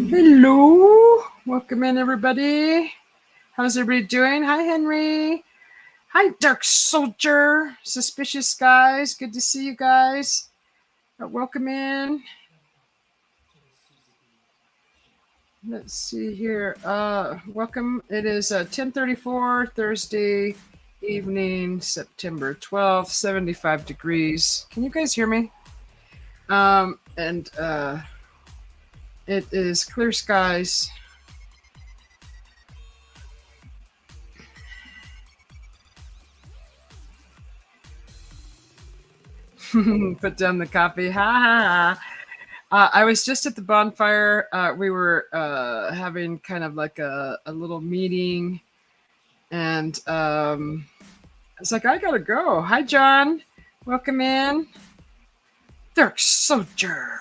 Hello. Welcome in, everybody. How's everybody doing? Hi, Henry. Hi, Dark Soldier. Suspicious guys. Good to see you guys. Welcome in. Let's see here. Welcome. It is 10:34 Thursday evening, September 12th, 75 degrees. Can you guys hear me? And it is clear skies. Put down the coffee. Ha ha ha. I was just at the bonfire. We were having kind of like a little meeting, and I was like, I gotta go. Hi, John. Welcome in. Dark Soldier.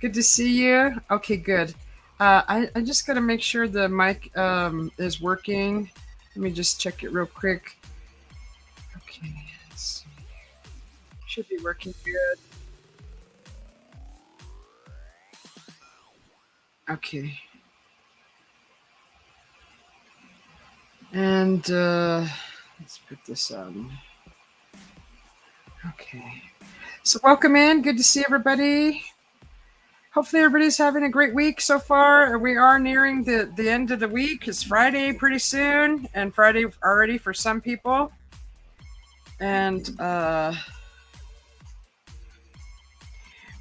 Good to see you. Okay, good. I just gotta make sure the mic is working. Let me just check it real quick. Okay, should be working good. Okay. And let's put this on. Okay. So welcome in. Good to see everybody. Hopefully everybody's having a great week so far. We are nearing the end of the week. It's Friday pretty soon, and Friday already for some people. And I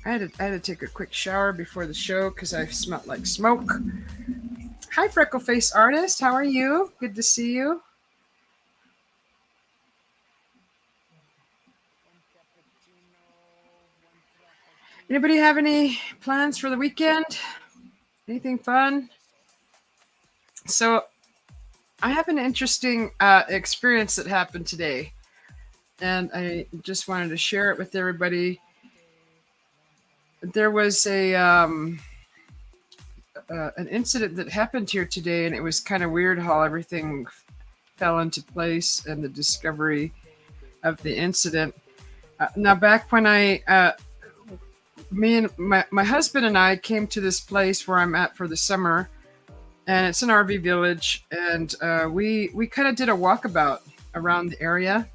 had to take a quick shower before the show because I smelled like smoke. Hi, freckle face artist. How are you? Good to see you. Anybody have any plans for the weekend? Anything fun? So I have an interesting experience that happened today, and I just wanted to share it with everybody. There was an incident that happened here today, and it was kind of weird how everything fell into place and the discovery of the incident. Now, back when me and my husband and I came to this place where I'm at for the summer, and it's an RV village, and we kind of did a walkabout around the area.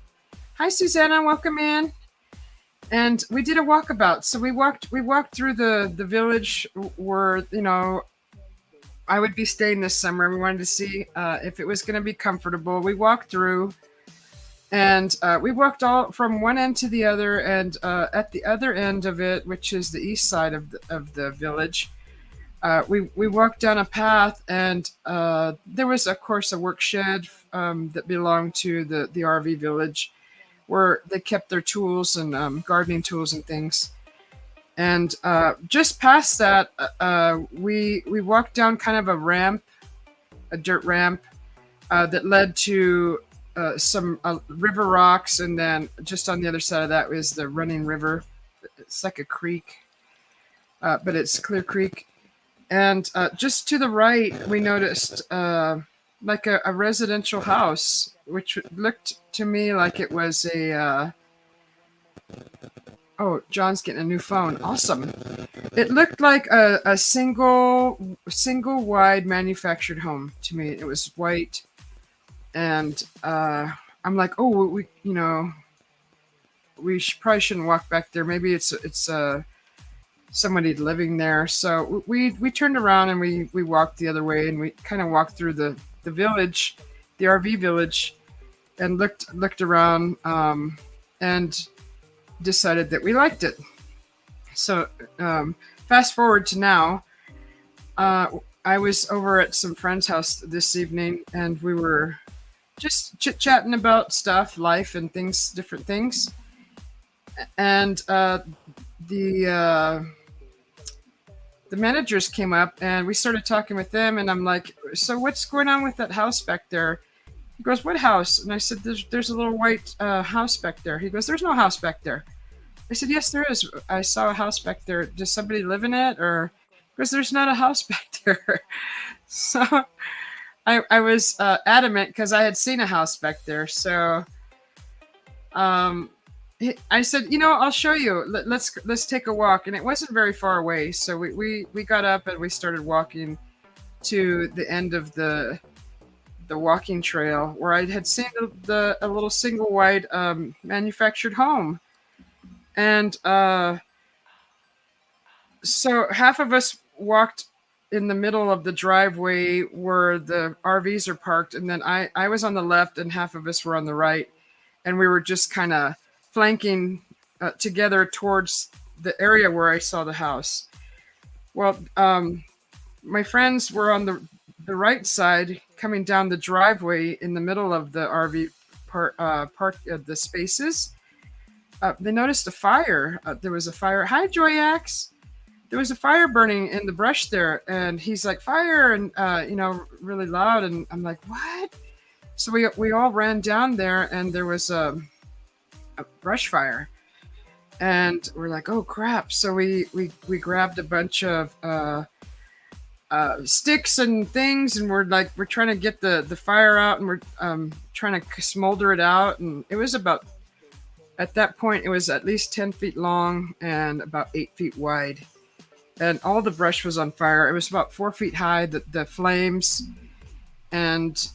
Hi, Susanna, welcome in. And we did a walkabout. So we walked through the village where I would be staying this summer. We wanted to see if it was going to be comfortable. We walked through, and we walked all from one end to the other. And at the other end of it, which is the east side of the village, we walked down a path, and there was, of course, a work shed that belonged to the RV village, where they kept their tools and gardening tools and things. And just past that, we walked down kind of a dirt ramp that led to some river rocks, and then just on the other side of that was the running river. It's like a creek, but it's Clear Creek. And just to the right, we noticed like a residential house, which looked to me like it was a oh, John's getting a new phone. Awesome. It looked like a single wide manufactured home to me. It was white, and I'm like, oh, we probably shouldn't walk back there. Maybe it's somebody living there. So we turned around and we walked the other way, and we kind of walked through the village, the RV village, and looked around and decided that we liked it. So fast forward to now, I was over at some friend's house this evening, and we were just chit-chatting about stuff, life, and things, different things. And the managers came up, and we started talking with them, and I'm like, so what's going on with that house back there? He goes, what house? And I said, there's a little white house back there. He goes, there's no house back there. I said, yes, there is. I saw a house back there. Does somebody live in it? Or because there's not a house back there. So I was adamant because I had seen a house back there. So I said, I'll show you. Let's take a walk, and it wasn't very far away. So we got up and we started walking to the end of the walking trail where I had seen a little single wide manufactured home, and so half of us walked in the middle of the driveway where the RVs are parked, and then I was on the left, and half of us were on the right, and we were just kind of flanking together towards the area where I saw the house. Well, my friends were on the right side, coming down the driveway in the middle of the RV park the spaces. They noticed a fire. There was a fire. Hi, Joyax. There was a fire burning in the brush there, and he's like, fire, and really loud, and I'm like, what? So we all ran down there, and there was a brush fire, and we're like, oh crap. So we grabbed a bunch of sticks and things, and we're trying to get the fire out, and we're trying to smolder it out, and it was about, at that point it was at least 10 feet long and about 8 feet wide, and all the brush was on fire. It was about 4 feet high, the flames, and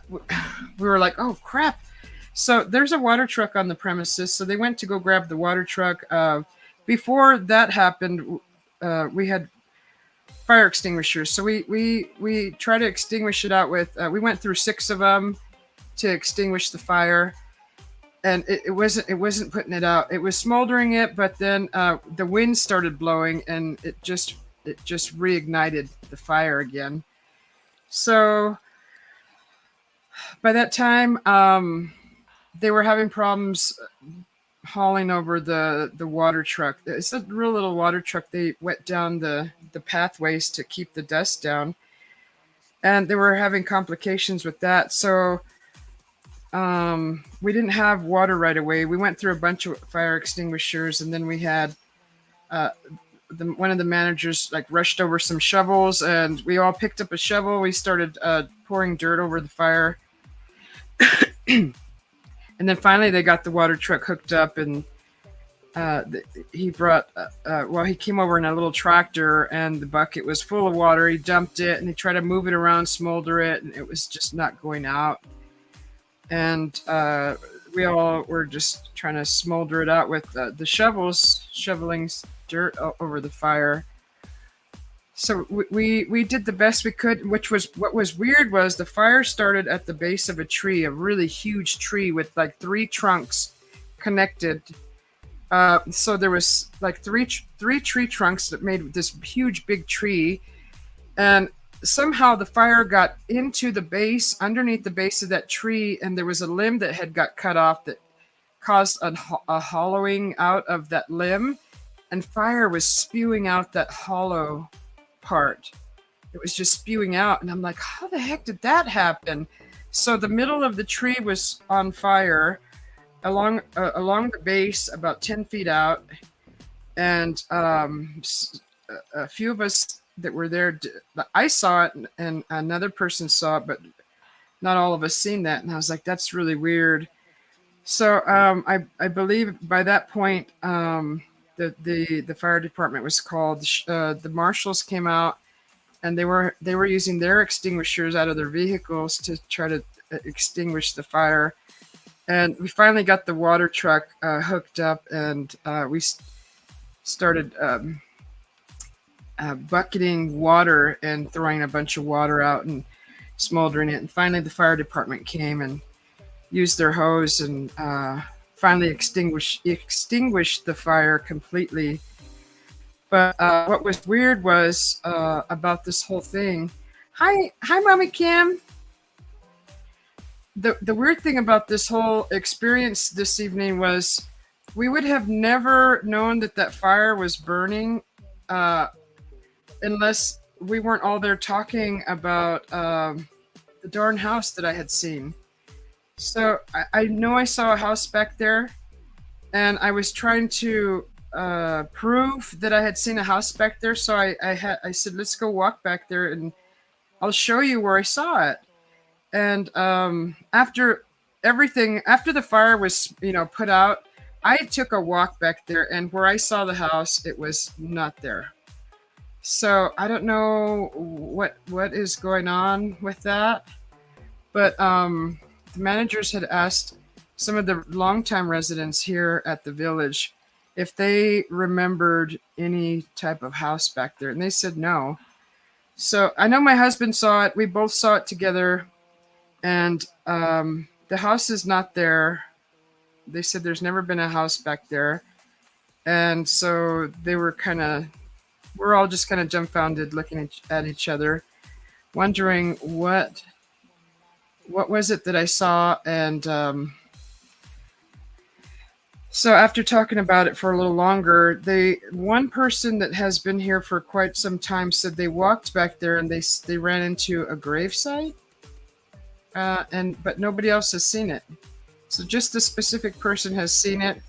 we were like, oh crap. So there's a water truck on the premises, so they went to go grab the water truck. Before that happened, we had fire extinguishers, so we tried to extinguish it out with we went through 6 of them to extinguish the fire, and it wasn't putting it out. It was smoldering it, but then the wind started blowing, and it just reignited the fire again. So by that time, they were having problems hauling over the water truck. It's a real little water truck. They wet down the pathways to keep the dust down, and they were having complications with that. So we didn't have water right away. We went through a bunch of fire extinguishers, and then we had one of the managers like rushed over some shovels, and we all picked up a shovel. We started pouring dirt over the fire. And then finally they got the water truck hooked up, and he brought, he came over in a little tractor, and the bucket was full of water. He dumped it, and he tried to move it around, smolder it, and it was just not going out. And we all were just trying to smolder it out with the shovels, shoveling dirt over the fire. So we did the best we could, which was, what was weird was the fire started at the base of a tree, a really huge tree with like 3 trunks connected. So there was like three tree trunks that made this huge big tree, and somehow the fire got into the base, underneath the base of that tree, and there was a limb that had got cut off that caused a hollowing out of that limb, and fire was spewing out that hollow part. It was just spewing out, and I'm like, how the heck did that happen? So the middle of the tree was on fire along the base about 10 feet out, and a few of us that were there, I saw it, and another person saw it, but not all of us seen that. And I was like, that's really weird. So I believe by that point, the fire department was called. The marshals came out, and they were using their extinguishers out of their vehicles to try to extinguish the fire. And we finally got the water truck hooked up, and we started bucketing water and throwing a bunch of water out and smoldering it. And finally the fire department came and used their hose and finally extinguished the fire completely. But what was weird was about this whole thing. Hi, Mommy Kim. The weird thing about this whole experience this evening was we would have never known that fire was burning unless we weren't all there talking about the darn house that I had seen. So I know I saw a house back there, and I was trying to prove that I had seen a house back there. So I said, let's go walk back there, and I'll show you where I saw it. And after everything after the fire was, put out. I took a walk back there, and where I saw the house, it was not there. So I don't know what is going on with that, but the managers had asked some of the longtime residents here at the village if they remembered any type of house back there, and they said no. So I know my husband saw it. We both saw it together, and the house is not there. They said there's never been a house back there, and so we're all just kind of dumbfounded, looking at each other, wondering what was it that I saw, and so after talking about it for a little longer, one person that has been here for quite some time said they walked back there and they ran into a gravesite, but nobody else has seen it. So just the specific person has seen it,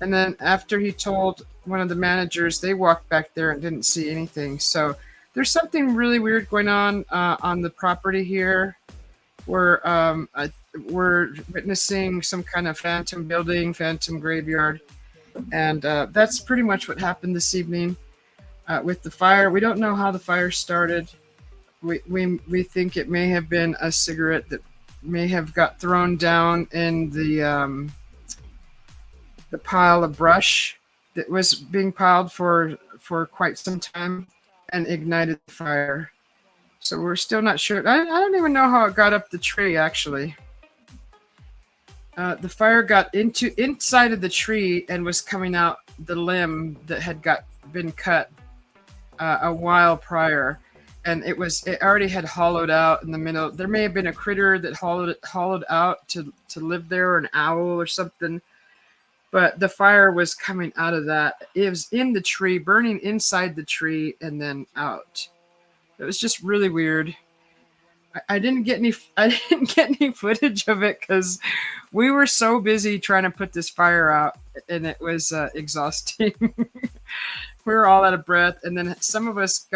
and then after he told one of the managers, they walked back there and didn't see anything. So there's something really weird going on the property here. We're witnessing some kind of phantom building, phantom graveyard, and that's pretty much what happened this evening with the fire. We don't know how the fire started. We think it may have been a cigarette that may have got thrown down in the pile of brush that was being piled for quite some time and ignited the fire. So we're still not sure. I don't even know how it got up the tree, actually. The fire got inside of the tree and was coming out the limb that had been cut a while prior, and it already had hollowed out in the middle. There may have been a critter that hollowed out to live there, or an owl or something. But the fire was coming out of that. It was in the tree, burning inside the tree, and then out. It was just really weird. I didn't get any footage of it because we were so busy trying to put this fire out, and it was exhausting. We were all out of breath, and then some of us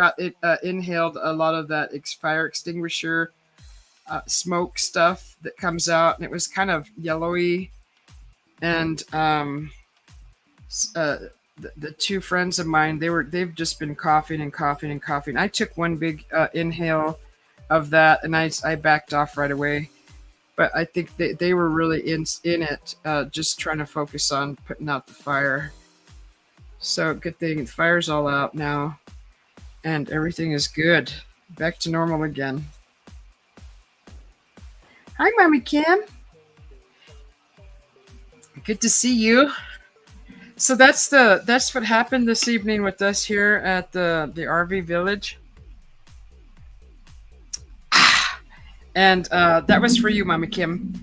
inhaled a lot of that fire extinguisher smoke stuff that comes out, and it was kind of yellowy. And the two friends of mine, they've just been coughing and coughing and coughing. I took one big inhale of that, and I backed off right away. But I think they were really in it, just trying to focus on putting out the fire. So good thing the fire's all out now, and everything is good, back to normal again. Hi, Mommy Kim. Good to see you. So that's what happened this evening with us here at the RV Village. And that was for you, Mama Kim.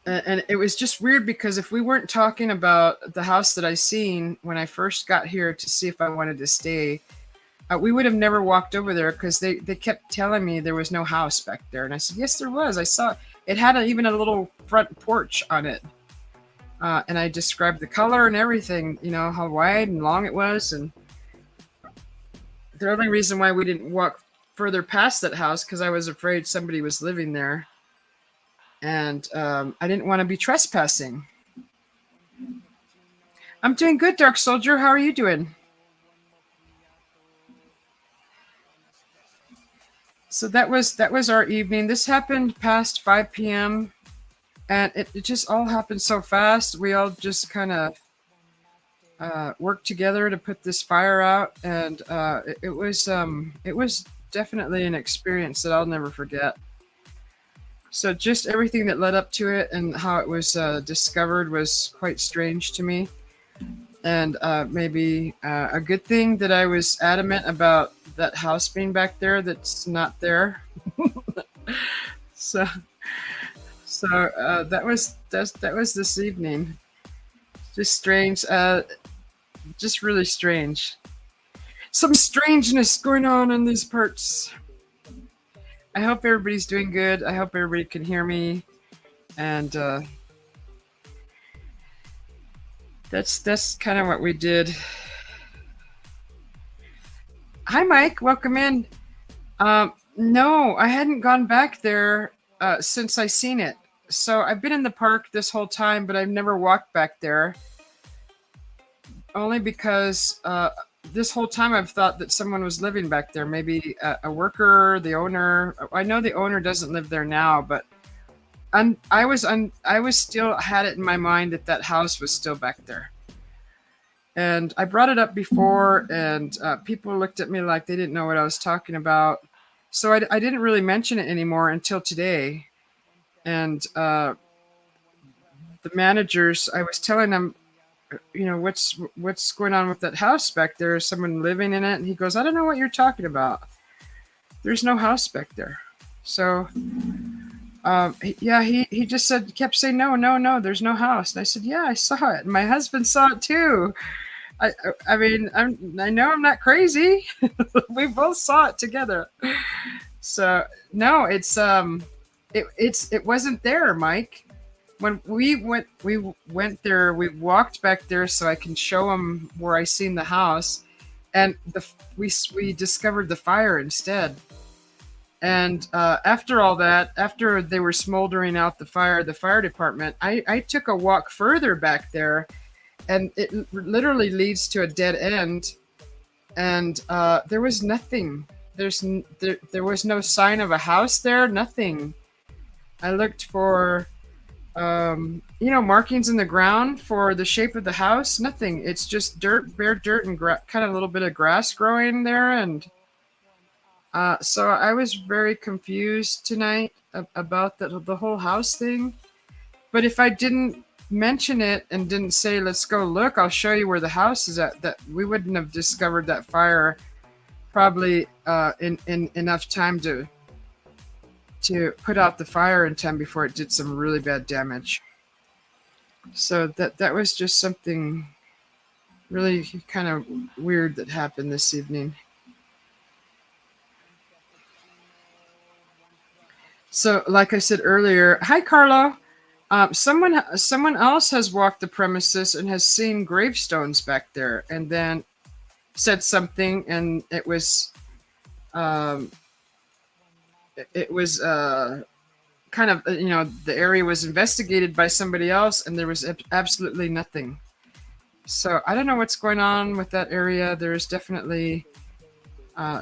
And it was just weird because if we weren't talking about the house that I seen when I first got here to see if I wanted to stay, we would have never walked over there because they kept telling me there was no house back there. And I said, yes, there was. I saw it had even a little front porch on it. And I described the color and everything, how wide and long it was. And the only reason why we didn't walk further past that house because I was afraid somebody was living there. And I didn't want to be trespassing. I'm doing good, Dark Soldier. How are you doing? So that was our evening. This happened past 5 p.m. And it just all happened so fast. We all just kind of worked together to put this fire out, and it was definitely an experience that I'll never forget. So just everything that led up to it and how it was discovered was quite strange to me, and maybe a good thing that I was adamant about that house being back there that's not there. So that was this evening. Just strange, just really strange. Some strangeness going on in these parts. I hope everybody's doing good. I hope everybody can hear me, and that's kind of what we did. Hi, Mike. Welcome in. No, I hadn't gone back there since I seen it. So I've been in the park this whole time, but I've never walked back there, only because this whole time I've thought that someone was living back there, maybe a worker, the owner. I know the owner doesn't live there now, but I was still had it in my mind that that house was still back there. And I brought it up before, and people looked at me like they didn't know what I was talking about. So I didn't really mention it anymore until today. And the managers, I was telling them, what's going on with that house back there? Is someone living in it? And he goes, I don't know what you're talking about. There's no house back there. So yeah, he just kept saying, no, no, no, there's no house. And I said, yeah, I saw it. And my husband saw it too. I mean, I know I'm not crazy. We both saw it together. So no, it wasn't there, Mike. When we went there, we walked back there so I can show him where I seen the house, and we discovered the fire instead. And after all that, after they were smoldering out the fire department, I took a walk further back there, and it literally leads to a dead end. And there was nothing. There was no sign of a house there. Nothing. I looked for markings in the ground for the shape of the house. Nothing. It's just dirt, bare dirt, and kind of a little bit of grass growing there. And so I was very confused tonight about the whole house thing. But if I didn't mention it and didn't say, let's go look, I'll show you where the house is at, that we wouldn't have discovered that fire probably in enough time to put out the fire in time before it did some really bad damage. So that was just something really kind of weird that happened this evening. So, like I said earlier, hi Carlo. Someone else has walked the premises and has seen gravestones back there, and then said something, and um, it was kind of the area was investigated by somebody else, and there was absolutely nothing. So I don't know what's going on with that area. There's definitely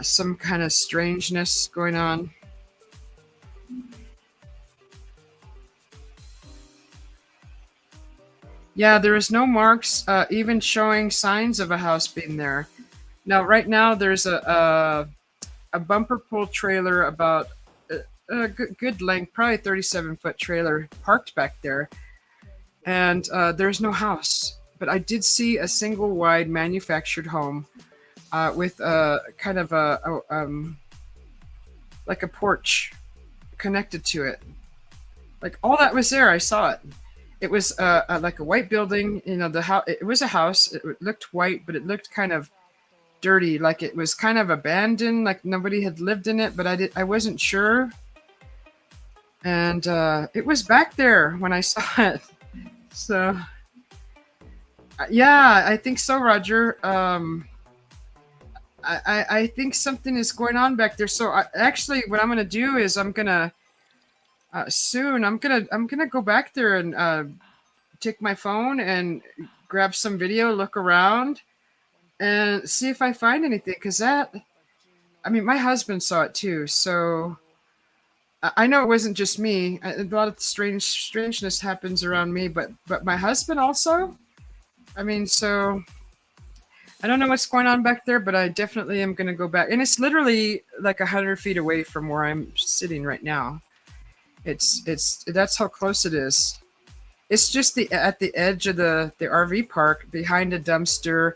some kind of strangeness going on. Yeah, there is no marks, even showing signs of a house being there. Now, right now, there's a bumper pull trailer about a good length, probably 37-foot trailer parked back there, and there's no house. But I did see a single wide manufactured home with a kind of like a porch connected to it. Like all that was there. I saw it. It was like a white building. The house. It was a house. It looked white, but it looked kind of dirty, like it was kind of abandoned, like nobody had lived in it. But I wasn't sure, and it was back there when I saw it. So yeah, I think so, Roger. I think something is going on back there. So actually, what I'm gonna do is I'm gonna soon. I'm gonna go back there and take my phone and grab some video, look around, and see if I find anything. Because I mean, my husband saw it too. So I know it wasn't just me. A lot of strangeness happens around me, but my husband also. I mean, so I don't know what's going on back there, but I definitely am going to go back. And it's literally like 100 feet away from where I'm sitting right now. That's how close it is. It's just at the edge of the RV park, behind a dumpster,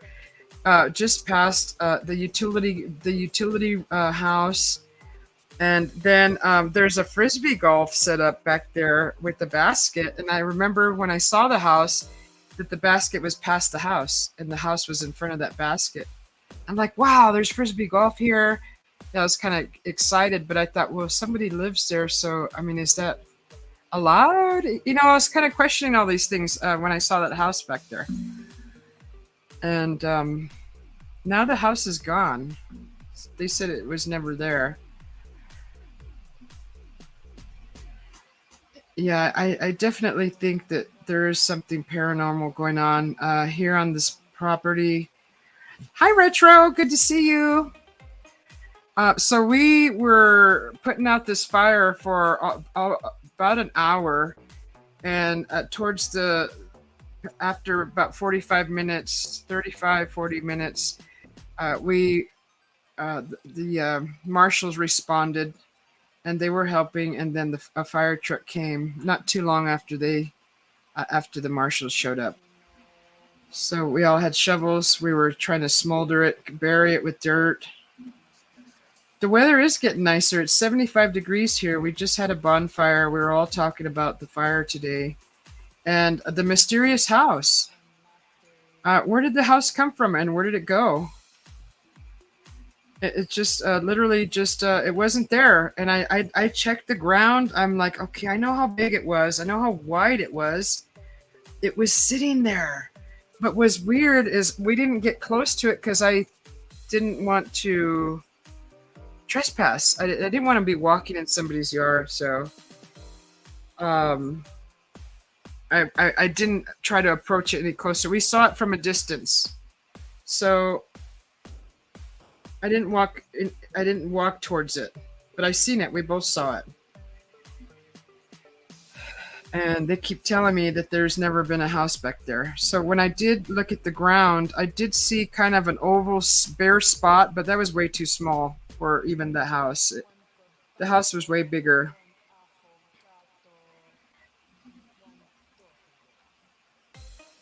just past the utility house, and then there's a frisbee golf set up back there with the basket. And I remember when I saw the house that the basket was past the house, and the house was in front of that basket. I'm like, wow, there's frisbee golf here. Yeah, I was kind of excited, but I thought, well, somebody lives there, so I mean, is that allowed? I was kind of questioning all these things when I saw that house back there. And now the house is gone. They said it was never there. Yeah, I definitely think that there is something paranormal going on here on this property. Hi, Retro. Good to see you. So we were putting out this fire for about an hour, and towards the after about 45 minutes, 35, 40 minutes, we the marshals responded and they were helping, and then a fire truck came not too long after they after the marshals showed up. So we all had shovels. We were trying to smolder it, bury it with dirt. The weather is getting nicer. It's 75 degrees here. We just had a bonfire. We were all talking about the fire today and the mysterious house. Where did the house come from and where did it go? It just literally just it wasn't there. And I checked the ground. I'm like, okay, I know how big it was. I know how wide it was. It was sitting there. But what's weird is we didn't get close to it because I didn't want to trespass. I didn't want to be walking in somebody's yard, so um, I didn't try to approach it any closer. We saw it from a distance, so I didn't walk. I didn't walk towards it, but I seen it. We both saw it, and they keep telling me that there's never been a house back there. So when I did look at the ground, I did see kind of an oval bare spot, but that was way too small for even the house. The house was way bigger.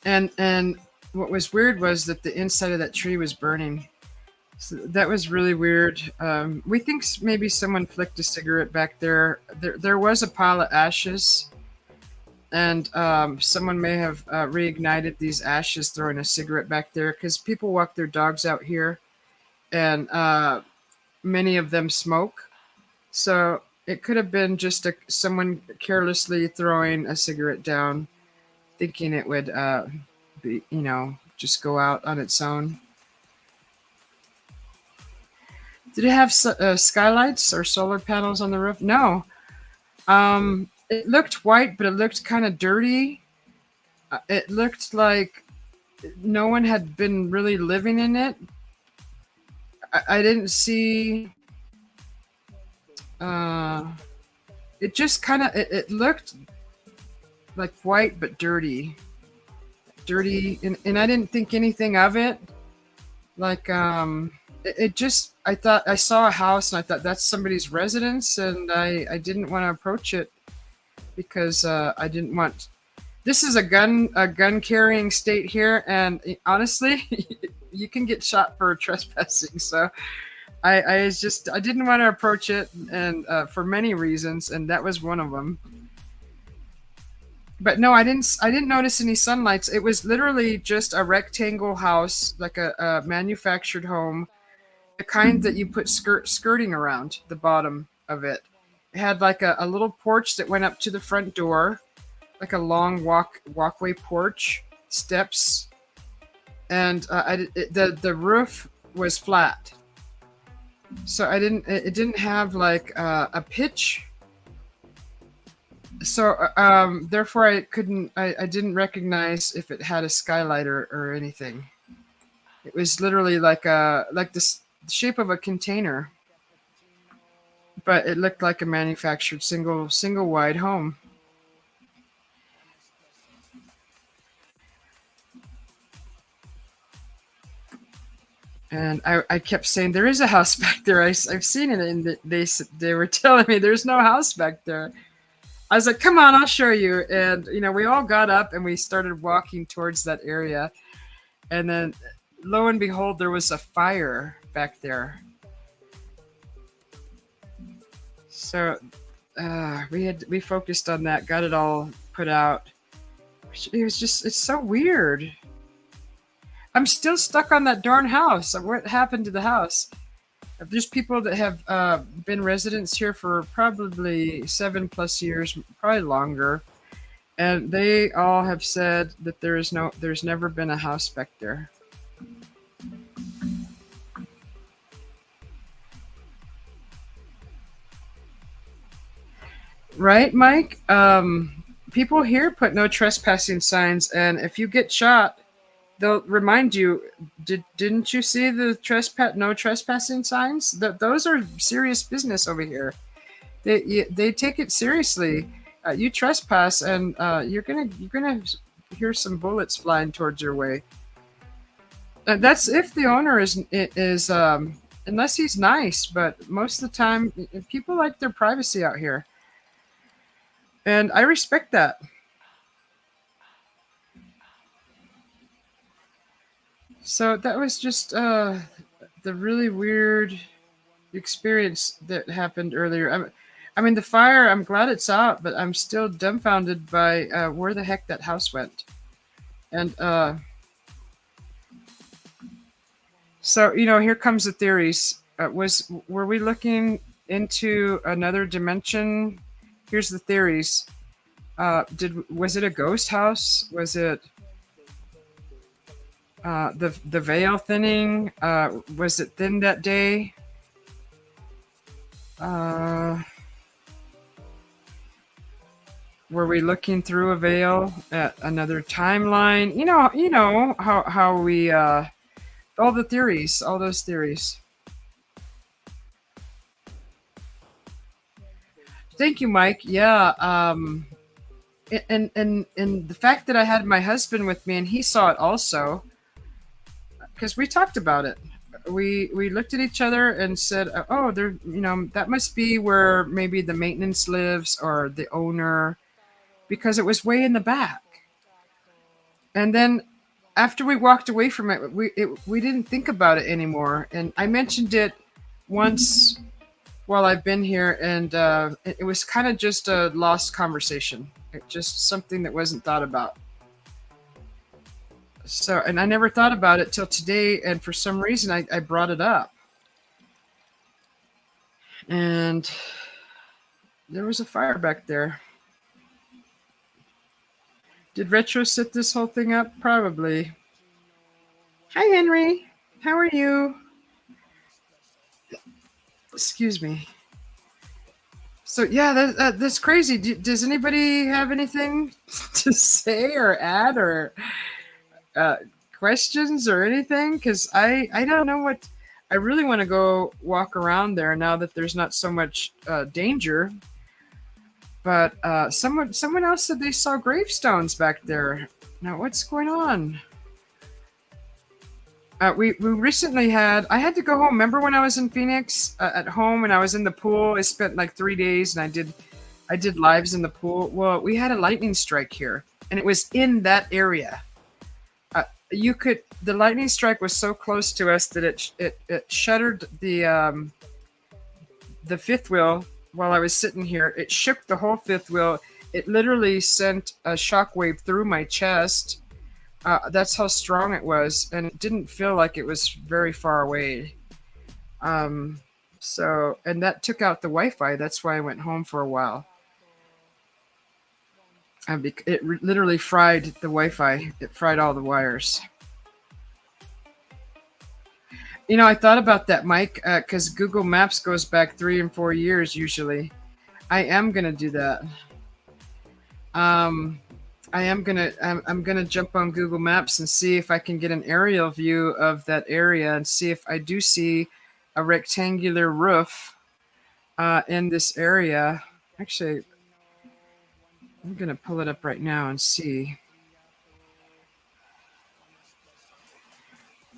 And what was weird was that the inside of that tree was burning. So that was really weird. We think maybe someone flicked a cigarette back there. There was a pile of ashes, and someone may have reignited these ashes, throwing a cigarette back there because people walk their dogs out here, and many of them smoke. So it could have been just someone carelessly throwing a cigarette down, thinking it would be, just go out on its own. Did it have skylights or solar panels on the roof? No. It looked white, but it looked kind of dirty. It looked like no one had been really living in it. I didn't see. It just kind of it looked like white but dirty, and I didn't think anything of it. Like it just I thought I saw a house and I thought that's somebody's residence, and I didn't want to approach it because I didn't want. This is a gun carrying state here, and honestly, you can get shot for trespassing. So I didn't want to approach it, and for many reasons, and that was one of them. But no, I didn't notice any sunlights. It was literally just a rectangle house, like a manufactured home, the kind that you put skirting around the bottom of it. It had like a little porch that went up to the front door, like a long walkway porch, steps, and the roof was flat. So it didn't have like a pitch. So therefore I didn't recognize if it had a skylight or anything. It was literally like the shape of a container, but it looked like a manufactured single wide home. And I kept saying there is a house back there. I've seen it, and they were telling me there's no house back there. I was like, come on, I'll show you. And, we all got up and we started walking towards that area. And then lo and behold, there was a fire back there. So we focused on that, got it all put out. It's so weird. I'm still stuck on that darn house. What happened to the house? There's people that have been residents here for probably 7+ years, probably longer, and they all have said that there's never been a house back there. right, Mike? People here put no trespassing signs, and if you get shot, they'll remind you. Didn't you see the trespass no trespassing signs? Those are serious business over here. They take it seriously. You trespass, and you're gonna hear some bullets flying towards your way. That's if the owner is unless he's nice, but most of the time people like their privacy out here, and I respect that. So that was just the really weird experience that happened earlier. I mean, the fire. I'm glad it's out, but I'm still dumbfounded by where the heck that house went. And so here comes the theories. Were we looking into another dimension? Here's the theories. Did Was it a ghost house? Was it the veil thinning? Was it thin that day? Uh, were we looking through a veil at another timeline? You know how we all the theories, all those theories. Thank you, Mike. Yeah. And the fact that I had my husband with me and he saw it also, because we talked about it. We looked at each other and said, "Oh, there, that must be where maybe the maintenance lives or the owner," because it was way in the back. And then after we walked away from it, we didn't think about it anymore. And I mentioned it once while I've been here, and it was kind of just a lost conversation. Just something that wasn't thought about. So, and I never thought about it till today, and for some reason I brought it up. And there was a fire back there. Did Retro set this whole thing up? Probably. Hi, Henry. How are you? Excuse me. So yeah, that's crazy. Does anybody have anything to say or add or uh, questions or anything? Because I don't know what. I really want to go walk around there now that there's not so much danger. But someone else said they saw gravestones back there. Now what's going on? We recently had. I had to go home. Remember when I was in Phoenix at home and I was in the pool? I spent like 3 days and I did lives in the pool. Well, we had a lightning strike here, and it was in that area. The lightning strike was so close to us that it shuttered the fifth wheel while I was sitting here. It shook the whole fifth wheel. It literally sent a shockwave through my chest. That's how strong it was, and it didn't feel like it was very far away. And that took out the Wi-Fi. That's why I went home for a while. Literally fried the Wi-Fi. It fried all the wires. I thought about that, Mike, because Google Maps goes back 3 and 4 years usually. I am gonna do that. Um, I'm gonna jump on Google Maps and see if I can get an aerial view of that area and see if I do see a rectangular roof in this area. Actually, I'm gonna pull it up right now and see.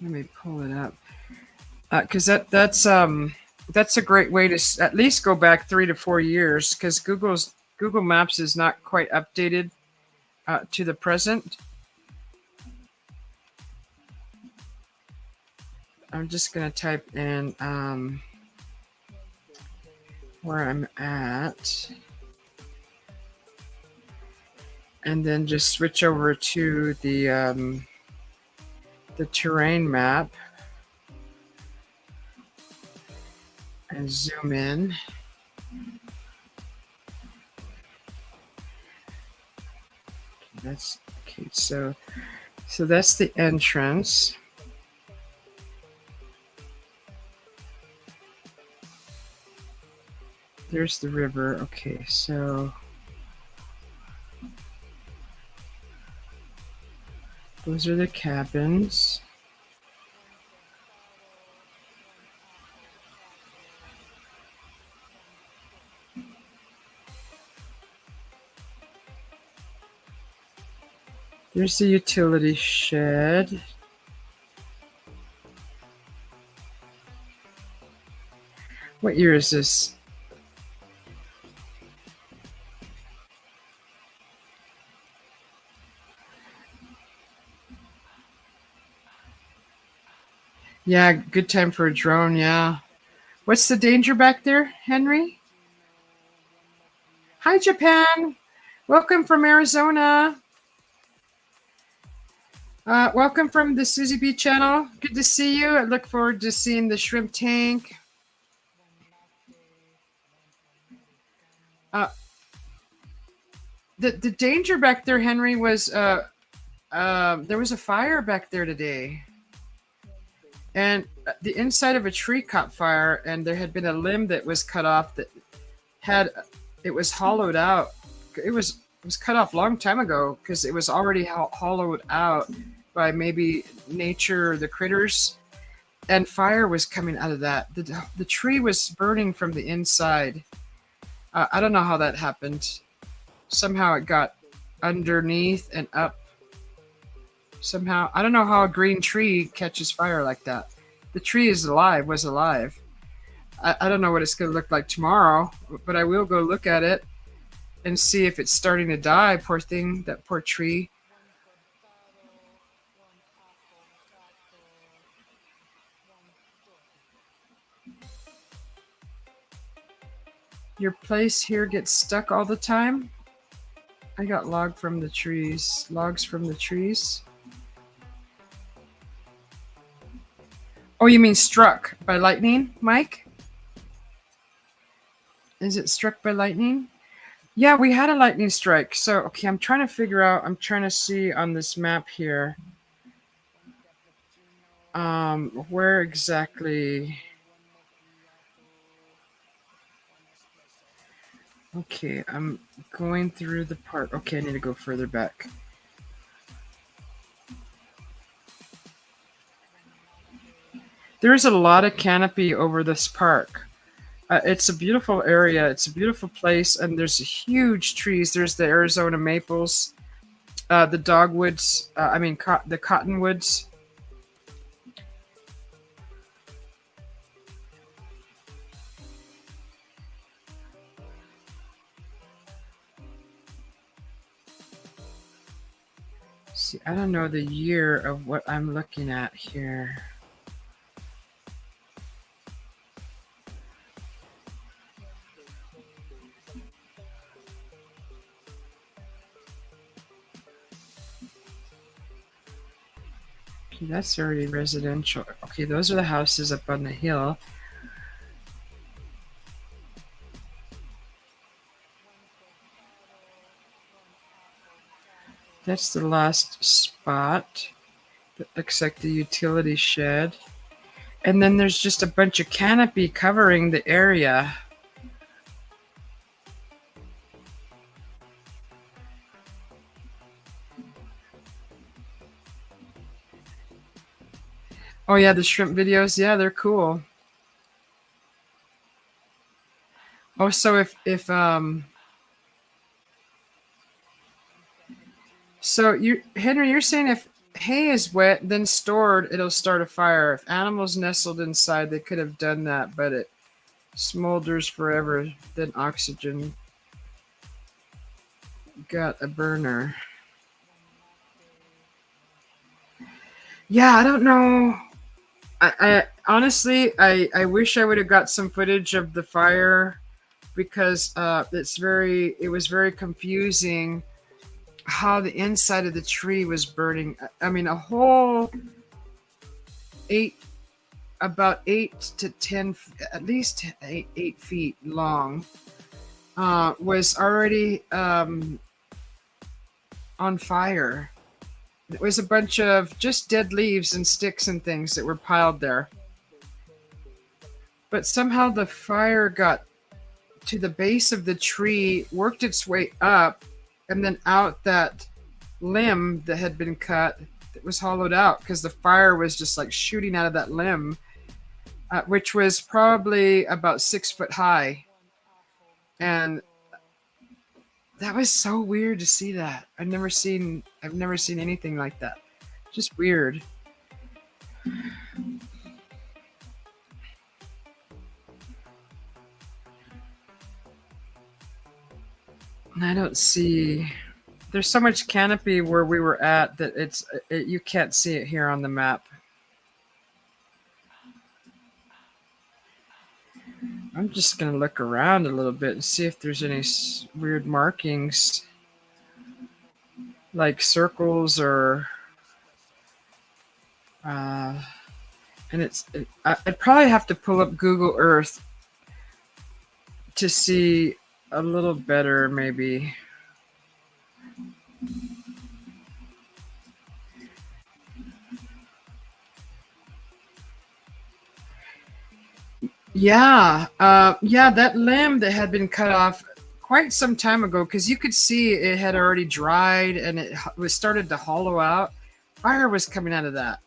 Let me pull it up because that's a great way to at least go back 3 to 4 years because Google Maps is not quite updated to the present. I'm just going to type in where I'm at and then just switch over to the terrain map and zoom in. That's okay. So that's the entrance. There's the river. Okay, so those are the cabins. There's the utility shed. What year is this? Yeah, good time for a drone, yeah. What's the danger back there, Henry? Hi, Japan. Welcome from Arizona. Welcome from the Susie B channel. Good to see you. I look forward to seeing the shrimp tank. The danger back there, Henry, was there was a fire back there today, and the inside of a tree caught fire, and there had been a limb that was cut off that had it was hollowed out. It was cut off a long time ago because it was already hollowed out by maybe nature or the critters, and fire was coming out of that. The tree was burning from the inside. I don't know how that happened. Somehow it got underneath and up. Somehow, I don't know how a green tree catches fire like that. The tree is alive, was alive. I don't know what it's going to look like tomorrow, but I will go look at it and see if it's starting to die. Poor thing, that poor tree. Your place here gets stuck all the time? I got logs from the trees. Oh, you mean struck by lightning, Mike? Is it struck by lightning? Yeah, we had a lightning strike. So, okay, I'm trying to figure out, I'm trying to see on this map here. Where exactly? Okay, I'm going through the park. Okay, I need to go further back. There's a lot of canopy over this park. It's a beautiful area. It's a beautiful place, and there's huge trees. There's the Arizona maples, the dogwoods. The cottonwoods. See, I don't know the year of what I'm looking at here. Okay, that's already residential. Okay, those are the houses up on the hill. That's the last spot. That looks like the utility shed. And then there's just a bunch of canopy covering the area. Oh yeah, the shrimp videos. Yeah, they're cool. Oh, so if so you Henry, you're saying if hay is wet, then stored, it'll start a fire. If animals nestled inside, they could have done that, but it smolders forever. Then oxygen got a burner. Yeah, I don't know. I honestly, I wish I would have got some footage of the fire because it was very confusing how the inside of the tree was burning. I mean, a whole about 8 to 10, at least 8 feet long, was already on fire. It was a bunch of just dead leaves and sticks and things that were piled there. But somehow the fire got to the base of the tree, worked its way up, and then out that limb that had been cut that was hollowed out because the fire was just like shooting out of that limb, which was probably about 6 foot high. And that was so weird to see that. I've never seen anything like that. Just weird. And I don't see. There's so much canopy where we were at that you can't see it here on the map. I'm just gonna look around a little bit and see if there's any weird markings, like circles or. And I'd probably have to pull up Google Earth to see a little better, maybe. Yeah, yeah, that limb that had been cut off quite some time ago, because you could see it had already dried and it was started to hollow out. Fire was coming out of that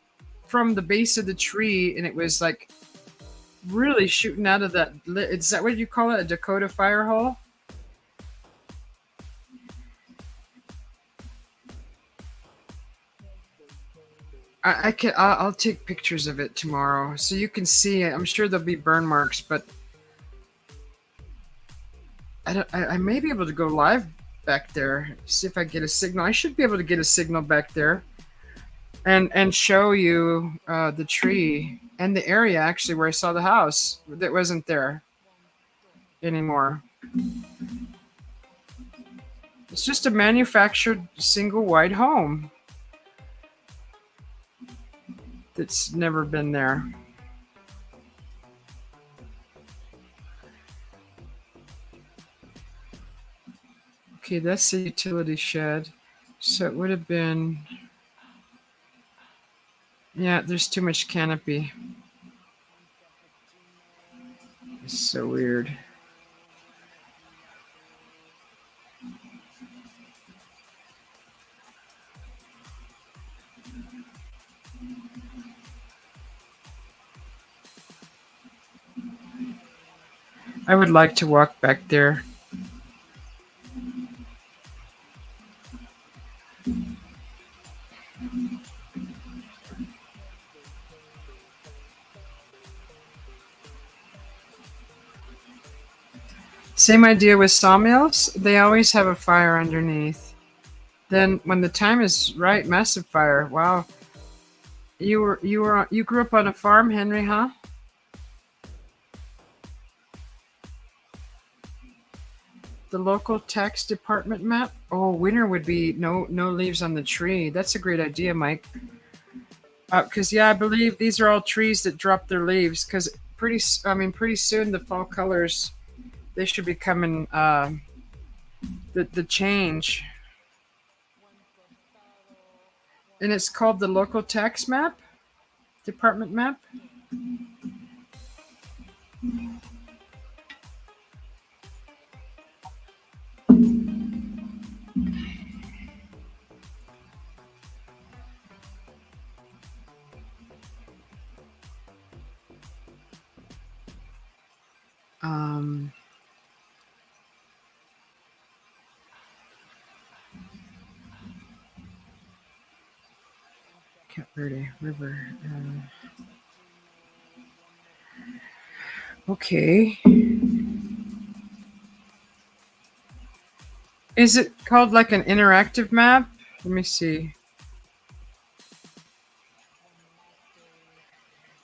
from the base of the tree, and it was like really shooting out of that. Is that what you call it? A Dakota fire hole? I can. I'll take pictures of it tomorrow so you can see it. I'm sure there'll be burn marks, but I may be able to go live back there. See if I get a signal. I should be able to get a signal back there, and show you the tree and the area actually where I saw the house that wasn't there anymore. It's just a manufactured single wide home that's never been there. Okay, that's the utility shed. So it would have been. Yeah, there's too much canopy. It's so weird. I would like to walk back there. Same idea with sawmills. They always have a fire underneath. Then when the time is right, massive fire. Wow. You grew up on a farm, Henry, huh? The local tax department map. Oh, winter would be no leaves on the tree. That's a great idea, Mike. Because yeah, I believe these are all trees that drop their leaves. Because pretty soon the fall colors, they should be coming. The change, and it's called the local tax map, department map. Um, Cape Verde River. Okay. Is it called like an interactive map? Let me see.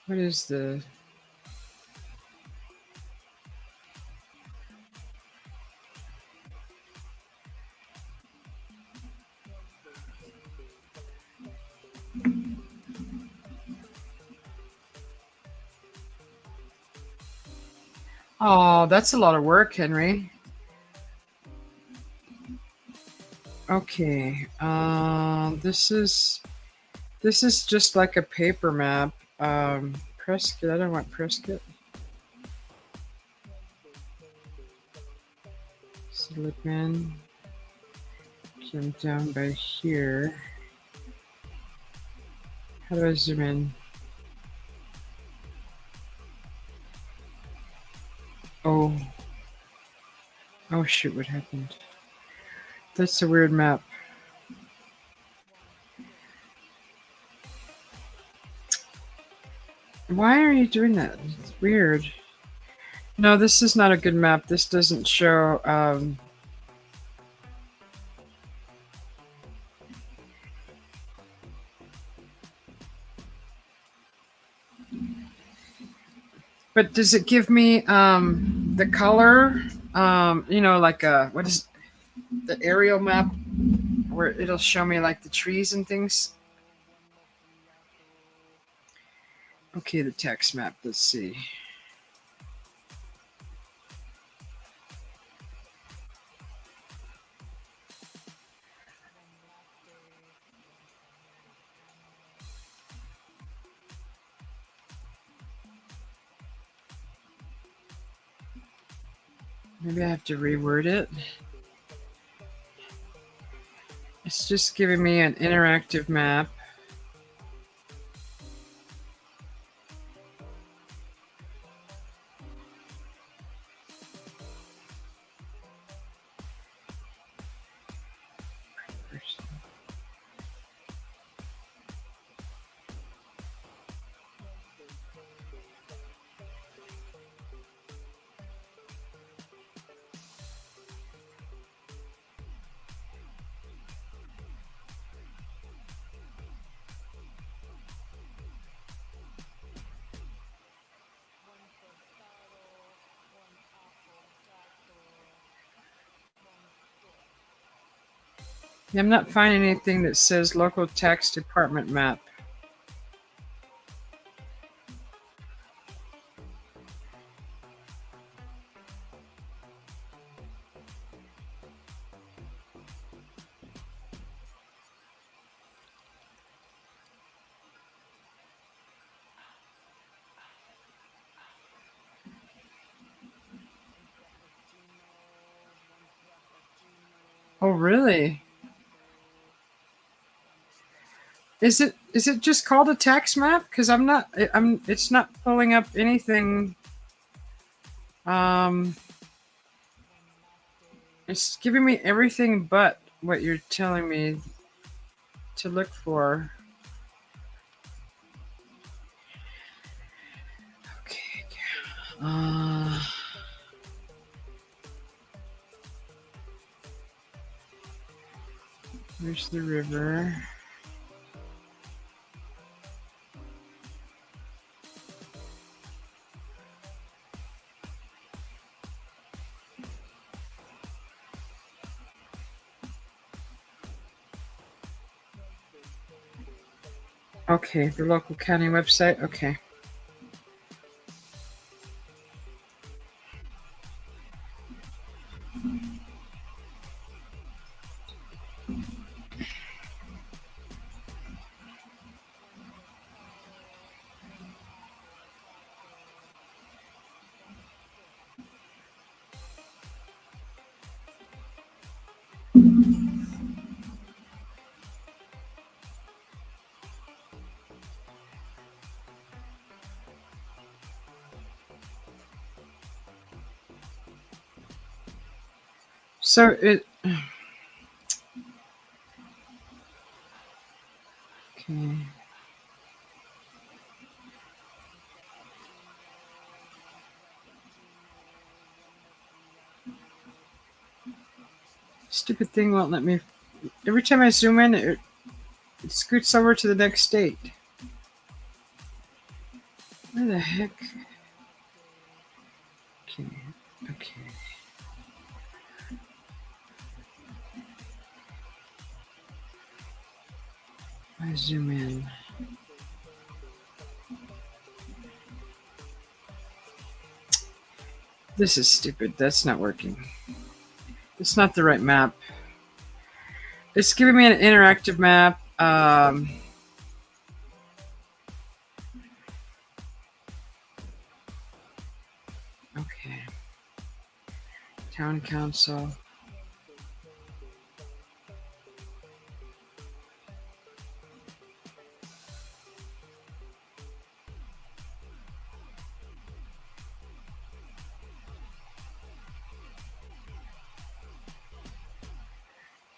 What is the. Oh, that's a lot of work, Henry. Okay. This is just like a paper map. Prescott. I don't want Prescott. Seligman. Jump down by here. How do I zoom in? Oh. Oh shoot, what happened? That's a weird map. Why are you doing that? It's weird. No, this is not a good map. This doesn't show. But does it give me the color? Like what is the aerial map where it'll show me like the trees and things? Okay, the text map. Let's see. Maybe I have to reword it. It's just giving me an interactive map. I'm not finding anything that says local tax department map. Oh, really? Is it just called a tax map? Because it's not pulling up anything. It's giving me everything but what you're telling me to look for. Okay. There's the river. Okay, the local county website. Okay. So it. Okay. Stupid thing won't let me. Every time I zoom in, it scoots over to the next state. Where the heck? Okay. I zoom in. This is stupid. That's not working. It's not the right map. It's giving me an interactive map. Okay. Town council.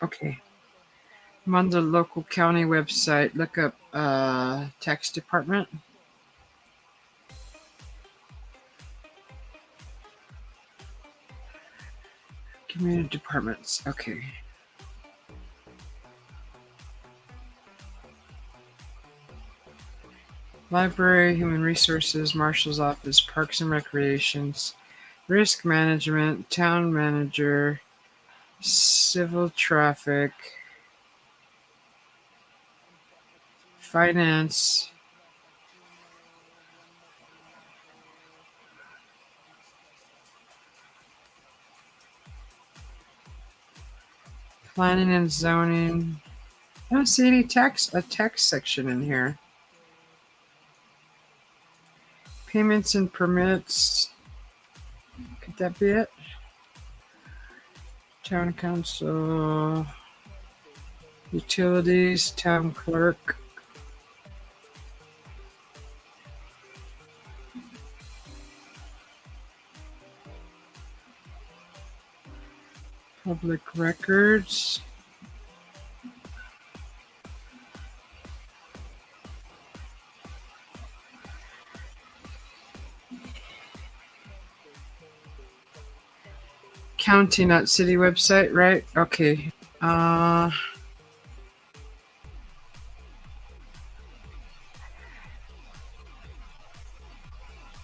Okay. I'm on the local county website. Look up tax department. Community departments. Okay. Library, Human Resources, Marshal's Office, Parks and Recreations, Risk Management, Town Manager, Civil Traffic, Finance, Planning and Zoning. I don't see any a tax section in here. Payments and permits. Could that be it? Town council, utilities, town clerk. Public records. County, not city website, right? Okay.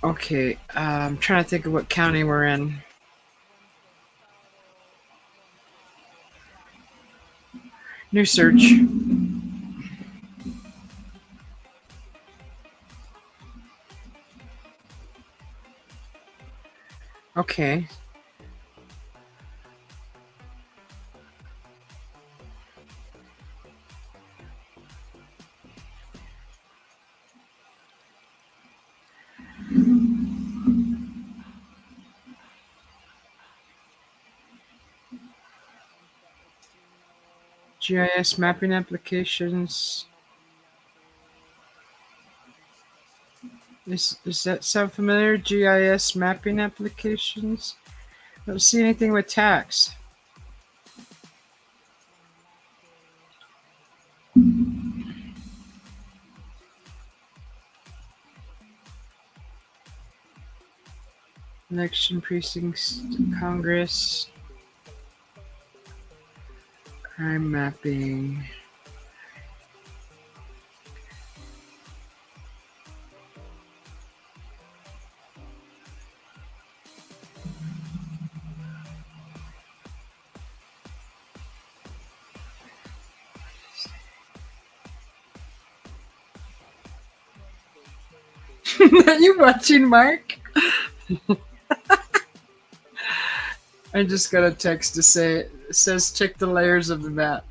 Okay. I'm trying to think of what county we're in. New search. Okay. GIS mapping applications. Does that sound familiar? GIS mapping applications? I don't see anything with tax. Election precincts, Congress, crime mapping. Are you watching, Mark? I just got a text to say it says check the layers of the map.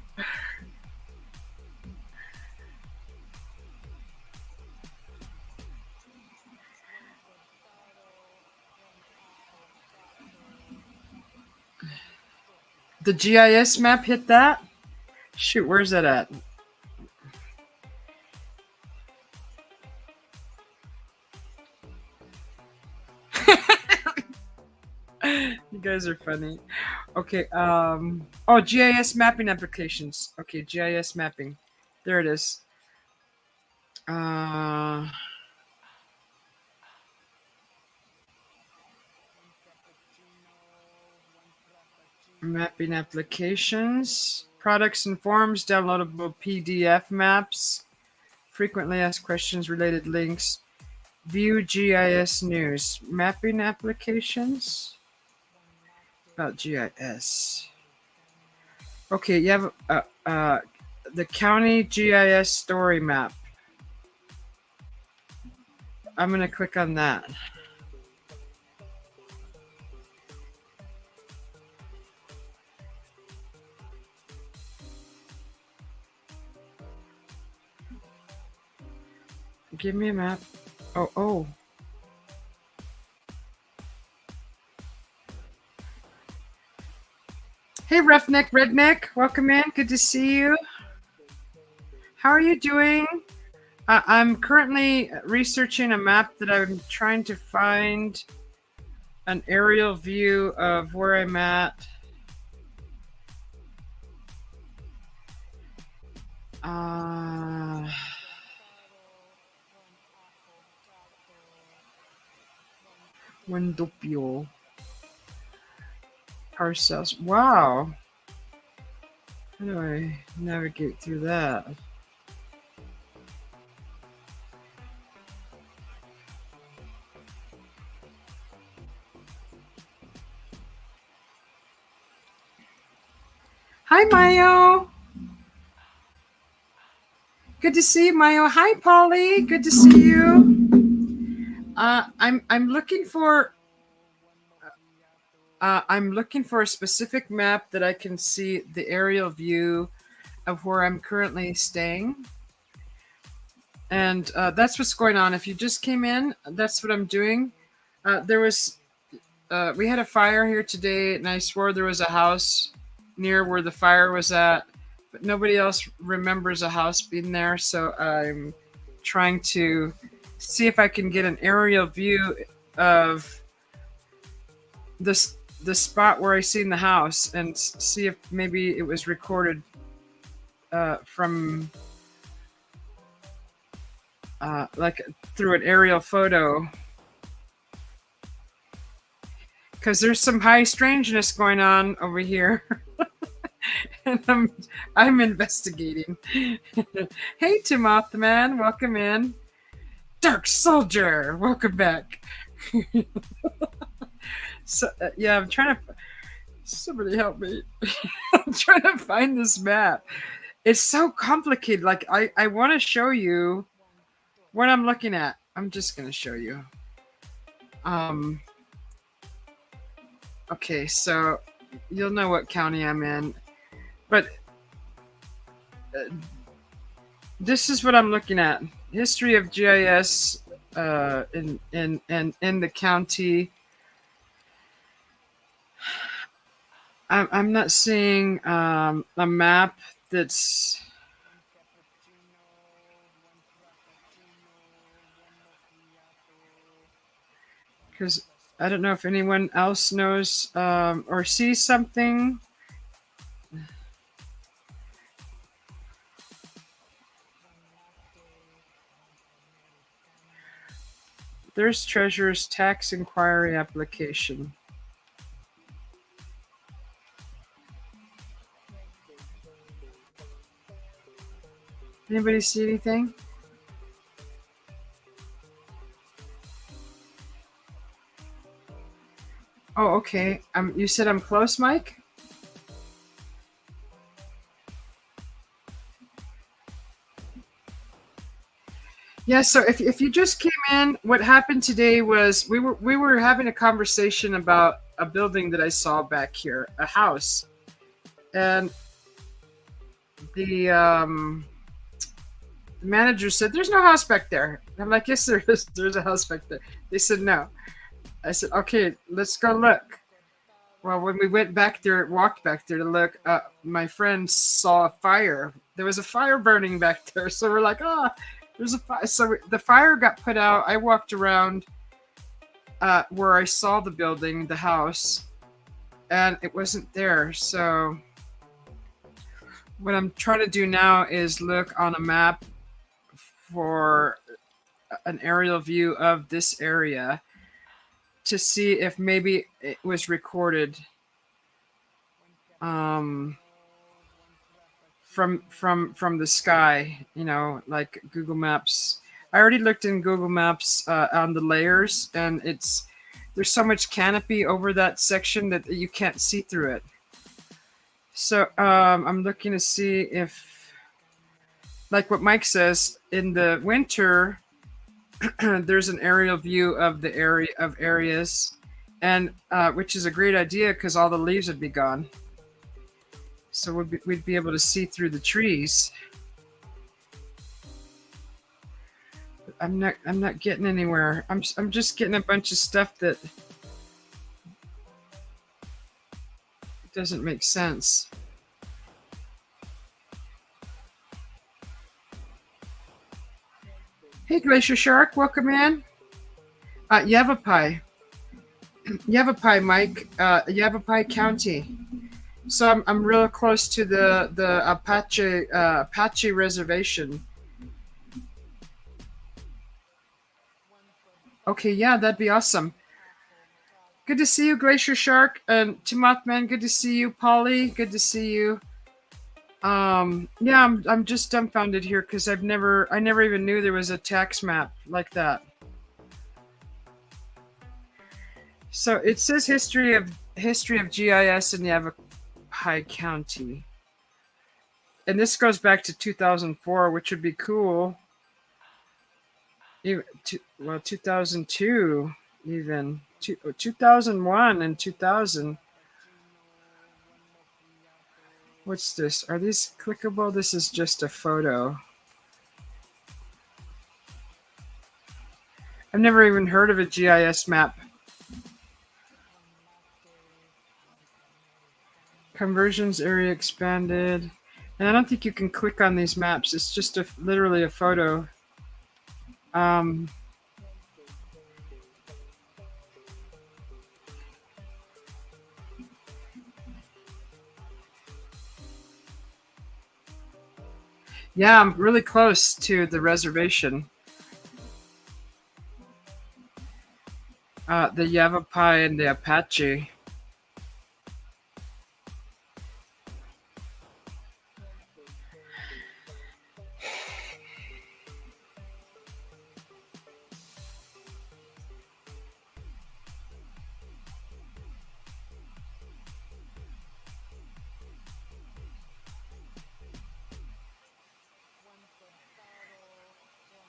The GIS map hit that? Shoot, where's that at? You guys are funny. Okay, oh, GIS mapping applications. Okay, GIS mapping. There it is. Mapping applications. Products and forms, downloadable PDF maps. Frequently asked questions, related links. View GIS news. Mapping applications. About GIS. Okay, you have the county GIS story map. I'm going to click on that. Give me a map. Oh. Hey, Roughneck Redneck. Welcome in. Good to see you. How are you doing? I'm currently researching a map that I'm trying to find an aerial view of where I'm at. Uh, Wendopio parcels. Wow. How do I navigate through that? Hi, Mayo. Good to see you, Mayo. Hi, Polly. Good to see you. I'm looking for I'm looking for a specific map that I can see the aerial view of where I'm currently staying. And that's what's going on. If you just came in, that's what I'm doing. We had a fire here today, and I swore there was a house near where the fire was at, but nobody else remembers a house being there. So I'm trying to see if I can get an aerial view of the spot where I seen the house and see if maybe it was recorded from like through an aerial photo, because there's some high strangeness going on over here. And I'm investigating. Hey, Timothman, welcome in. Dark Soldier, welcome back. So yeah, I'm trying to. Somebody help me. I'm trying to find this map. It's so complicated. Like I want to show you what I'm looking at. I'm just gonna show you. Okay, so you'll know what county I'm in, but this is what I'm looking at. History of GIS in the county. I'm not seeing a map that's because I don't know if anyone else knows or sees something. There's Treasurer's tax inquiry application. Anybody see anything? Oh, okay. You said I'm close, Mike? Yeah, so if you just came in, what happened today was we were having a conversation about a building that I saw back here, a house. And the manager said, "There's no house back there." I'm like, "Yes, there is. There's a house back there." They said, "No." I said, "Okay, let's go look." Well, when we went back there, walked back there to look, my friend saw a fire. There was a fire burning back there. So we're like, "Oh, there's a fire." So the fire got put out. I walked around where I saw the building, the house, and it wasn't there. So what I'm trying to do now is look on a map for an aerial view of this area to see if maybe it was recorded from the sky, like Google Maps. I already looked in Google Maps on the layers, and there's so much canopy over that section that you can't see through it. So I'm looking to see if, like what Mike says, in the winter there's an aerial view of the areas, and which is a great idea because all the leaves would be gone. So we'd be able to see through the trees. I'm not getting anywhere. I'm just getting a bunch of stuff that doesn't make sense. Hey, Glacier Shark, welcome in. Yavapai, Mike. Yavapai County. So I'm real close to the Apache reservation. Okay, yeah, that'd be awesome. Good to see you, Glacier Shark, and Timothman. Good to see you, Polly. Good to see you. Yeah, I'm just dumbfounded here because I never even knew there was a tax map like that. So it says history of GIS in Yavapai County, and this goes back to 2004, which would be cool. Even well, 2002, even 2001 and 2000. What's this? Are these clickable? This is just a photo. I've never even heard of a GIS map. Conversions area expanded. And I don't think you can click on these maps. It's just literally a photo. Um, yeah, I'm really close to the reservation. The Yavapai and the Apache.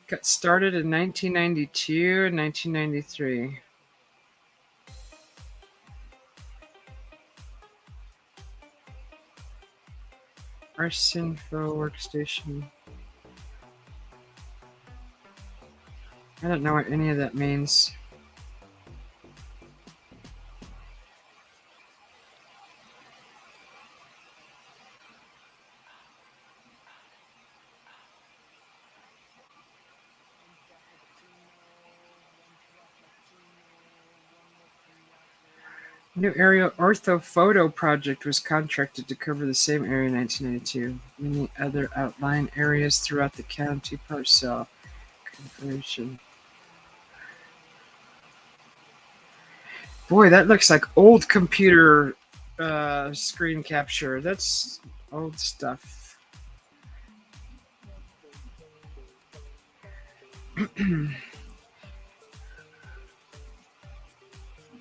Got started in 1992 and 1993. Arsinfo workstation. I don't know what any of that means. New aerial orthophoto project was contracted to cover the same area in 1992. Many other outlying areas throughout the county parcel conversion. Boy, that looks like old computer screen capture. That's old stuff.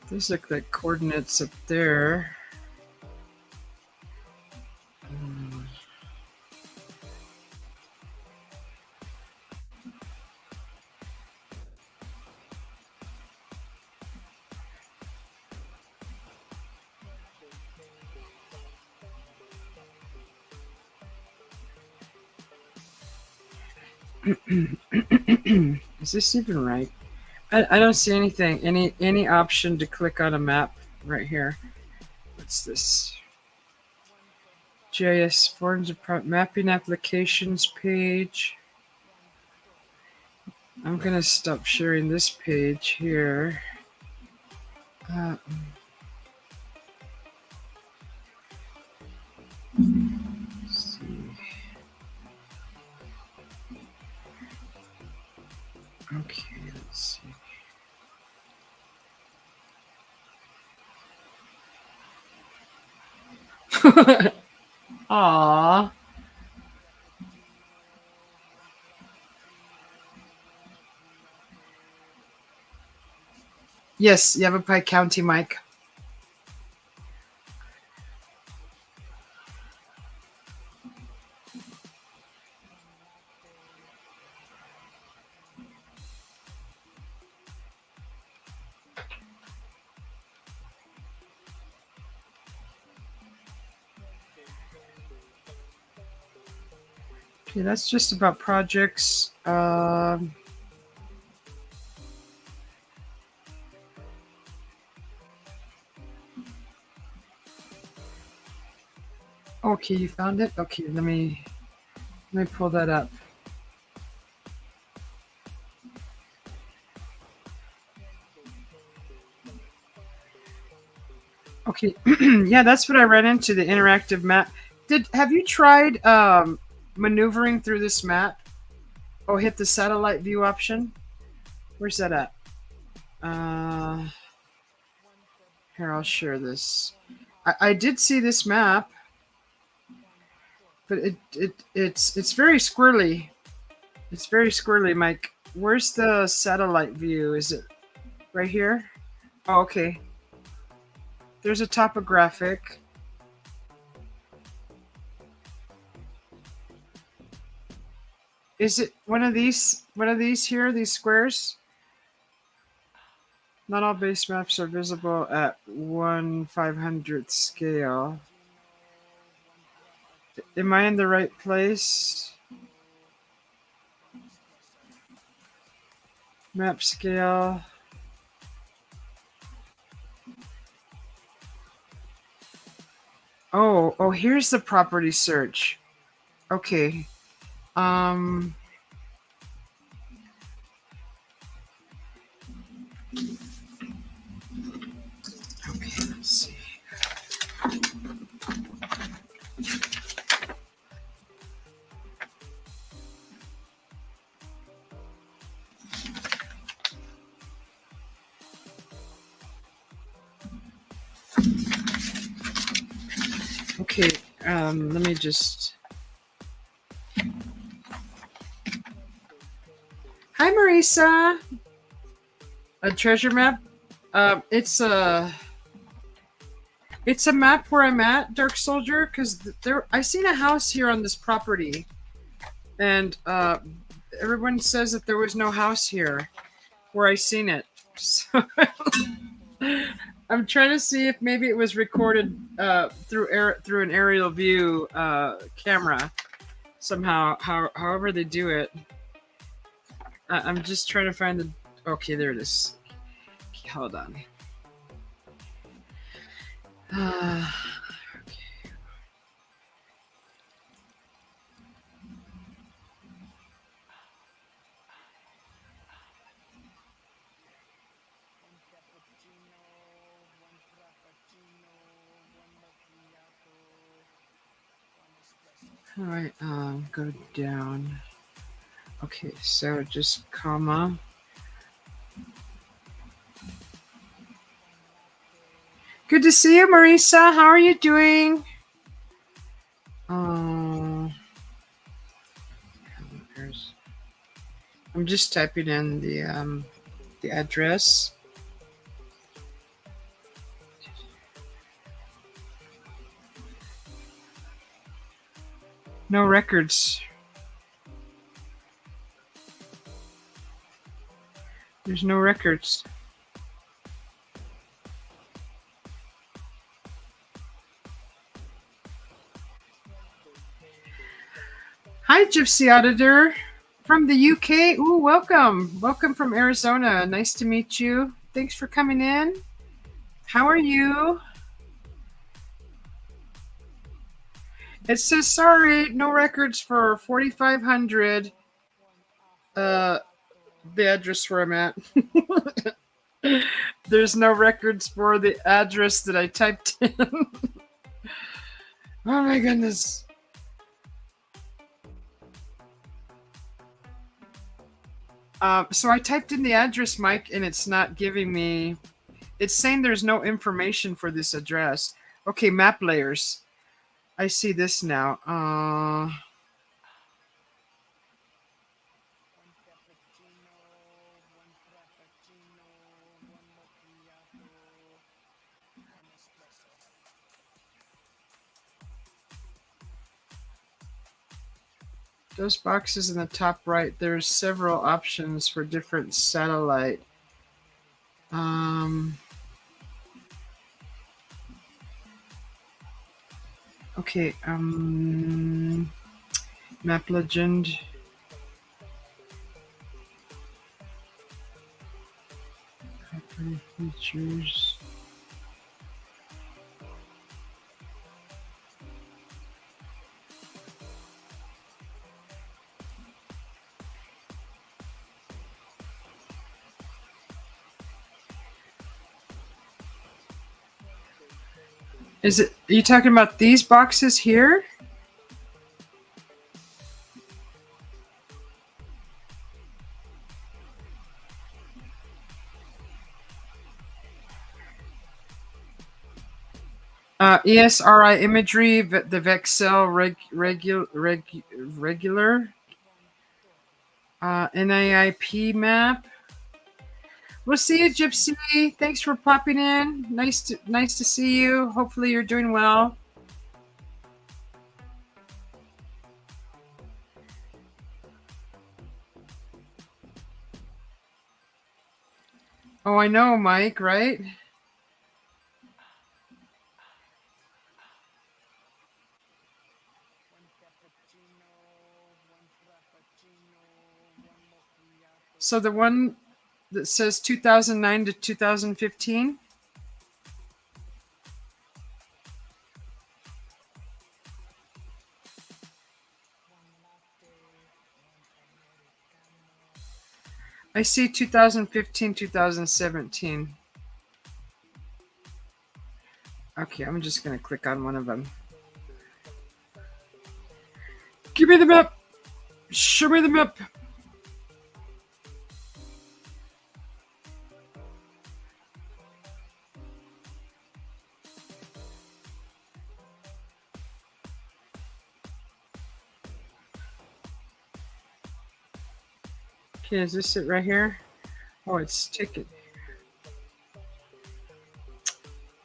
These look like coordinates up there. Is this even right? I don't see anything. Any option to click on a map right here. What's this? GIS forms of mapping applications page. I'm gonna stop sharing this page here. Let's see. Okay, let's see. Aww. Yes, Yavapai County, Mike. Okay, that's just about projects. Okay, you found it? Okay, let me pull that up. Okay, yeah, that's what I ran into, the interactive map. Have you tried maneuvering through this map? Oh, hit the satellite view option. Where's that at? Uh, Here, I'll share this. I did see this map, but it's very squirrely. It's very squirrely, Mike. Where's the satellite view? Is it right here? Oh, okay. There's a topographic. Is it one of these? One of these here? These squares? Not all base maps are visible at 1/500th scale. Am I in the right place? Map scale. Oh, here's the property search. Okay. Um, okay, let's see. Okay, let me just. Hi, Marisa. A treasure map. It's a map where I'm at, Dark Soldier, because I seen a house here on this property, and everyone says that there was no house here where I seen it. So I'm trying to see if maybe it was recorded through an aerial view camera somehow. However they do it. I'm just trying to find the. Okay, there it is. Hold on. Okay. All right, go down. Okay, so just comma. Good to see you, Marisa. How are you doing? I'm just typing in the address. No records. There's no records. Hi, Gypsy Auditor from the UK. Ooh, welcome. Welcome from Arizona. Nice to meet you. Thanks for coming in. How are you? It says, sorry, no records for 4500. The address where I'm at. There's no records for the address that I typed in. Oh my goodness. So I typed in the address, Mike, and it's not giving me. It's saying there's no information for this address. Okay, map layers. I see this now. Those boxes in the top right, there's several options for different satellite. Okay, map legend. Property features. Is it? Are you talking about these boxes here? ESRI imagery, the Vexel regular, NAIP map. We'll see you, Gypsy. Thanks for popping in. Nice to see you. Hopefully you're doing well. Oh, I know, Mike, right? So the one that says 2009 to 2015. I see 2015, 2017. Okay, I'm just going to click on one of them. Give me the map. Show me the map. Okay, is this it right here? Oh, it's ticket.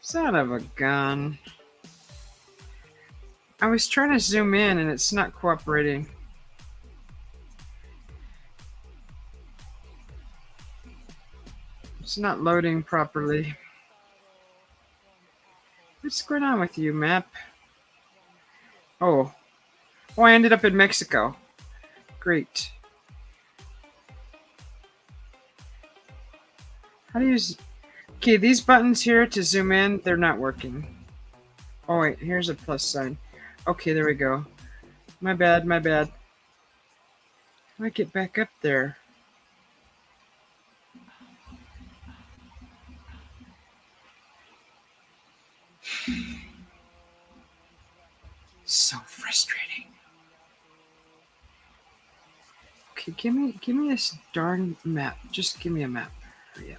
Son of a gun. I was trying to zoom in and it's not cooperating. It's not loading properly. What's going on with you, map? Oh. Oh, I ended up in Mexico. Great. How do you... Okay, these buttons here to zoom in, they're not working. Oh, wait, here's a plus sign. Okay, there we go. My bad, my bad. How do I get back up there? So frustrating. Okay, give me this darn map. Just give me a map. Hurry up.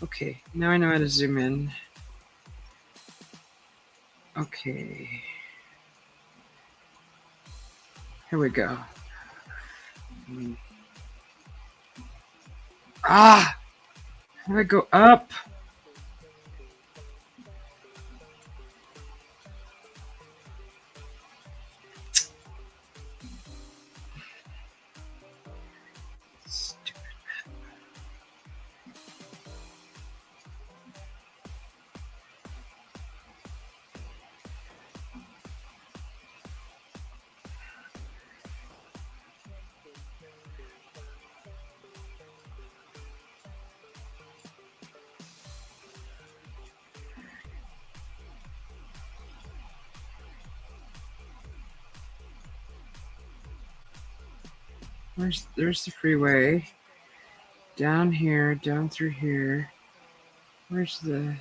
Okay, now I know how to zoom in. Okay. Here we go. Ah! How do I go up? Stupid map. There's the freeway. Down here, down through here. Where's the...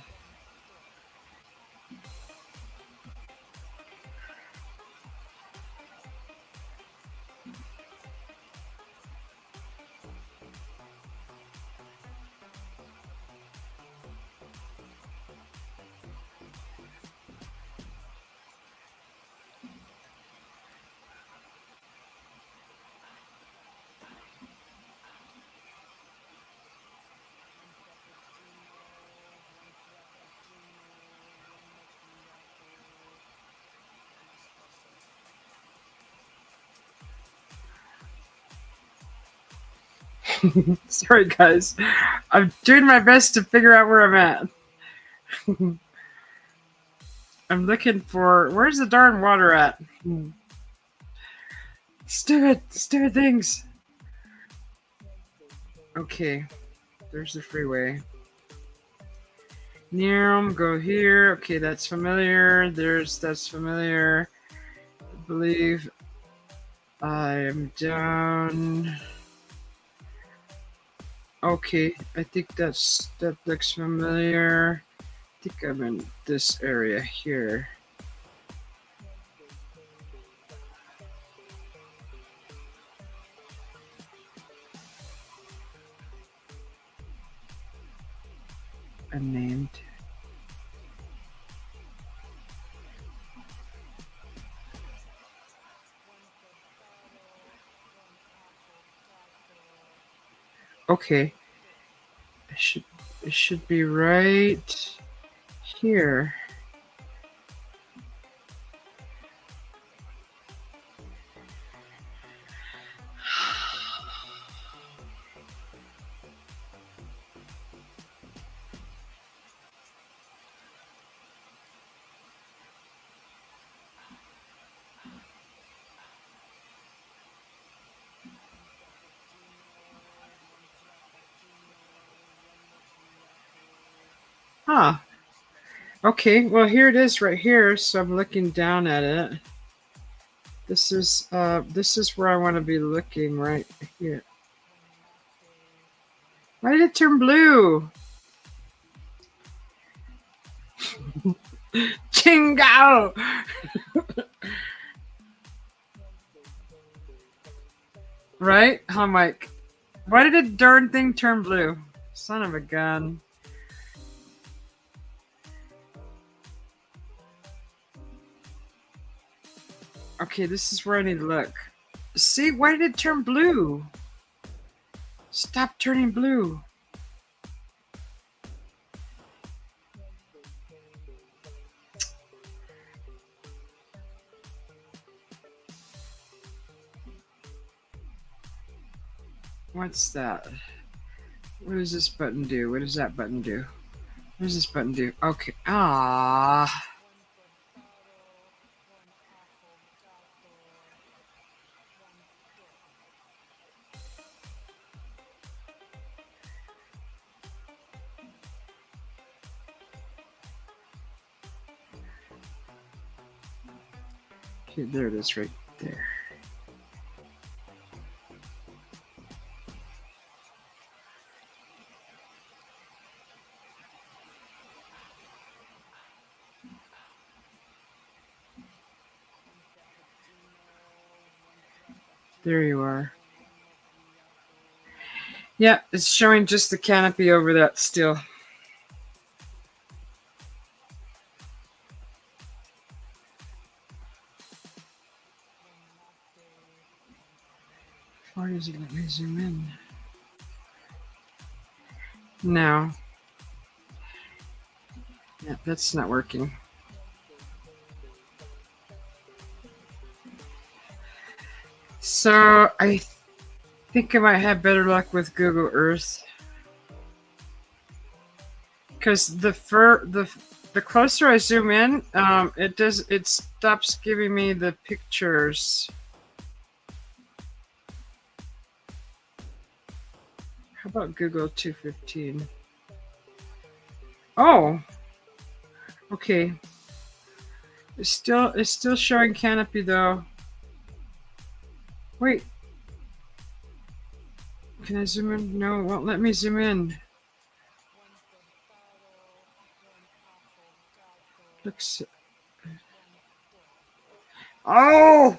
Sorry, guys. I'm doing my best to figure out where I'm at. I'm looking for... Where's the darn water at? Stupid things. Okay. There's the freeway. Near them, go here. Okay, that's familiar. That's familiar. I believe I am down... Okay, I think that looks familiar. think I'm in this area here. Unnamed. Okay. It should be right here. Huh. Okay, well here it is right here, so I'm looking down at it. This is where I want to be looking right here. Why did it turn blue? Chingo! Right? I'm like, why did the darn thing turn blue? Son of a gun. Okay, this is where I need to look. See, why did it turn blue? Stop turning blue. What's that? What does this button do? What does that button do? What does this button do? Okay. Ah. Okay, there it is right there. There you are. Yeah, it's showing just the canopy over that still. Why does it let me zoom in? No. Yeah, that's not working. So I think I might have better luck with Google Earth. Because the closer I zoom in, it stops giving me the pictures. How about Google 215? Oh, okay. It's still showing canopy though. Wait. Can I zoom in? No, it won't let me zoom in. Looks. Oh!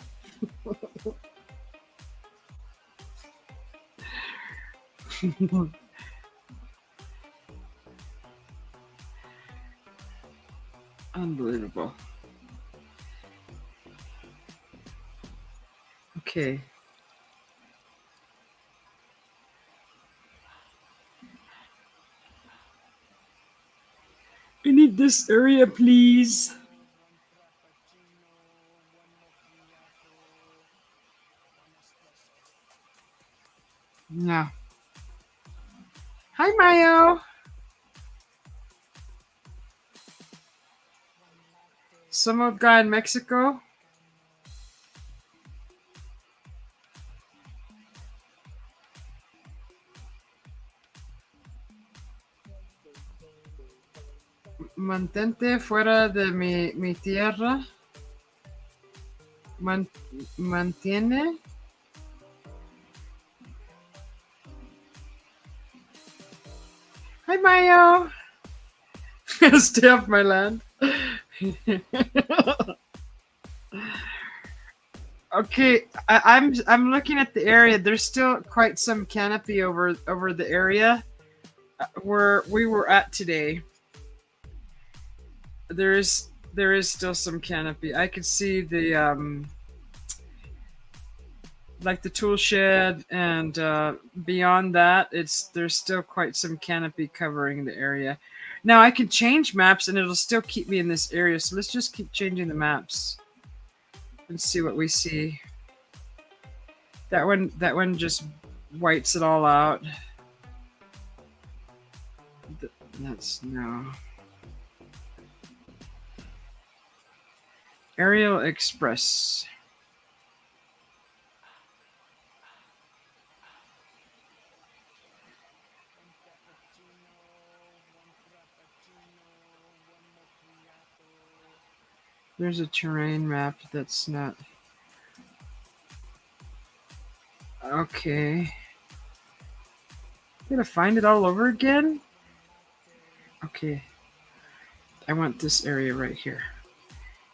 Unbelievable. Okay. I need this area, please. No. Hi, Mayo. Some old guy in Mexico. Mantente fuera de mi tierra. Mantiene. Hi, Mayo. Stay off my land. Okay, I'm looking at the area. There's still quite some canopy over the area where we were at today. There is still some canopy. I could see the like the tool shed, and beyond that, it's there's still quite some canopy covering the area. Now I can change maps, and it'll still keep me in this area. So let's just keep changing the maps and see what we see. That one just whites it all out. That's no. Aerial Express. There's a terrain map that's not. Okay. Gotta find it all over again? Okay. I want this area right here.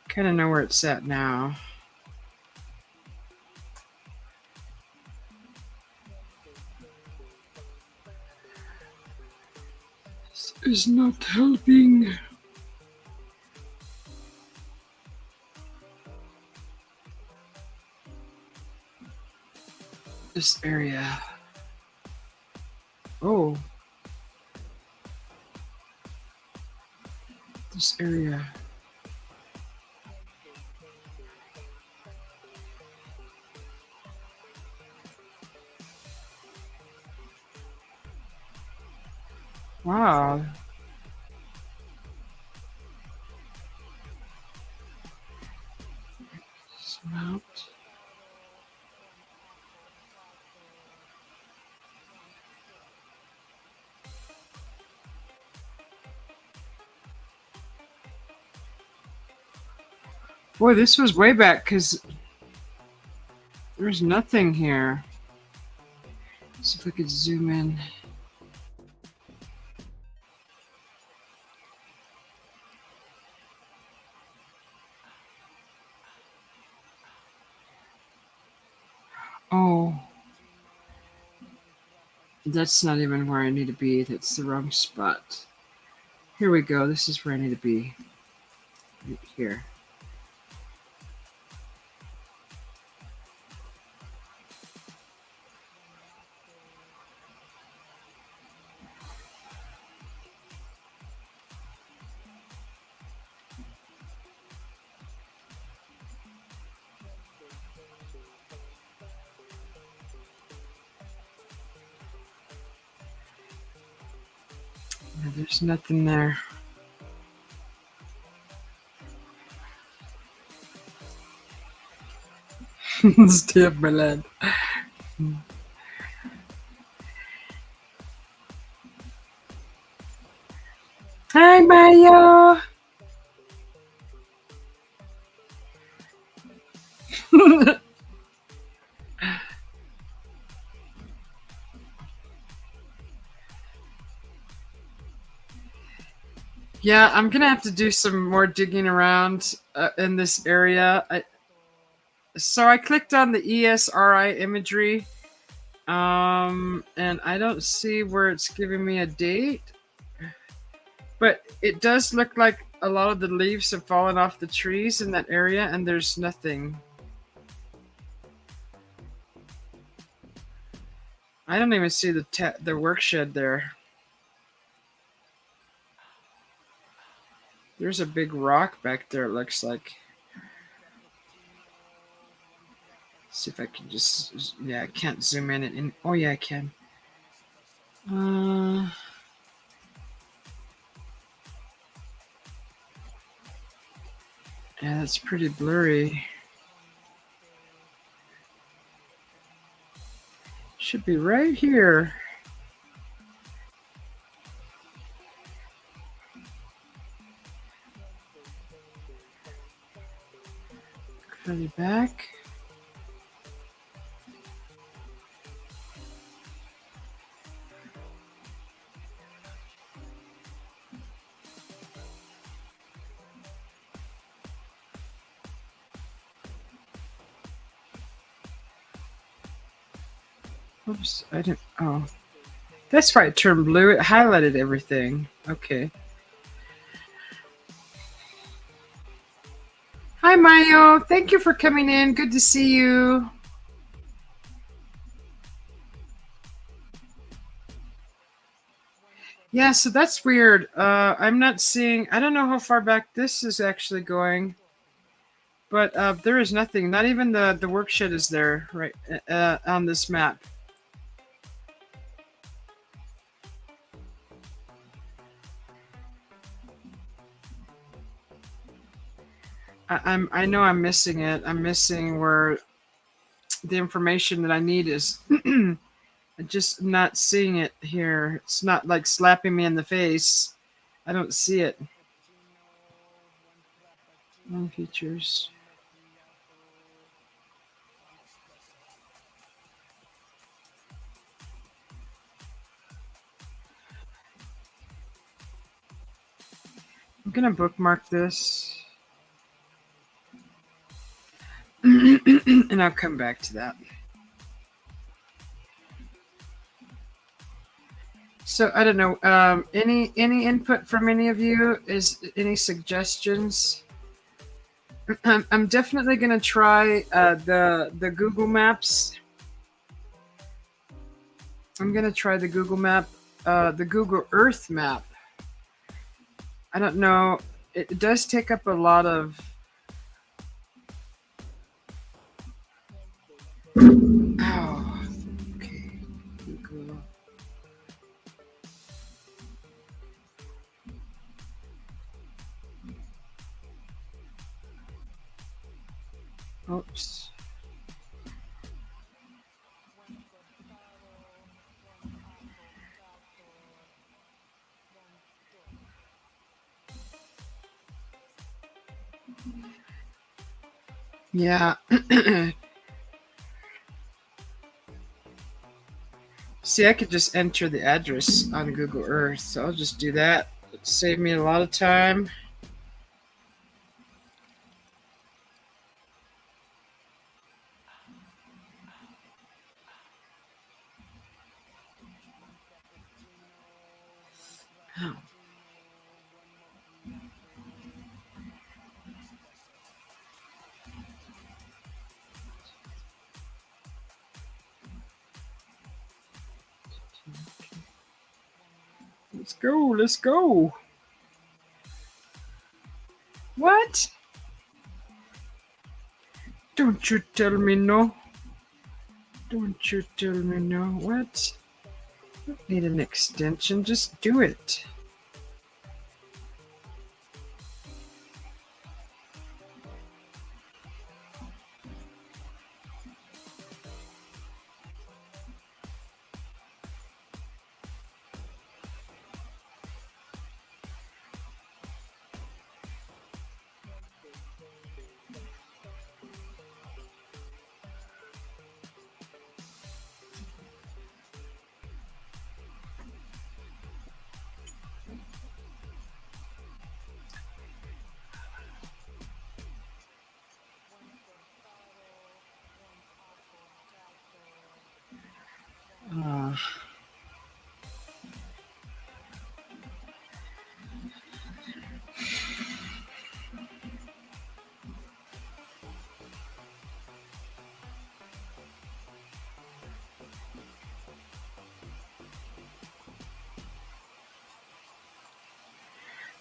Kind of know where it's at now. This is not helping. This area. Oh. This area. Wow. Smelt. Boy, this was way back because there's nothing here. Let's see if we could zoom in. Oh. That's not even where I need to be. That's the wrong spot. Here we go. This is where I need to be. Right here. No, there's nothing there. Stay up my land. Hi, Mario. Yeah, I'm gonna have to do some more digging around in this area. So I clicked on the ESRI imagery, and I don't see where it's giving me a date, but it does look like a lot of the leaves have fallen off the trees in that area, and there's nothing. I don't even see the work shed there. There's a big rock back there, it looks like. See if I can just, yeah, I can't zoom in and oh yeah, I can. Yeah, that's pretty blurry. Should be right here. Curly back. Oops, I didn't. Oh, that's why it turned blue. It highlighted everything. Okay. Hi, Mayo. Thank you for coming in. Good to see you. Yeah, so that's weird. I'm not seeing. I don't know how far back this is actually going, but there is nothing. Not even the workshed is there right on this map. I know I'm missing it. I'm missing where the information that I need is. I'm just not seeing it here. It's not like slapping me in the face. I don't see it. No features. I'm gonna bookmark this. And I'll come back to that. So I don't know. Any input from any of you? Is any suggestions? I'm definitely gonna try the Google Maps. I'm gonna try the Google Map, the Google Earth map. I don't know. It does take up a lot of. Oh, okay. Google. Oops. Yeah. See, I could just enter the address on Google Earth, so I'll just do that. It'll save me a lot of time. Oh. Let's go. Let's go. What? Don't you tell me no. Don't you tell me no. What? Don't need an extension. Just do it. Uh,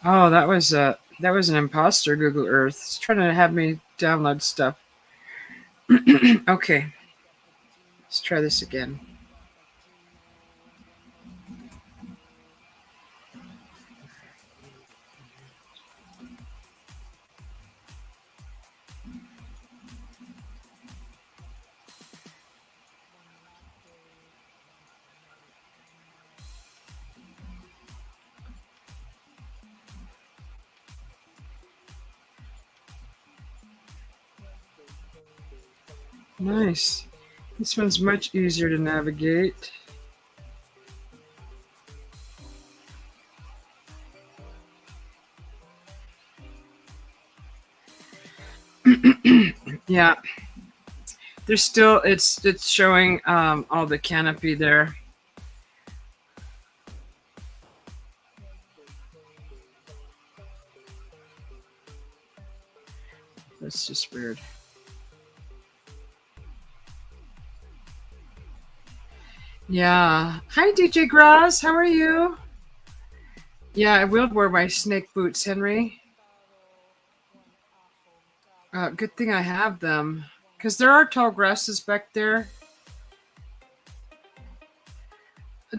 oh, that was an imposter. Google Earth. It's trying to have me download stuff. Okay, let's try this again. Nice. This one's much easier to navigate. Yeah. There's still it's showing all the canopy there. That's just weird. Yeah. Hi, DJ Graz. How are you? Yeah, I will wear my snake boots, Henry. Good thing I have them. Because there are tall grasses back there.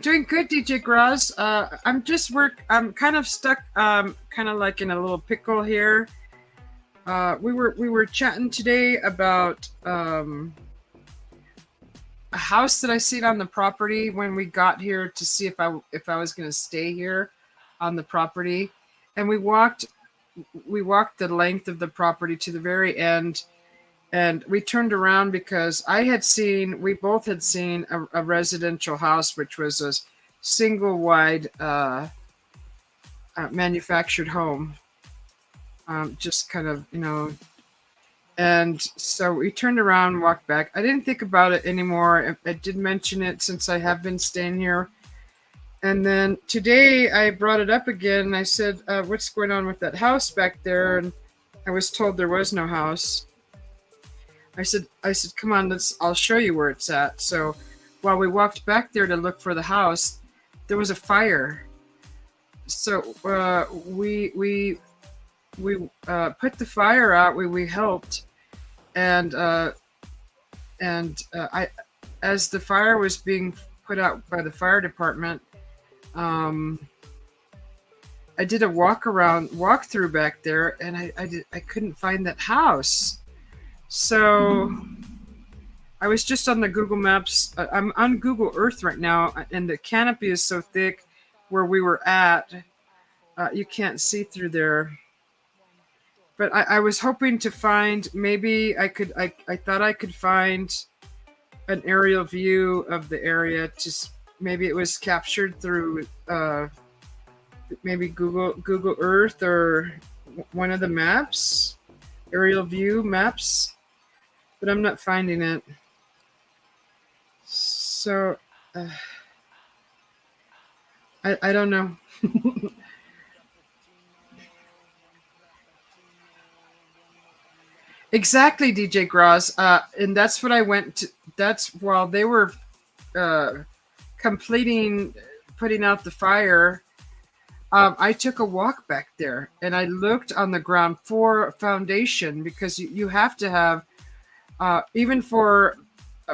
Doing good, DJ Graz. I'm kind of stuck, kind of like in a little pickle here. We were chatting today about a house that I seen on the property when we got here to see if I was going to stay here on the property, and we walked the length of the property to the very end, and we turned around because we both had seen a residential house, which was a single wide manufactured home, just kind of, and so we turned around and walked back. I didn't think about it anymore. I did mention it since I have been staying here. And then today I brought it up again and I said, what's going on with that house back there? And I was told there was no house. I said, come on, I'll show you where it's at. So while we walked back there to look for the house, there was a fire. So we put the fire out. We helped, and I, as the fire was being put out by the fire department, I did a walk through back there, and I couldn't find that house. So I was just on the Google Maps. I'm on Google Earth right now, and the canopy is so thick where we were at. You can't see through there. But I was hoping to find, maybe I thought I could find an aerial view of the area. Just maybe it was captured through maybe Google Earth or one of the maps, aerial view maps, but I'm not finding it. So I don't know. Exactly, DJ Graz. And that's what I went to. That's while they were uh, completing, putting out the fire. I took a walk back there and I looked on the ground for foundation because you have to have, even for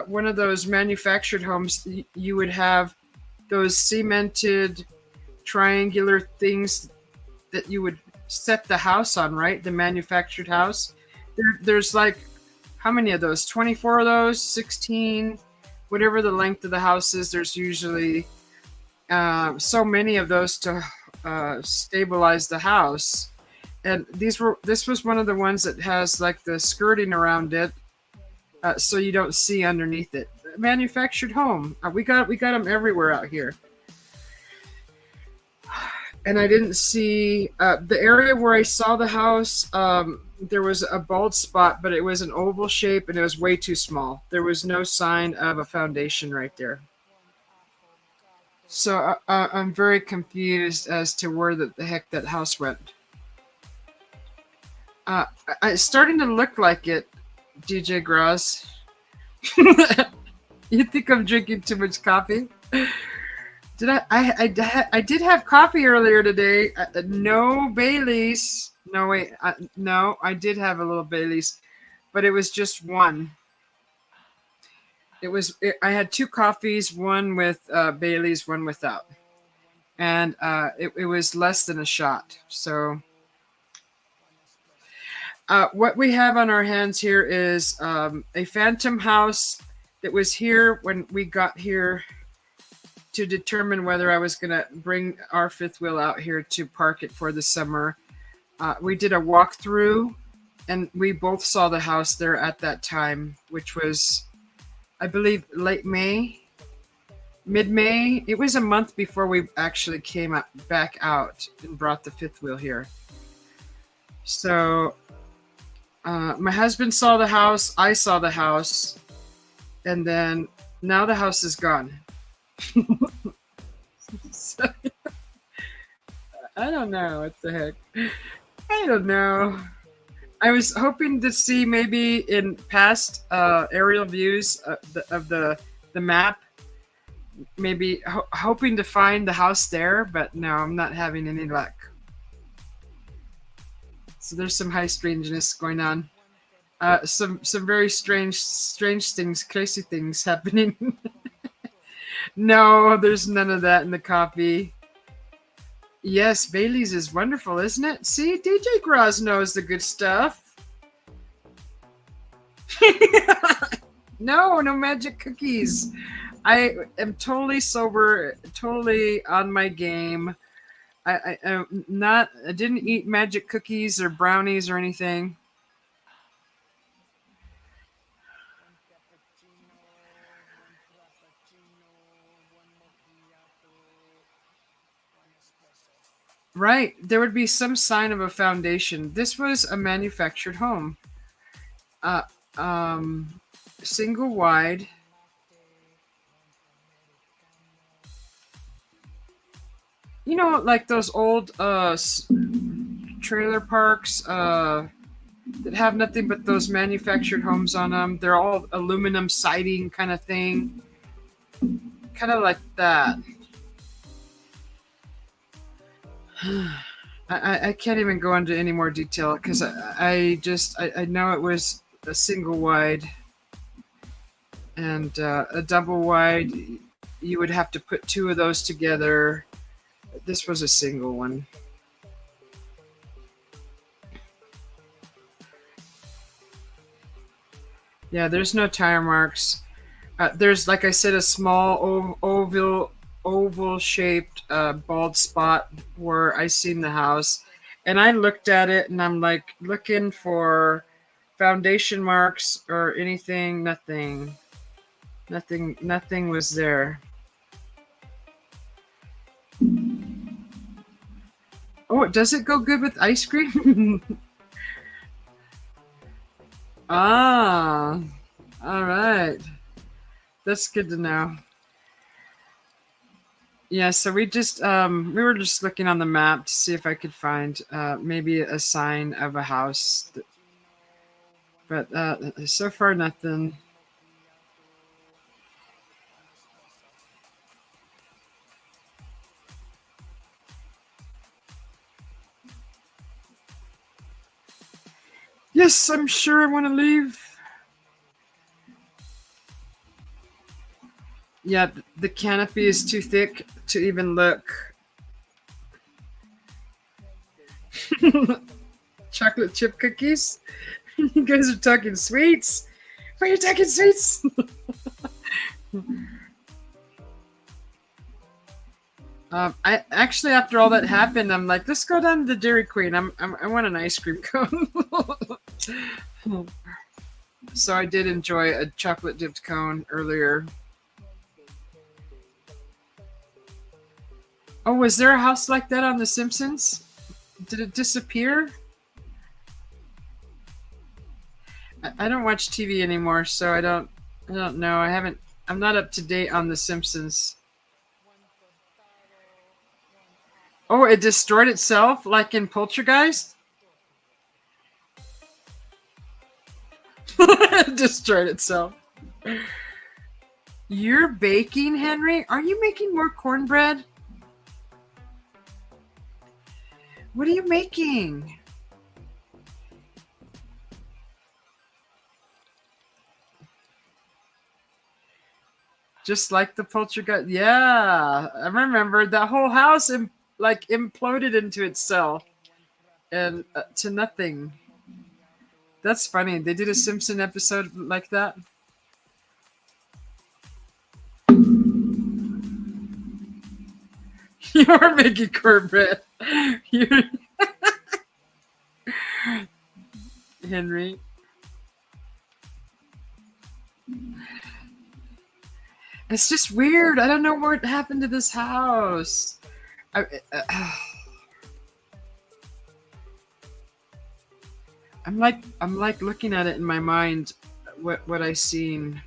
one of those manufactured homes, you would have those cemented triangular things that you would set the house on, right? The manufactured house. There's like, how many of those? 24 of those, 16, whatever the length of the house is. There's usually so many of those to stabilize the house. And this was one of the ones that has like the skirting around it, so you don't see underneath it. Manufactured home. We got them everywhere out here. And I didn't see the area where I saw the house. There was a bald spot, but it was an oval shape and it was way too small. There was no sign of a foundation right there. So I'm very confused as to where the heck that house went. It's starting to look like it, DJ Gross. You think I'm drinking too much coffee? Did I did have coffee earlier today. No Baileys. No, wait. No, I did have a little Baileys, but it was just one. I had two coffees, one with Baileys, one without. And it was less than a shot. So what we have on our hands here is a phantom house that was here when we got here to determine whether I was going to bring our fifth wheel out here to park it for the summer. We did a walkthrough, and we both saw the house there at that time, which was, I believe, late May, mid-May. It was a month before we actually came back out and brought the fifth wheel here. So my husband saw the house. I saw the house. and then now the house is gone. So, I don't know what the heck. I don't know. I was hoping to see maybe in past aerial views the map, maybe hoping to find the house there, but no, I'm not having any luck. So there's some high strangeness going on. Some very strange things, crazy things happening. No, there's none of that in the coffee. Yes, Bailey's is wonderful, isn't it? See, DJ Graz knows the good stuff. No, no magic cookies. I am totally sober, totally on my game. I am not. I didn't eat magic cookies or brownies or anything. Right, there would be some sign of a foundation. This was a manufactured home. Uh, um, Single wide. You know, like those old trailer parks that have nothing but those manufactured homes on them. They're all aluminum siding kind of thing. Kind of like that. I can't even go into any more detail because I know it was a single wide and a double wide. You would have to put two of those together. This was a single one. Yeah, there's no tire marks. There's, like I said, a small oval shaped bald spot where I seen the house, and I looked at it and I'm like looking for foundation marks or anything. Nothing was there. Oh, does it go good with ice cream? Ah, all right. That's good to know. Yeah, so we were just looking on the map to see if I could find maybe a sign of a house, but so far nothing. Yes, I'm sure I want to leave. Yeah, the canopy is too thick to even look. Chocolate chip cookies? You guys are talking sweets? Why are you talking sweets? I actually, after all that happened, I'm like, let's go down to the Dairy Queen. I want an ice cream cone. So I did enjoy a chocolate dipped cone earlier. Oh, was there a house like that on The Simpsons? Did it disappear? I don't watch TV anymore, so I don't know. I'm not up to date on The Simpsons. Oh, it destroyed itself like in Poltergeist? It destroyed itself. You're baking, Henry? Are you making more cornbread? What are you making? Just like the poltergeist. Yeah, I remember that whole house like imploded into itself and to nothing. That's funny. They did a Simpson episode like that. You're making cornbread. You, Henry. It's just weird. I don't know what happened to this house. I, uh, I'm like looking at it in my mind. What I seen.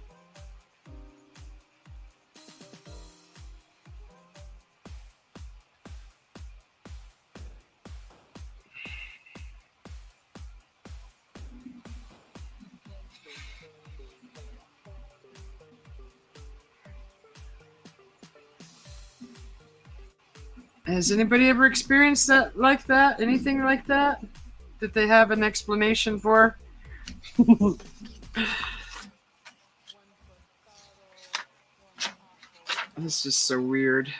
Has anybody ever experienced that like that? Anything like that? That they have an explanation for? This is so weird.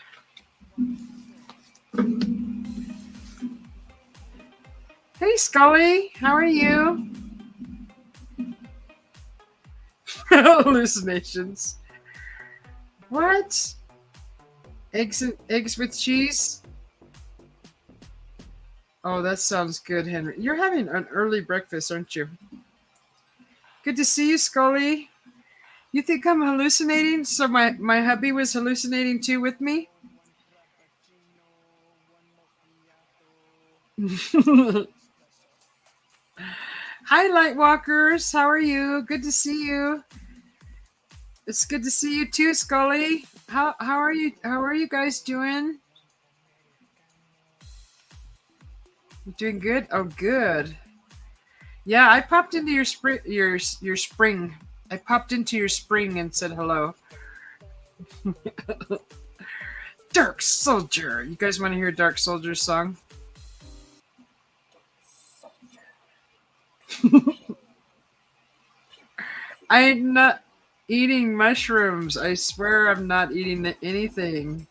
Hey, Scully, how are you? Hallucinations. What? Eggs with cheese? Oh, that sounds good, Henry. You're having an early breakfast, aren't you? Good to see you, Scully. You think I'm hallucinating? So my hubby was hallucinating too with me? Hi, Lightwalkers. How are you? Good to see you. It's good to see you too, Scully. How are you? How are you guys doing? Doing good? Oh, good. Yeah, I popped into your spring. I popped into your spring and said hello. Dark Soldier. You guys want to hear Dark Soldier's song? I'm not eating mushrooms. I swear I'm not eating anything.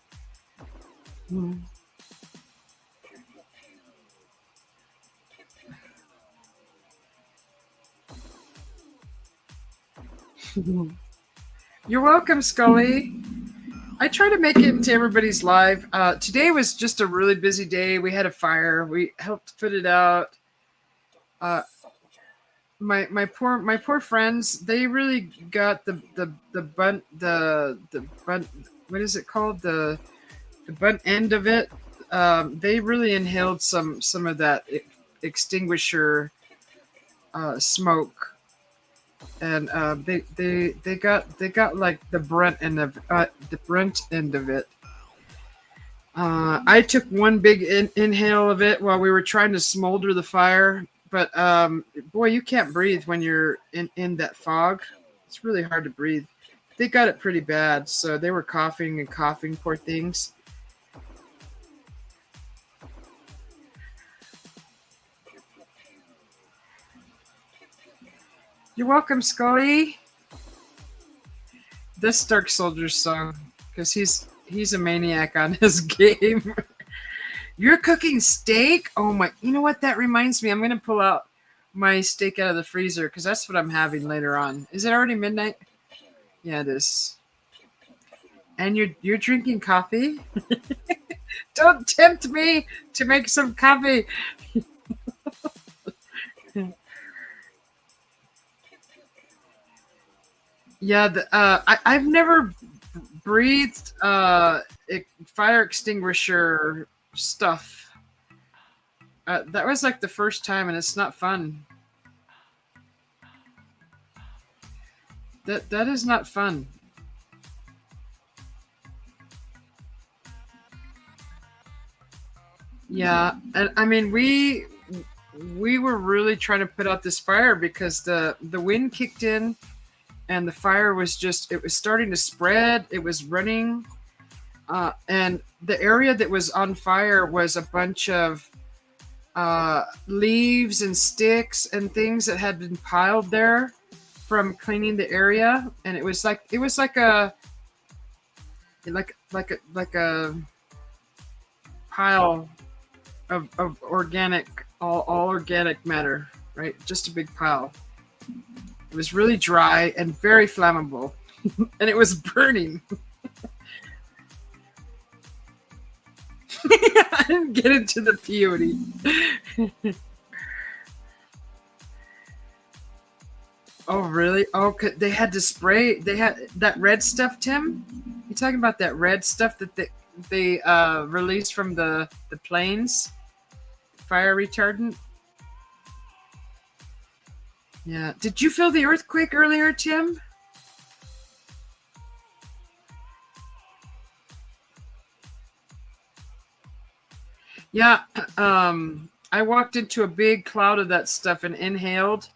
You're welcome, Scully. I try to make it into everybody's live. Today was just a really busy day. We had a fire. We helped put it out. Uh, my poor friends. They really got the bunt. What is it called? The butt end of it. They really inhaled some of that extinguisher smoke, and they got like the brunt end of it. I took one big inhale of it while we were trying to smolder the fire, but boy, you can't breathe when you're in that fog. It's really hard to breathe. They got it pretty bad, so they were coughing and coughing, poor things. You're welcome, Scully. This Dark Soldier song, because he's a maniac on his game. You're cooking steak? Oh my! You know what? That reminds me. I'm gonna pull out my steak out of the freezer because that's what I'm having later on. Is it already midnight? Yeah, it is. And you're drinking coffee? Don't tempt me to make some coffee. Yeah, I've never breathed fire extinguisher stuff. That was like the first time, and it's not fun. That is not fun. Yeah, and I mean we were really trying to put out this fire because the wind kicked in and the fire was just it was starting to spread. It was running, and the area that was on fire was a bunch of leaves and sticks and things that had been piled there from cleaning the area, and it was like a pile of organic all organic matter, right? Just a big pile. It was really dry and very flammable, and it was burning. I didn't get into the peyote. Oh, really? Oh, they had to spray. They had that red stuff, Tim. You talking about that red stuff that they released from the planes? Fire retardant. Yeah. Did you feel the earthquake earlier, Tim? Yeah. I walked into a big cloud of that stuff and inhaled,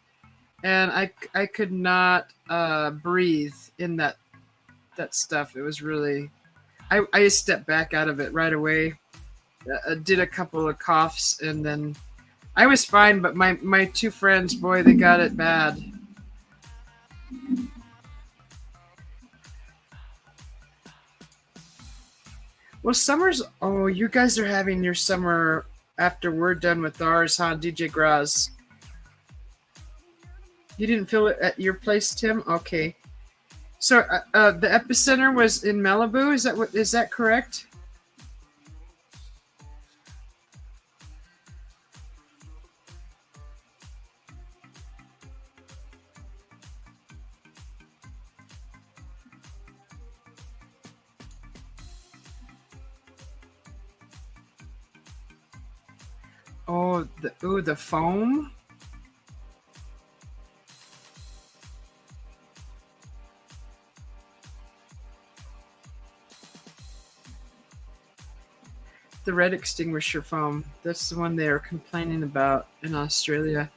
and I could not breathe in that stuff. It was really. I stepped back out of it right away. did a couple of coughs, and then I was fine. But my two friends, boy, they got it bad. Well, summer's. Oh, you guys are having your summer after we're done with ours, huh, DJ Graz? You didn't feel it at your place, Tim? Okay. So the epicenter was in Malibu. Is that what? Is that correct? Oh, the foam. The red extinguisher foam. That's the one they are complaining about in Australia.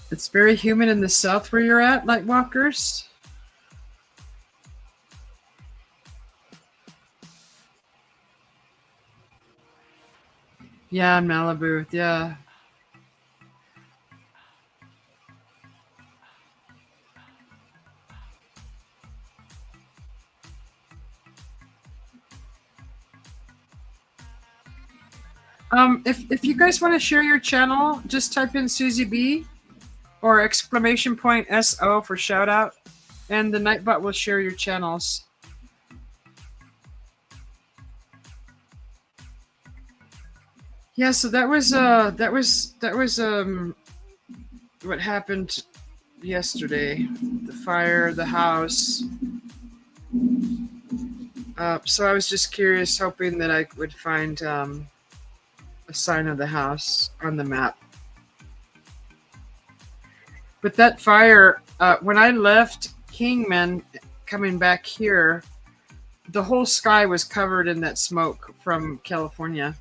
It's very humid in the south where you're at, like walkers. Yeah, in Malibu. Yeah. If you guys want to share your channel, just type in Susie B or exclamation point SO for shout out, and the Nightbot will share your channels. Yeah, so that was what happened yesterday. The fire, the house. So I was just curious, hoping that I would find a sign of the house on the map. But that fire, when I left Kingman, coming back here, the whole sky was covered in that smoke from California.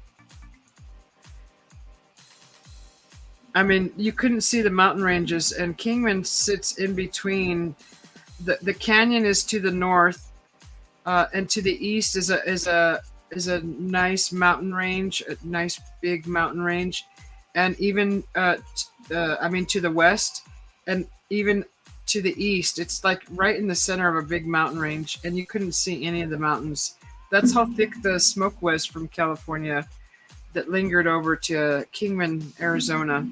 I mean, you couldn't see the mountain ranges, and Kingman sits in between. The canyon is to the north, and to the east is a nice mountain range, a nice big mountain range, and even I mean to the west, and even to the east, it's like right in the center of a big mountain range, and you couldn't see any of the mountains. That's how thick the smoke was from California that lingered over to Kingman, Arizona.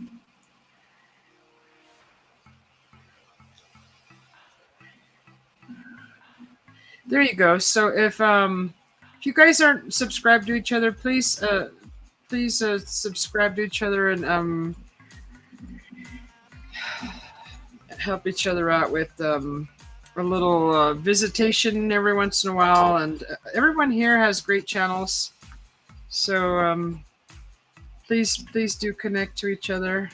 There you go. So if you guys aren't subscribed to each other, please subscribe to each other and help each other out with a little visitation every once in a while. And everyone here has great channels, so please do connect to each other.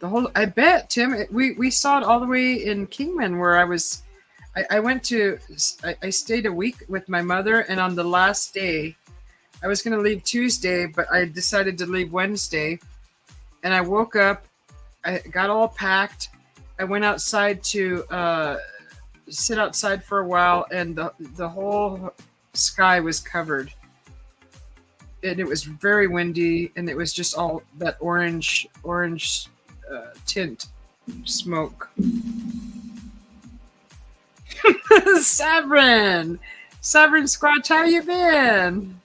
I bet, Tim, we saw it all the way in Kingman, where I went to, I stayed a week with my mother, and on the last day, I was going to leave Tuesday, but I decided to leave Wednesday, and I woke up, I got all packed, I went outside to sit outside for a while, and the whole sky was covered. And it was very windy, and it was just all that orange tint smoke. Sabrin Squatch, how you been?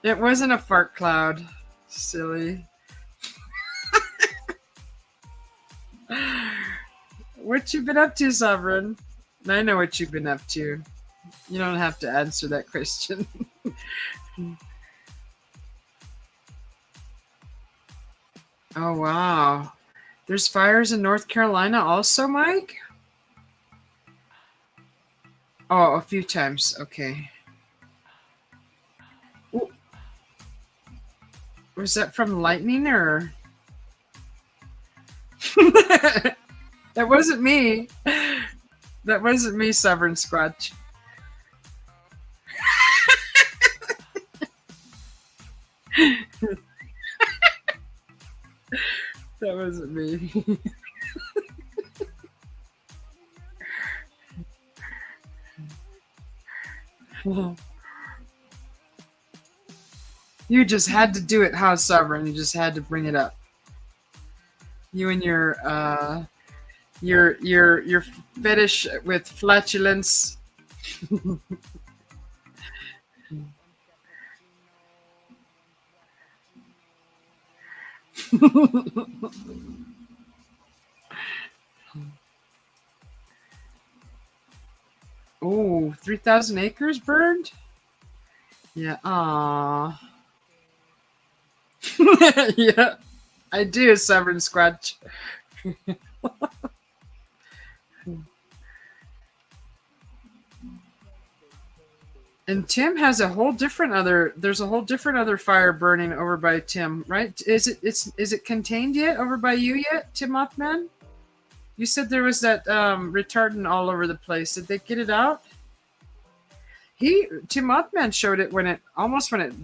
It wasn't a fart cloud, silly. What you been up to, Sabrin? I know what you've been up to. You don't have to answer that question. Oh, wow. There's fires in North Carolina also, Mike? Oh, a few times. Okay. Ooh. Was that from lightning or? That wasn't me. That wasn't me, Sovereign Squatch. That wasn't me. You just had to do it, how sovereign. You just had to bring it up. You and your fetish with flatulence. Oh, 3,000 acres burned? Yeah. Ah. Yeah, I do, Sovereign Squatch. And Tim has a whole different other. There's a whole different other fire burning over by Tim, right? Is it contained yet over by you yet, Tim Mothman? You said there was that retardant all over the place. Did they get it out? Tim Mothman showed it when it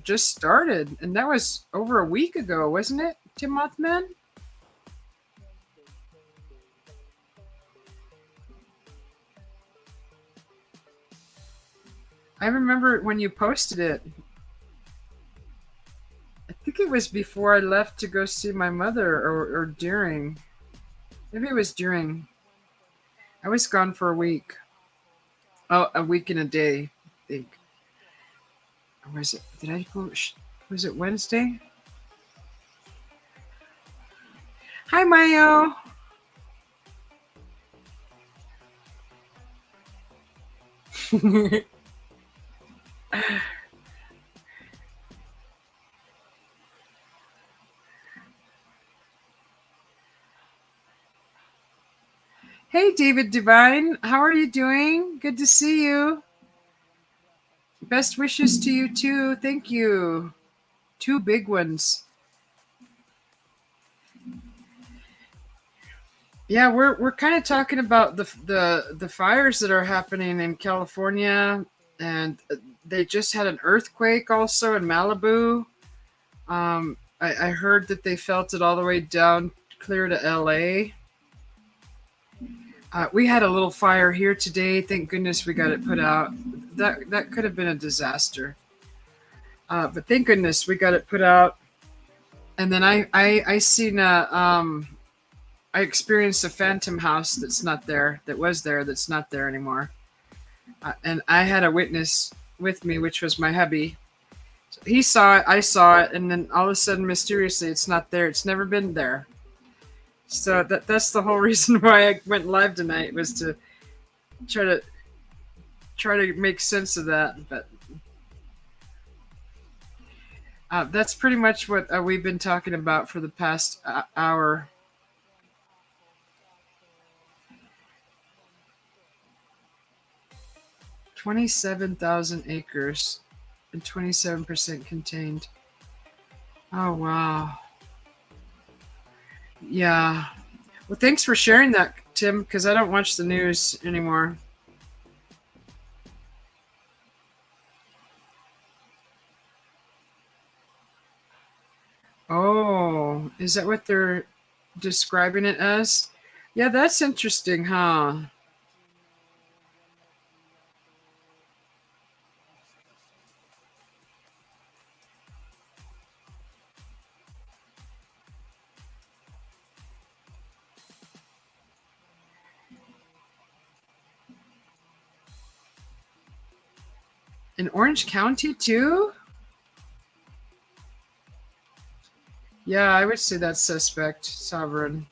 just started, and that was over a week ago, wasn't it, Tim Mothman? I remember when you posted it. I think it was before I left to go see my mother, or during. Maybe it was during. I was gone for a week. Oh, a week and a day, I think. Or was it? Did I go? Was it Wednesday? Hi, Mayo. Hey, David Divine. How are you doing? Good to see you. Best wishes to you too. Thank you. Two big ones. Yeah, we're kind of talking about the fires that are happening in California, and they just had an earthquake also in Malibu. I heard that they felt it all the way down clear to LA. We had a little fire here today. Thank goodness we got it put out. That could have been a disaster, but thank goodness we got it put out. And then I seen I experienced a phantom house that's not there, that was there, that's not there anymore. And I had a witness with me, which was my hubby. So he saw it, I saw it, and then all of a sudden, mysteriously, it's not there. It's never been there. So that's the whole reason why I went live tonight, was to try to try to make sense of that. But that's pretty much what we've been talking about for the past hour. 27,000 acres and 27% contained. Oh, wow. Yeah. Well, thanks for sharing that, Tim, because I don't watch the news anymore. Oh, is that what they're describing it as? Yeah, that's interesting, huh? In Orange County, too? Yeah, I would say that's suspect, Sovereign.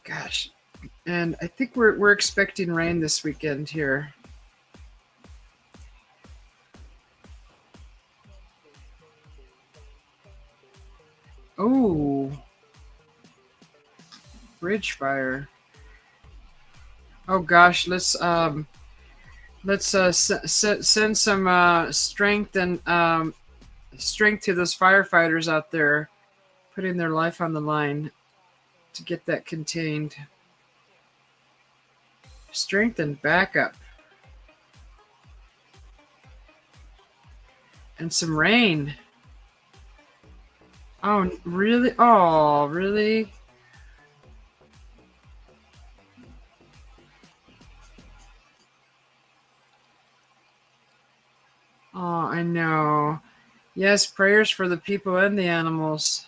Gosh. And I think we're expecting rain this weekend here. Oh, bridge fire. Oh gosh, let's send some strength and strength to those firefighters out there, putting their life on the line to get that contained. Strength and backup. And some rain. Oh, really? Oh, really? Oh, I know. Yes, prayers for the people and the animals.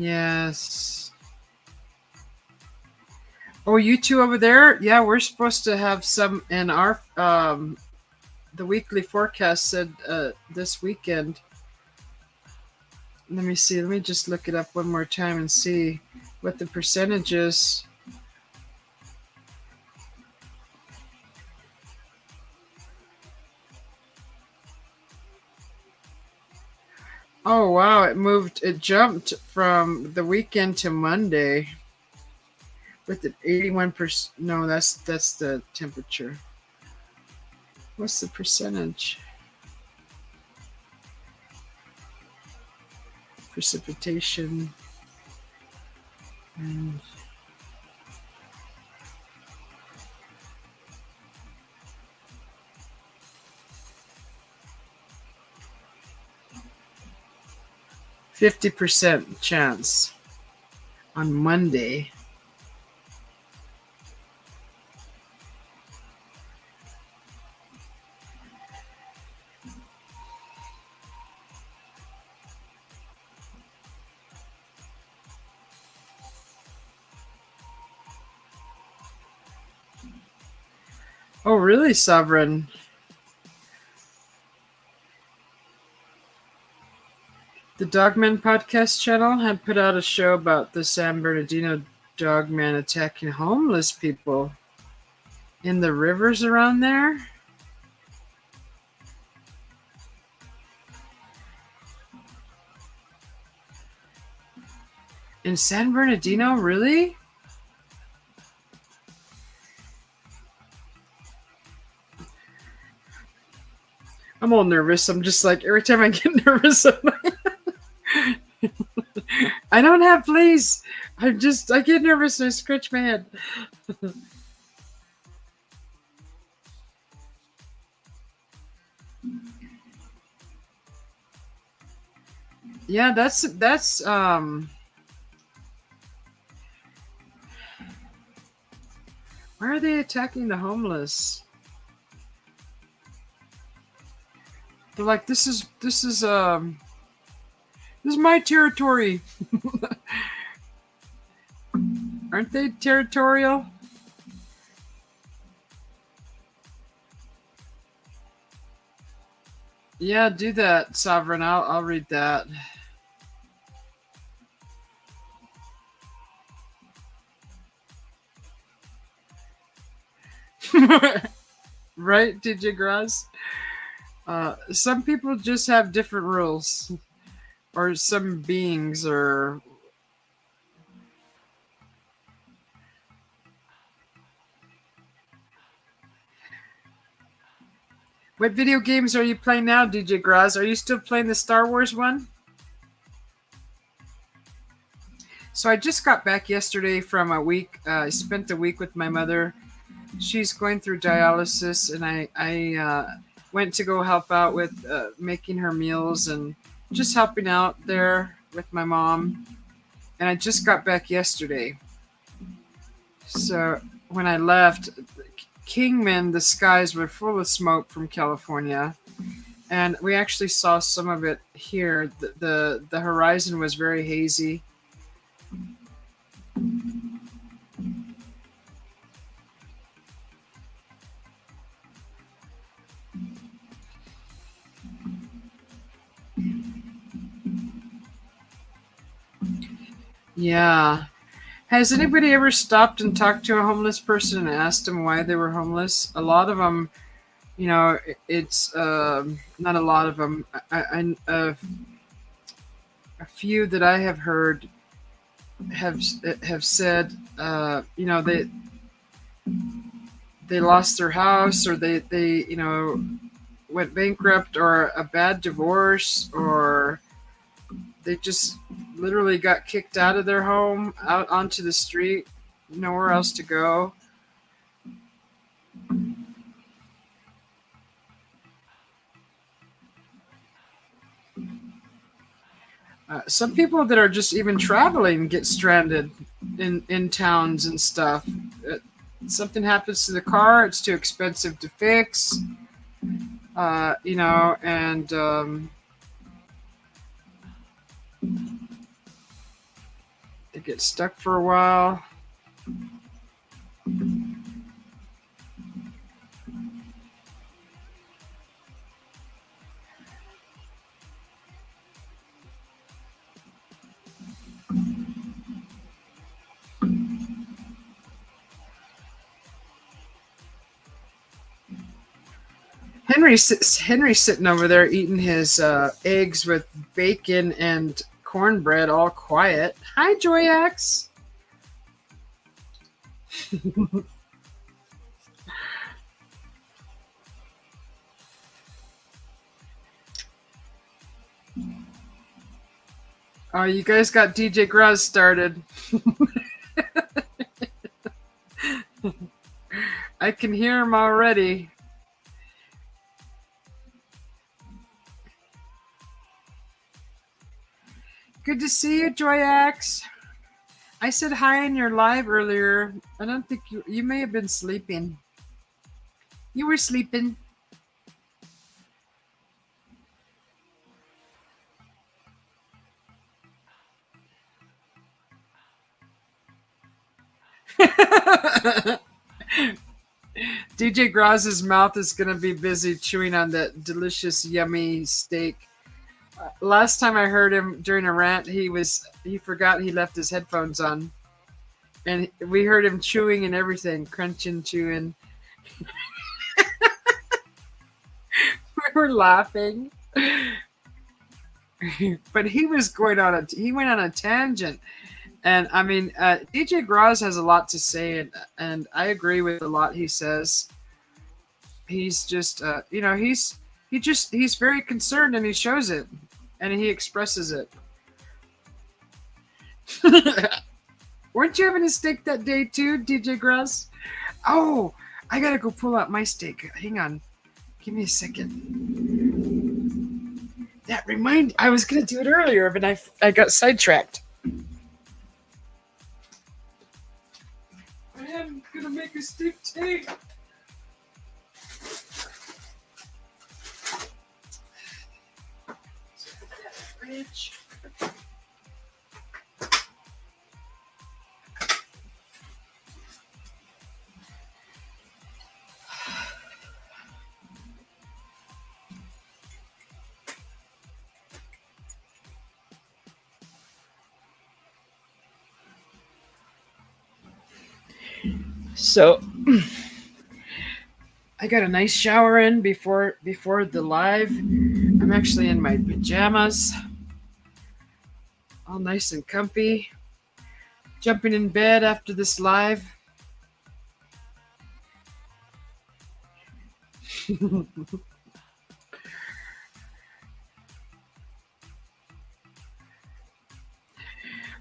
Yes. Oh, you two over there? Yeah, we're supposed to have some in our the weekly forecast said this weekend. Let me see. Let me just look it up one more time and see what the percentage is. Oh wow, it jumped from the weekend to Monday with an 81%. No, that's the temperature. What's the percentage? Precipitation and 50% chance on Monday. Oh, really, Sovereign? The Dogman podcast channel had put out a show about the San Bernardino dogman attacking homeless people in the rivers around there. In San Bernardino, really? I'm all nervous. I'm just like, every time I get nervous, I don't have fleas. I get nervous and I scratch my head. Yeah, that's. Why are they attacking the homeless? They're like, this is my territory. Aren't they territorial? Yeah, do that, Sovereign. I'll read that. Right, DJ Graz? Some people just have different rules, or some beings, or what video games are you playing now, DJ Graz? Are you still playing the Star Wars one? So I just got back yesterday from a week. I spent a week with my mother. She's going through dialysis, and I went to go help out with making her meals and just helping out there with my mom. And I just got back yesterday. So when I left, Kingman, the skies were full of smoke from California, and we actually saw some of it here. The horizon was very hazy. Yeah. Has anybody ever stopped and talked to a homeless person and asked them why they were homeless? A lot of them, it's not a lot of them. A few that I have heard have have said, they lost their house, or they went bankrupt, or a bad divorce, or they just literally got kicked out of their home, out onto the street, nowhere else to go. Some people that are just even traveling get stranded in towns and stuff. Uh, Something happens to the car; it's too expensive to fix. And they get stuck for a while. Henry's sitting over there eating his eggs with bacon and cornbread, all quiet. Hi, Joyax. Oh, you guys got DJ Graz started. I can hear him already. Good to see you, Joyax. I said hi in your live earlier. I don't think you may have been sleeping. You were sleeping. DJ Graz's mouth is going to be busy chewing on that delicious, yummy steak. Last time I heard him during a rant, he forgot he left his headphones on, and we heard him chewing and everything, crunching, chewing. We were laughing, but he went on a tangent, and I mean, DJ Graz has a lot to say, and I agree with a lot he says. He's just, he's very concerned, and he shows it, and he expresses it. Weren't you having a steak that day too, DJ Graz? Oh, I gotta go pull out my steak. Hang on, give me a second. I was gonna do it earlier, but I got sidetracked. I am gonna make a steak tea. Fridge. So I got a nice shower in before the live. I'm actually in my pajamas, all nice and comfy. Jumping in bed after this live.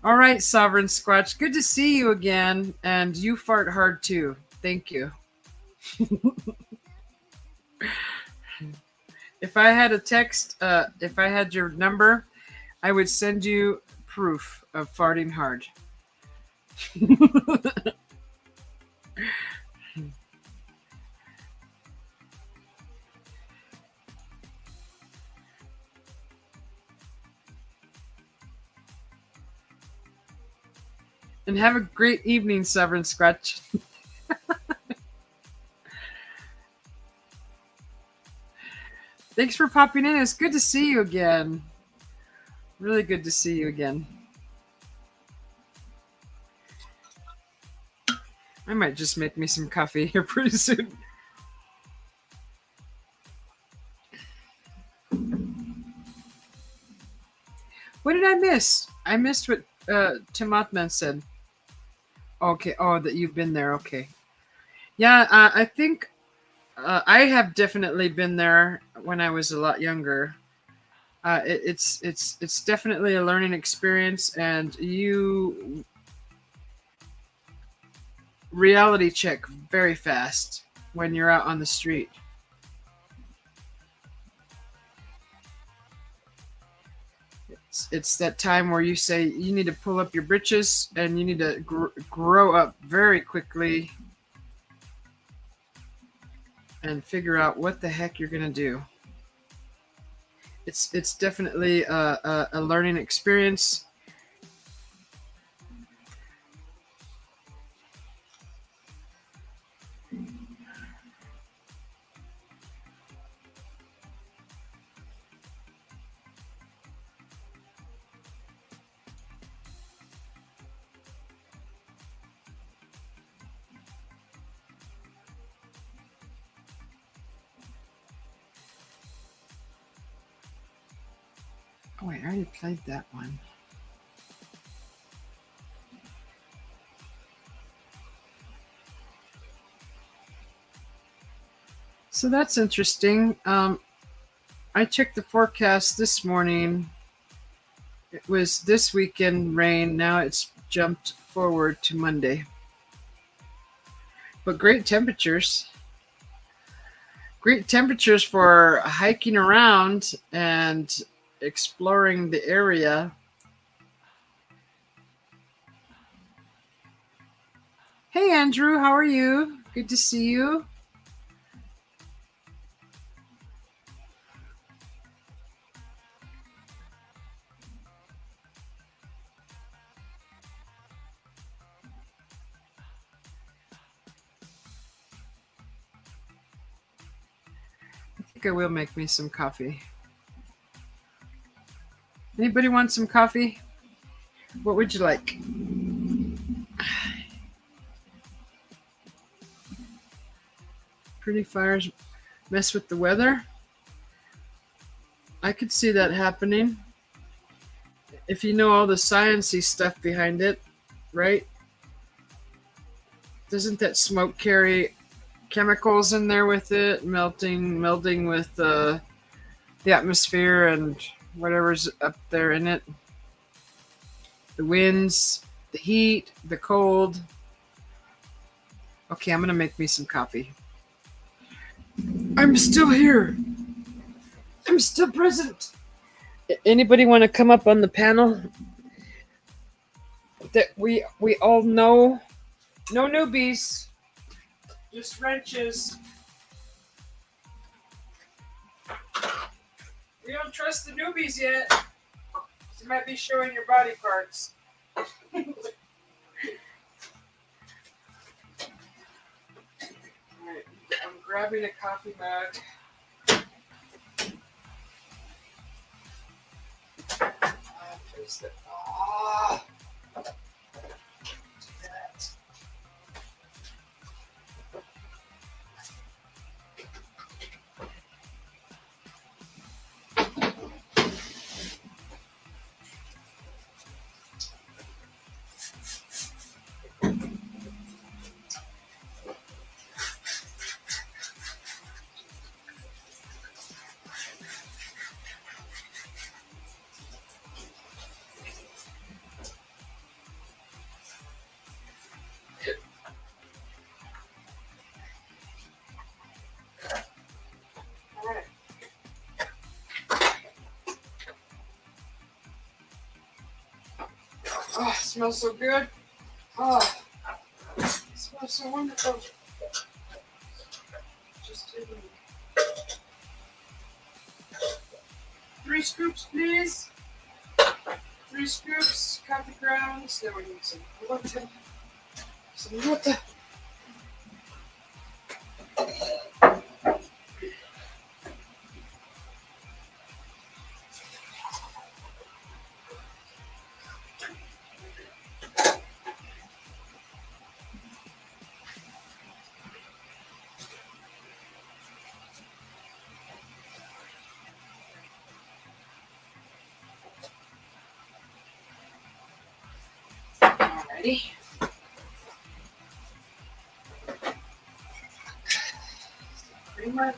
All right, Sovereign Squatch. Good to see you again. And you fart hard too. Thank you. If I had a text, if I had your number, I would send you proof of farting hard. And have a great evening, Sovereign Squatch. Thanks for popping in. It's good to see you again. Really good to see you again. I might just make me some coffee here pretty soon. What did I miss? I missed what Tim Othman said. Okay. Oh, that you've been there. Okay. Yeah, I think I have definitely been there when I was a lot younger. It's definitely a learning experience, and you reality check very fast when you're out on the street. It's that time where you say you need to pull up your britches and you need to grow up very quickly and figure out what the heck you're gonna do. It's definitely a learning experience. Oh wait, I already played that one. So that's interesting. I checked the forecast this morning. It was this weekend rain. Now it's jumped forward to Monday. But great temperatures. Great temperatures for hiking around and exploring the area. Hey Andrew, how are you? Good to see you. I think I will make me some coffee. Anybody want some coffee? What would you like? Pretty fires mess with the weather. I could see that happening. If you know all the sciencey stuff behind it, right? Doesn't that smoke carry chemicals in there with it, melding with the atmosphere and whatever's up there in it? The winds, the heat, the cold. Okay, I'm gonna make me some coffee. I'm still here. I'm still present. Anybody want to come up on the panel that we all know? No newbies, just wrenches. We don't trust the newbies yet. You might be showing your body parts. Alright, I'm grabbing a coffee mug. Taste it. Ah. That. Oh, it smells so good. Oh, it smells so wonderful. Just taking 3 scoops, please. 3 scoops, coffee grounds. Then we need some water. Some water. ready. Pretty much.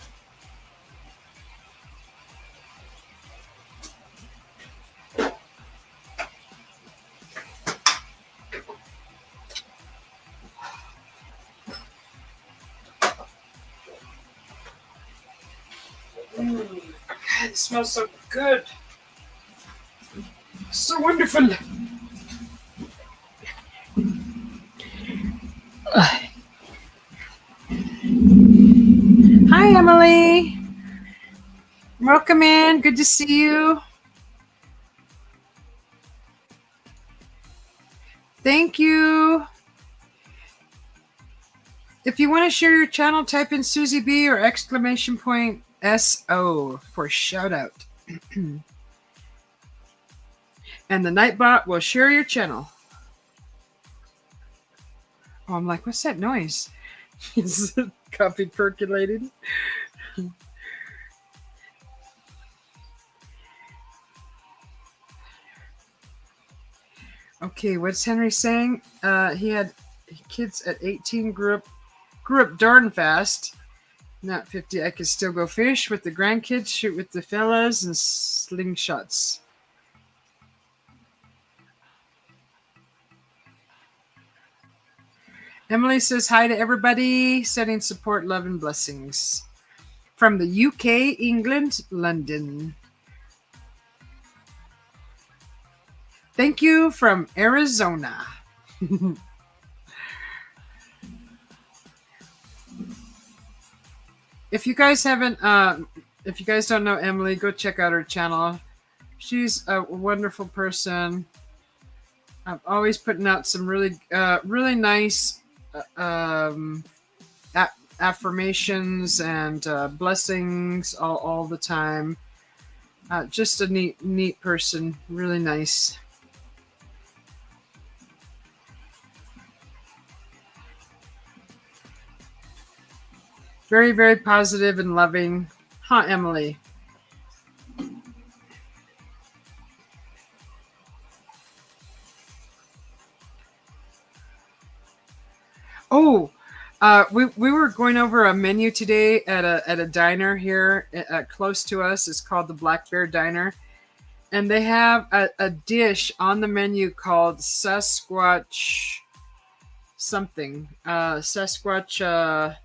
God, it smells so good. So wonderful. Hi, Emily. Welcome in. Good to see you. Thank you. If you want to share your channel, type in Susie B or exclamation point SO for shout out. And the Nightbot will share your channel. Oh, I'm like, what's that noise? Is it coffee percolating? Okay, what's Henry saying? He had kids at 18, grew up darn fast. Not 50. I could still go fish with the grandkids, shoot with the fellas, and slingshots. Emily says hi to everybody, sending support, love, and blessings. From the UK, England, London. Thank you from Arizona. If you guys haven't, if you guys don't know Emily, go check out her channel. She's a wonderful person. I'm always putting out some really nice affirmations and blessings all the time. Just a neat person, really nice. Very, very positive and loving. Huh, Emily? Oh, we were going over a menu today at a diner here close to us. It's called the Black Bear Diner. And they have a dish on the menu called Sasquatch something. Sasquatch...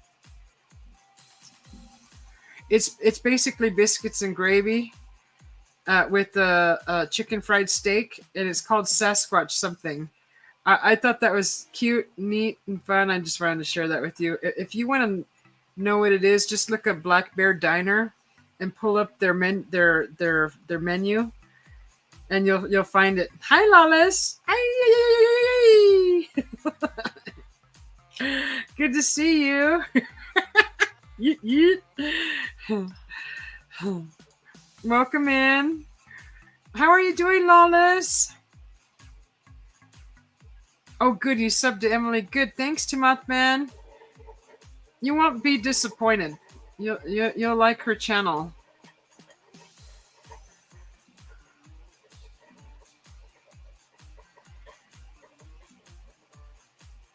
It's basically biscuits and gravy with a chicken fried steak, and it's called Sasquatch something. I thought that was cute, neat, and fun. I just wanted to share that with you. If you want to know what it is, just look up Black Bear Diner and pull up their menu, and you'll find it. Hi, Lawless. Hi. Good to see you. Yeet, yeet. Welcome in. How are you doing, Lawless? Oh, good. You subbed to Emily. Good. Thanks to Mothman. You won't be disappointed. You'll like her channel.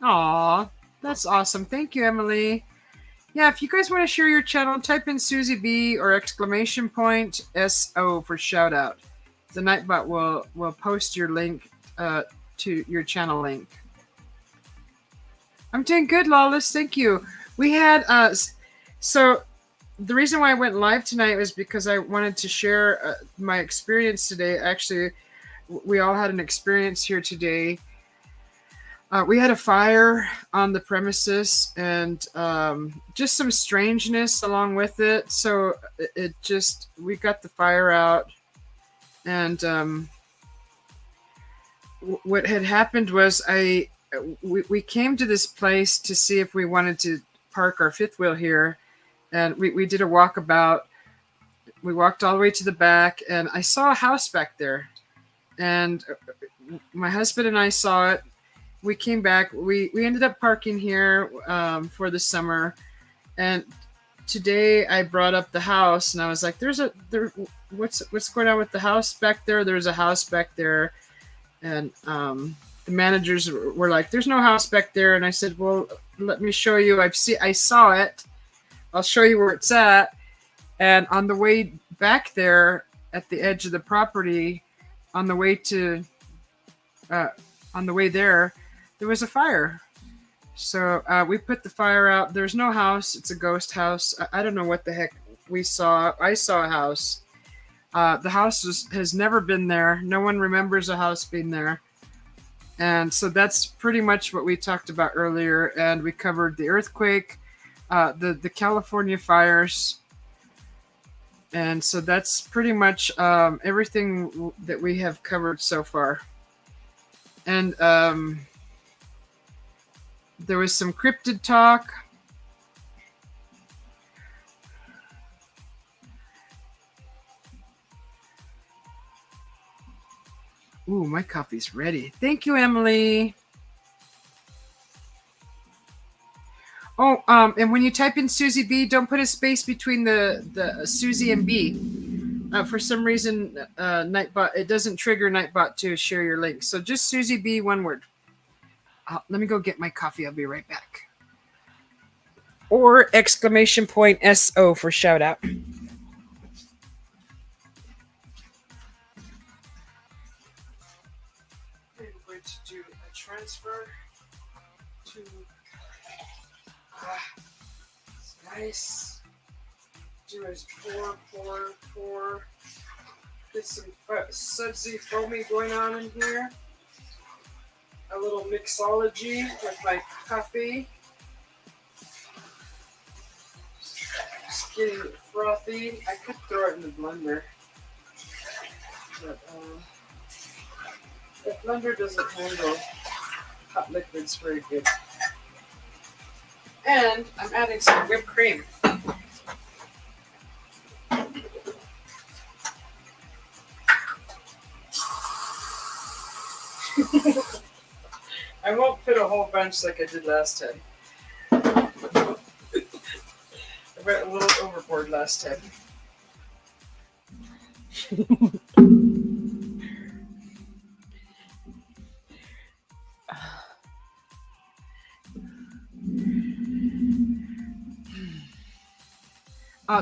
Aw, that's awesome. Thank you, Emily. Yeah, if you guys want to share your channel, type in Susie B or exclamation point SO for shout out. The Nightbot will post your link to your channel link. I'm doing good, Lawless. Thank you. We had so the reason why I went live tonight was because I wanted to share my experience today. Actually, we all had an experience here today. We had a fire on the premises and just some strangeness along with it. So we got the fire out, and what had happened was we came to this place to see if we wanted to park our fifth wheel here, and we did a walkabout. We walked all the way to the back, and I saw a house back there, and my husband and I saw it. We came back. We ended up parking here for the summer, and today I brought up the house, and I was like, "What's going on with the house back there?" There's a house back there, and the managers were like, "There's no house back there," and I said, "Well, let me show you. I saw it. I'll show you where it's at." And on the way back there, at the edge of the property, on the way to, on the way there was a fire. So we put the fire out. There's no house. It's a ghost house. I don't know what the heck we saw. I saw a house. The house has never been there. No one remembers a house being there. And so that's pretty much what we talked about earlier. And we covered the earthquake, the California fires. And so that's pretty much everything that we have covered so far. And there was some cryptid talk. Ooh, my coffee's ready. Thank you, Emily. Oh, and when you type in Susie B, don't put a space between the Susie and B. For some reason, Nightbot, it doesn't trigger Nightbot to share your link. So just Susie B, one word. Let me go get my coffee. I'll be right back. Or exclamation point SO for shout out. To do a transfer to it's nice. Do a pour. Get some sudsy foamy going on in here. A little mixology with my coffee. Just getting it frothy. I could throw it in the blender, but the blender doesn't handle hot liquids very good. And I'm adding some whipped cream. I won't put a whole bunch like I did last time. I went a little overboard last time.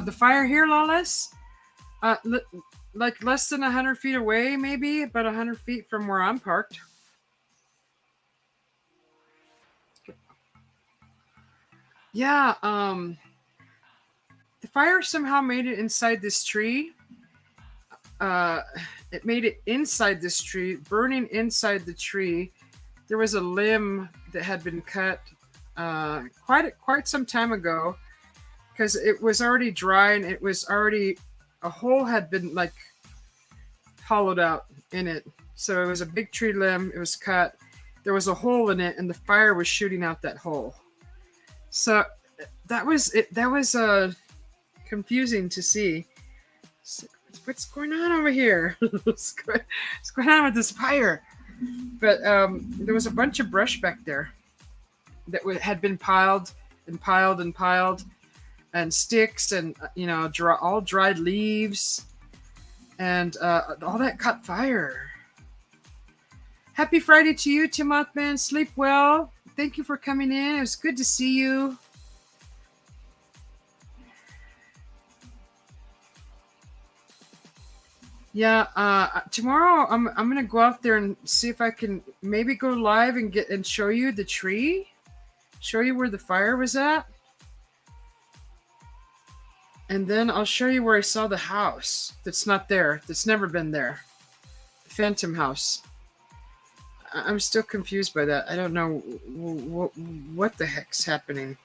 The fire here, Lawless, like less than 100 feet away, maybe about 100 feet from where I'm parked. Yeah, the fire somehow made it inside this tree. It made it inside this tree, burning inside the tree. There was a limb that had been cut quite some time ago, because it was already dry and it was already, a hole had been like hollowed out in it. So it was a big tree limb. It was cut. There was a hole in it and the fire was shooting out that hole. So that was it. That was confusing to see. So, what's going on over here? what's going on with this fire? But there was a bunch of brush back there that had been piled and piled and piled, and sticks and all dried leaves, and all that caught fire. Happy Friday to you, Tim Mothman. Sleep well. Thank you for coming in. It was good to see you. Yeah, tomorrow I'm gonna go out there and see if I can maybe go live and show you the tree, show you where the fire was at, and then I'll show you where I saw the house that's not there, that's never been there, the Phantom House. I'm still confused by that. I don't know what the heck's happening.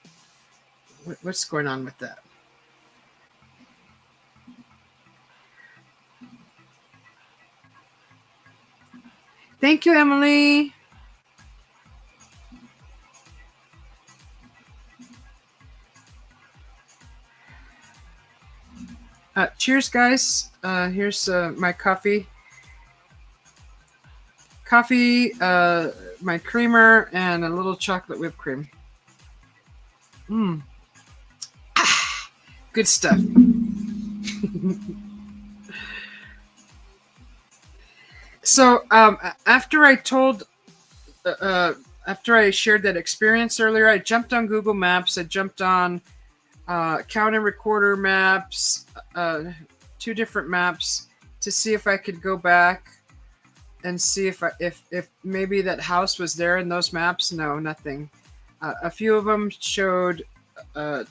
What's going on with that? Thank you, Emily. Cheers, guys. Here's my coffee. My creamer, and a little chocolate whipped cream. Good stuff. So after I told after I shared that experience earlier, I jumped on Google Maps. I jumped on Count and Recorder maps, two different maps, to see if I could go back and see if maybe that house was there in those maps. No, nothing. A few of them showed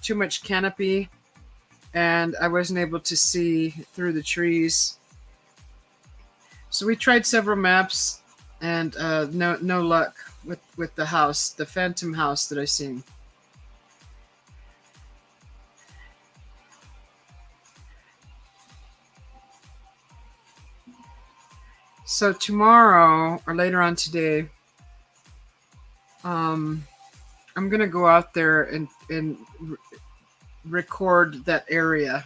too much canopy, and I wasn't able to see through the trees. So we tried several maps, and no luck with the house, the phantom house that I seen. So tomorrow or later on today, I'm gonna go out there and record that area.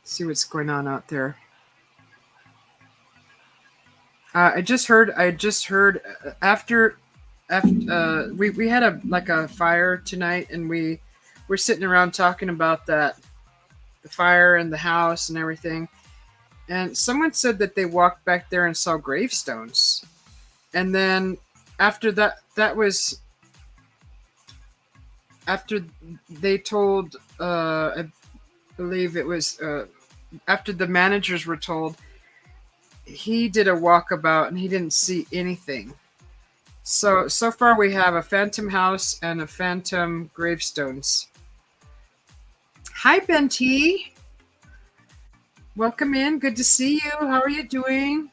See what's going on out there. I just heard. After we had a fire tonight, and we were sitting around talking about that, the fire and the house and everything. And someone said that they walked back there and saw gravestones. And then after that was after they told, I believe it was after the managers were told, he did a walkabout and he didn't see anything. So far we have a phantom house and a phantom gravestones. Hi, Ben T. Welcome in. Good to see you. How are you doing?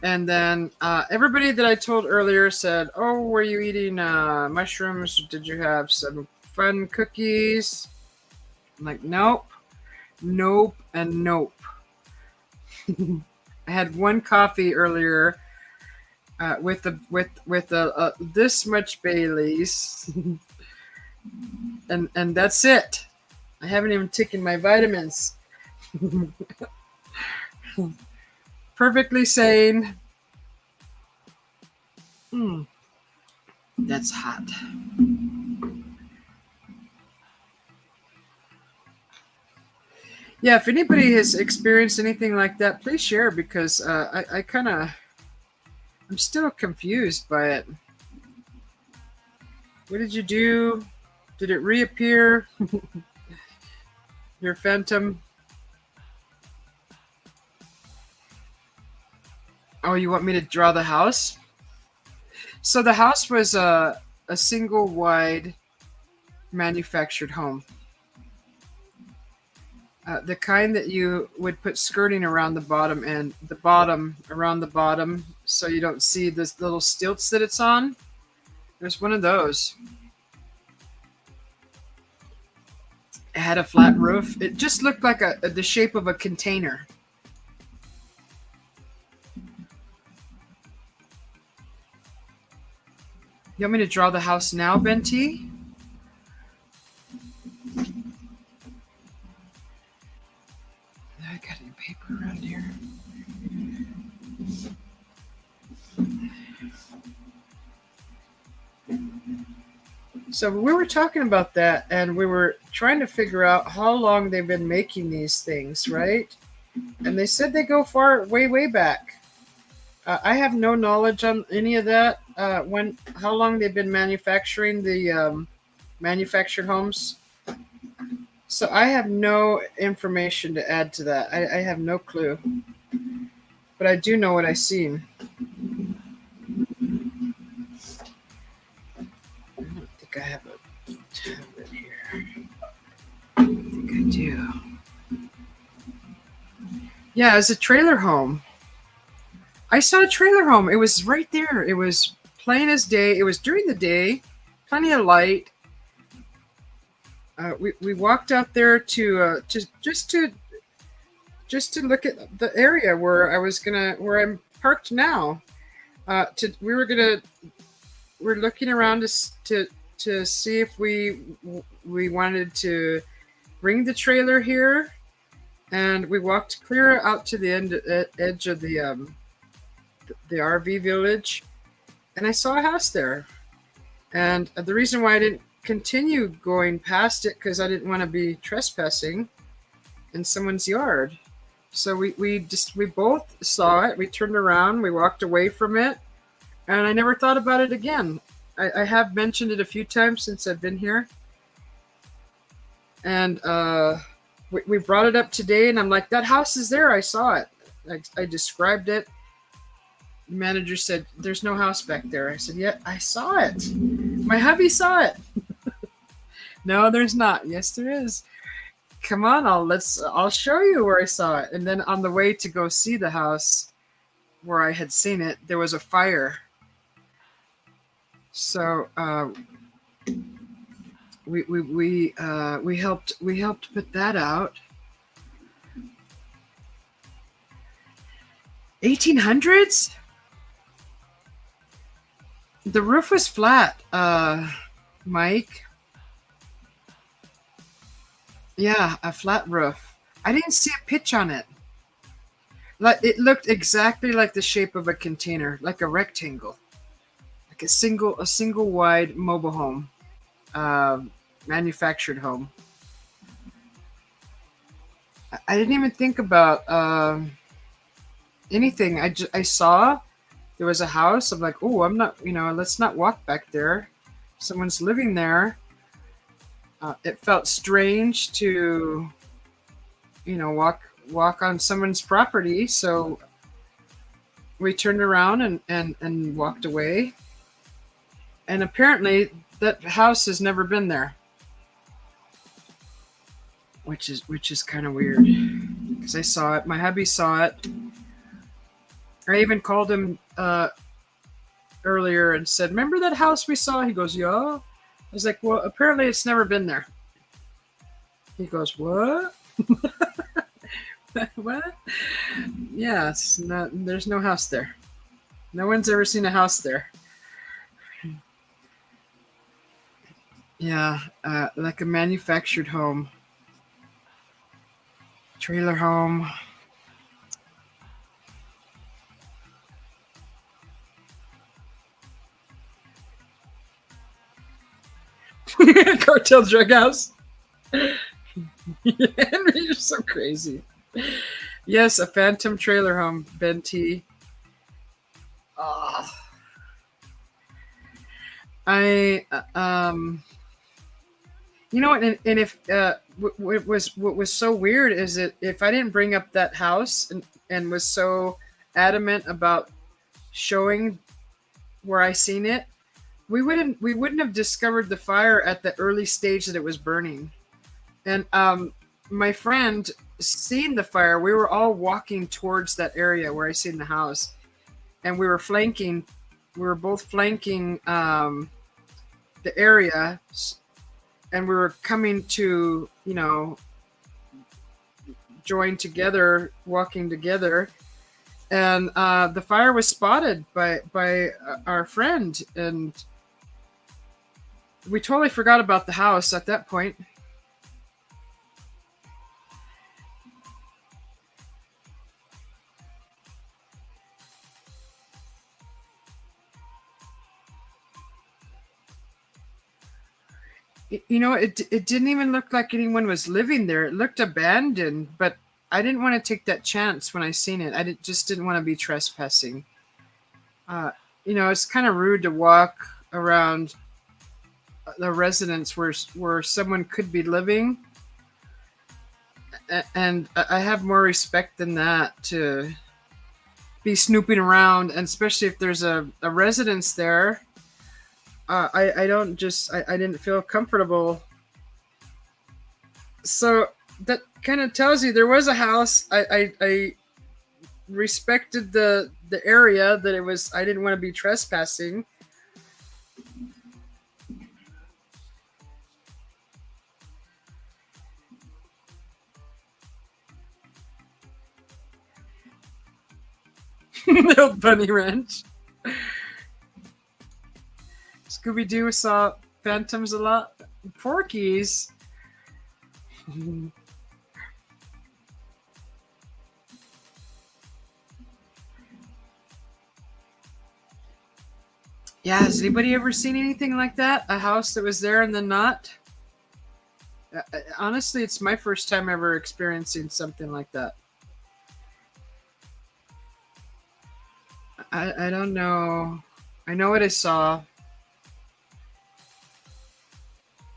And then everybody that I told earlier said, "Oh, were you eating mushrooms? Did you have some fun cookies?" I'm like, nope, nope, and nope. I had one coffee earlier with this much Bailey's, and that's it. I haven't even taken my vitamins. Perfectly sane. That's hot. Yeah, if anybody has experienced anything like that, please share, because I kind of, I'm still confused by it. What did you do? Did it reappear? Your phantom? Oh, you want me to draw the house? So the house was a single wide manufactured home. The kind that you would put skirting around the bottom and the bottom around the bottom, so you don't see the little stilts that it's on. There's one of those. It had a flat roof. It just looked like the shape of a container. You want me to draw the house now, Benty? I got any paper around here? So we were talking about that, and we were trying to figure out how long they've been making these things, right? And they said they go far, way back. I have no knowledge on any of that. How long they've been manufacturing the manufactured homes. So I have no information to add to that. I have no clue. But I do know what I've seen. I don't think I have a tablet here. I think I do. Yeah, it's a trailer home. I saw a trailer home. It was right there. It was plain as day. It was during the day, plenty of light. We walked out there to just to look at the area where where I'm parked now. We're looking around to see if we wanted to bring the trailer here, and we walked clear out to the edge of the RV village, and I saw a house there. And the reason why I didn't continue going past it because I didn't want to be trespassing in someone's yard. So we both saw it. We turned around, we walked away from it, and I never thought about it again. I have mentioned it a few times since I've been here, and we brought it up today, and I'm like, that house is there. I saw it. I described it. The manager said, "There's no house back there." I said, "Yeah, I saw it. My hubby saw it." No, there's not. Yes, there is. Come on, I'll show you where I saw it. And then on the way to go see the house where I had seen it, there was a fire. So we helped put that out. 1800s. The roof was flat, Mike. Yeah, a flat roof. I didn't see a pitch on it. Like it looked exactly like the shape of a container, like a rectangle, like a single wide mobile home, uh, manufactured home. I didn't even think about anything. I saw there was a house. I'm like, oh, I'm not. Let's not walk back there. Someone's living there. It felt strange to walk on someone's property. So we turned around and walked away. And apparently that house has never been there, which is kind of weird because I saw it. My hubby saw it. I even called him earlier and said, "Remember that house we saw?" He goes, "Yeah." I was like, "Well, apparently it's never been there." He goes, "What?" What? Yeah, it's not. There's no house there. No one's ever seen a house there. Yeah, like a manufactured home, trailer home. Cartel drug house. Henry, you're so crazy. Yes, a phantom trailer home, Ben T. Oh, I and if what was so weird is that if I didn't bring up that house and was so adamant about showing where I seen it, we wouldn't have discovered the fire at the early stage that it was burning. And my friend seen the fire. We were all walking towards that area where I seen the house, and we were flanking. We were both flanking the area, and we were coming to join together, walking together. And the fire was spotted by our friend, and we totally forgot about the house at that point. It didn't even look like anyone was living there. It looked abandoned, but I didn't want to take that chance when I seen it. Just didn't want to be trespassing. Uh, it's kind of rude to walk around the residence where someone could be living, and I have more respect than that to be snooping around, and especially if there's a residence there. I don't just I didn't feel comfortable. So that kind of tells you there was a house. I respected the area that it was. I didn't want to be trespassing. The old bunny ranch. Scooby Doo saw phantoms a lot. Porkies. Yeah, has anybody ever seen anything like that? A house that was there and then not? Honestly, it's my first time ever experiencing something like that. I don't know. I know what I saw.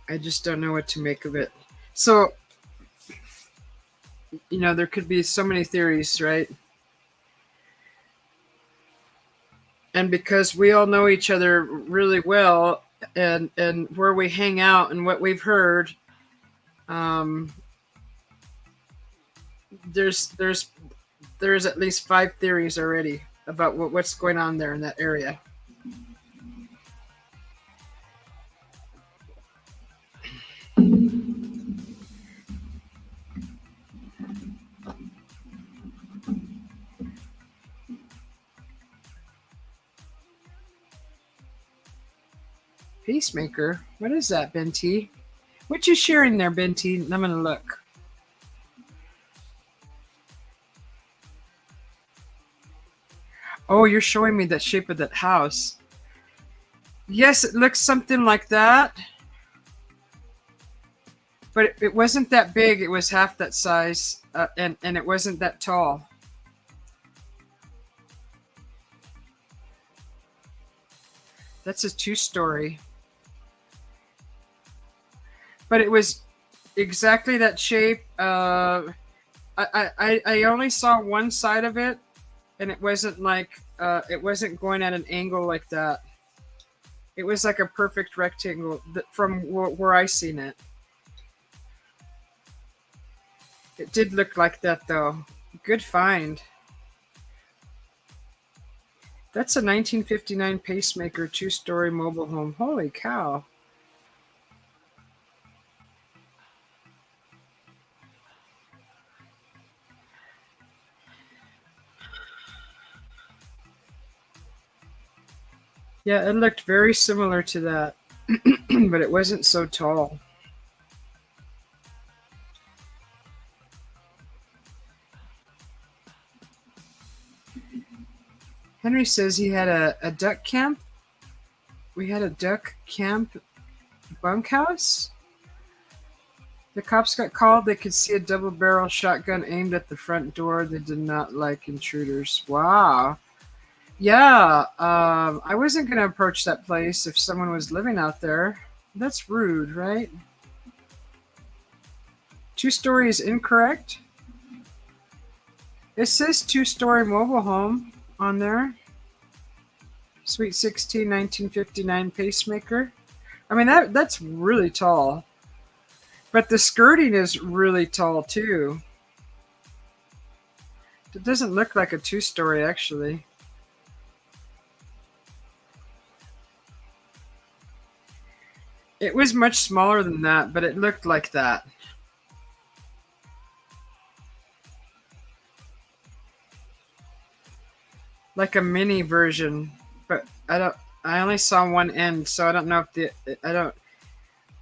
I just don't know what to make of it. So, there could be so many theories, right? And because we all know each other really well, and where we hang out and what we've heard, um, there's there's at least five theories already about what's going on there in that area. Peacemaker? What is that, Benty? What you sharing there, Benty? I'm gonna look. Oh, you're showing me that shape of that house. Yes, it looks something like that, but it wasn't that big. It was half that size, and it wasn't that tall. That's a two-story, but it was exactly that shape. I only saw one side of it, and it wasn't like it wasn't going at an angle like that. It was like a perfect rectangle from where I seen it. It did look like that though. Good find. That's a 1959 Pacemaker two-story mobile home. Holy cow. Yeah, it looked very similar to that, but it wasn't so tall. Henry says he had a duck camp. We had a duck camp bunkhouse. The cops got called. They could see a double barrel shotgun aimed at the front door. They did not like intruders. Wow. Yeah, I wasn't going to approach that place if someone was living out there. That's rude, right? Two-story is incorrect. It says two-story mobile home on there. Sweet 16, 1959 Pacemaker. I mean, that's really tall. But the skirting is really tall, too. It doesn't look like a two-story, actually. It was much smaller than that, but it looked like that. Like a mini version, but I only saw one end, so I don't know if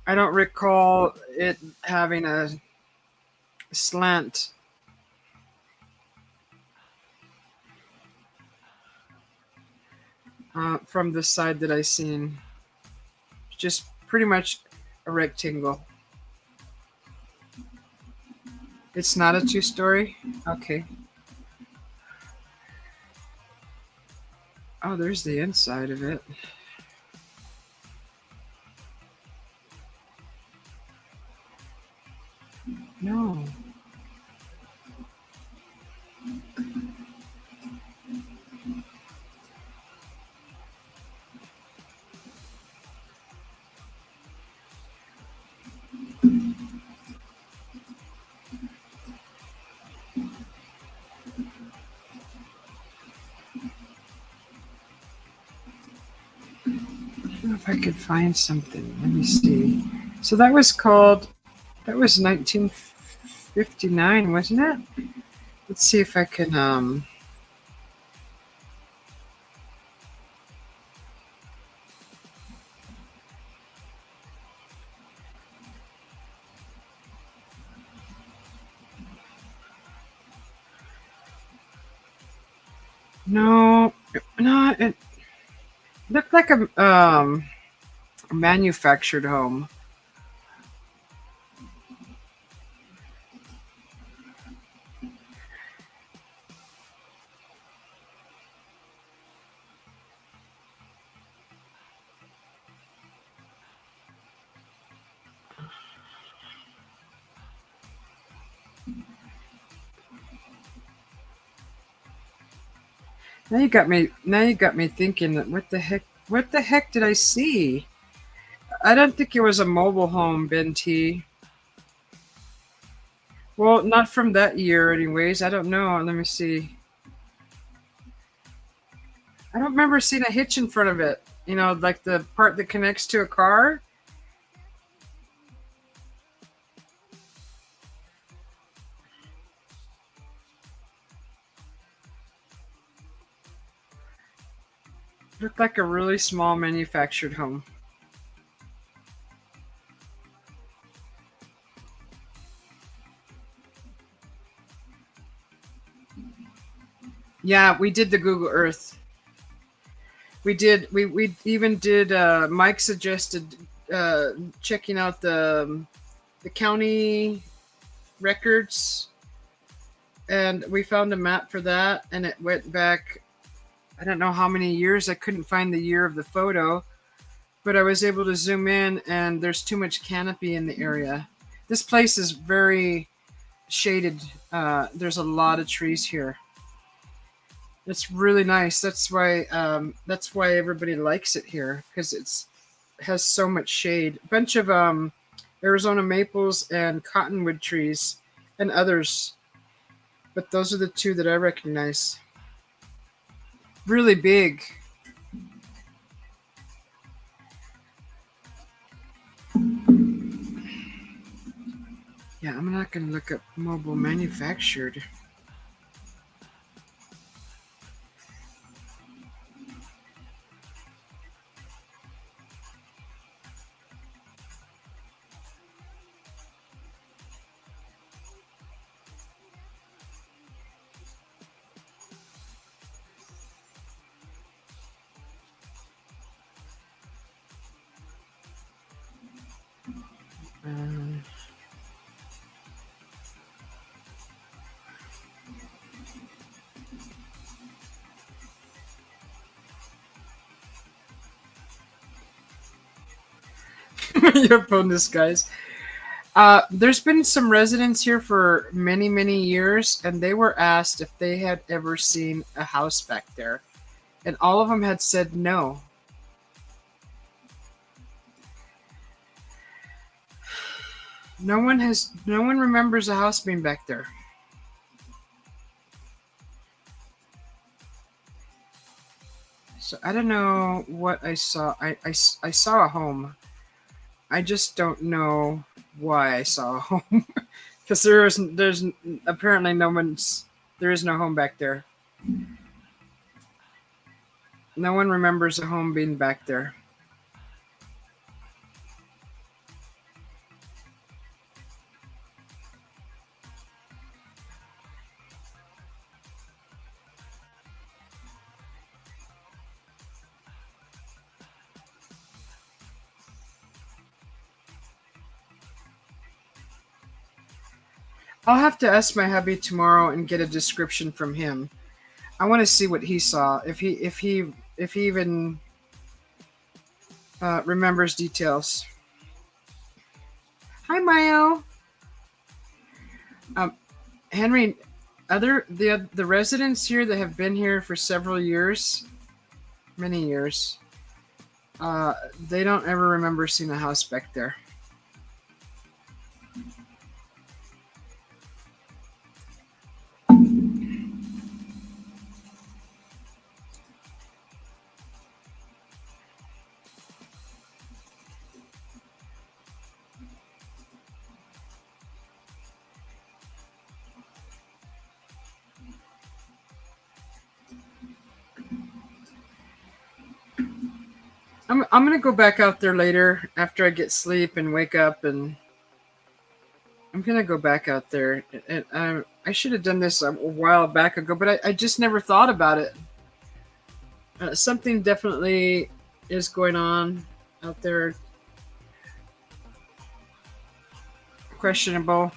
I don't recall it having a slant. From the side that I seen. Just pretty much a rectangle. It's not a two-story? Okay. Oh, there's the inside of it. No. I don't know if I could find something. Let me see. So that was 1959, wasn't it? Let's see if I can, no, no, Looked like a manufactured home. Now you got me. Now you got me thinking. What the heck? What the heck did I see? I don't think it was a mobile home, Ben T. Well, not from that year, anyways. I don't know. Let me see. I don't remember seeing a hitch in front of it. You know, like the part that connects to a car. Looked like a really small manufactured home. Yeah, we did the Google Earth. We did. We even did. Mike suggested checking out the county records, and we found a map for that, and it went back. I don't know how many years. I couldn't find the year of the photo, but I was able to zoom in, and there's too much canopy in the area. This place is very shaded. There's a lot of trees here. It's really nice. That's why everybody likes it here because it's has so much shade. A bunch of Arizona maples and cottonwood trees and others, but those are the two that I recognize. Really big. Yeah, I'm not gonna look up mobile manufactured. Um, your bonus, guys. There's been some residents here for many, many years, and they were asked if they had ever seen a house back there, and all of them had said no. No one remembers a house being back there. So I don't know what I saw. I saw a home. I just don't know why I saw a home because there's apparently there is no home back there. No one remembers a home being back there. I'll have to ask my hubby tomorrow and get a description from him. I want to see what he saw. If he even remembers details. Hi, Mayo. Um, Henry, other the residents here that have been here for several years, many years, they don't ever remember seeing a house back there. I'm gonna go back out there later after I get sleep and wake up, and I'm gonna go back out there. And I should have done this a while back ago, but I just never thought about it. Something definitely is going on out there. Questionable.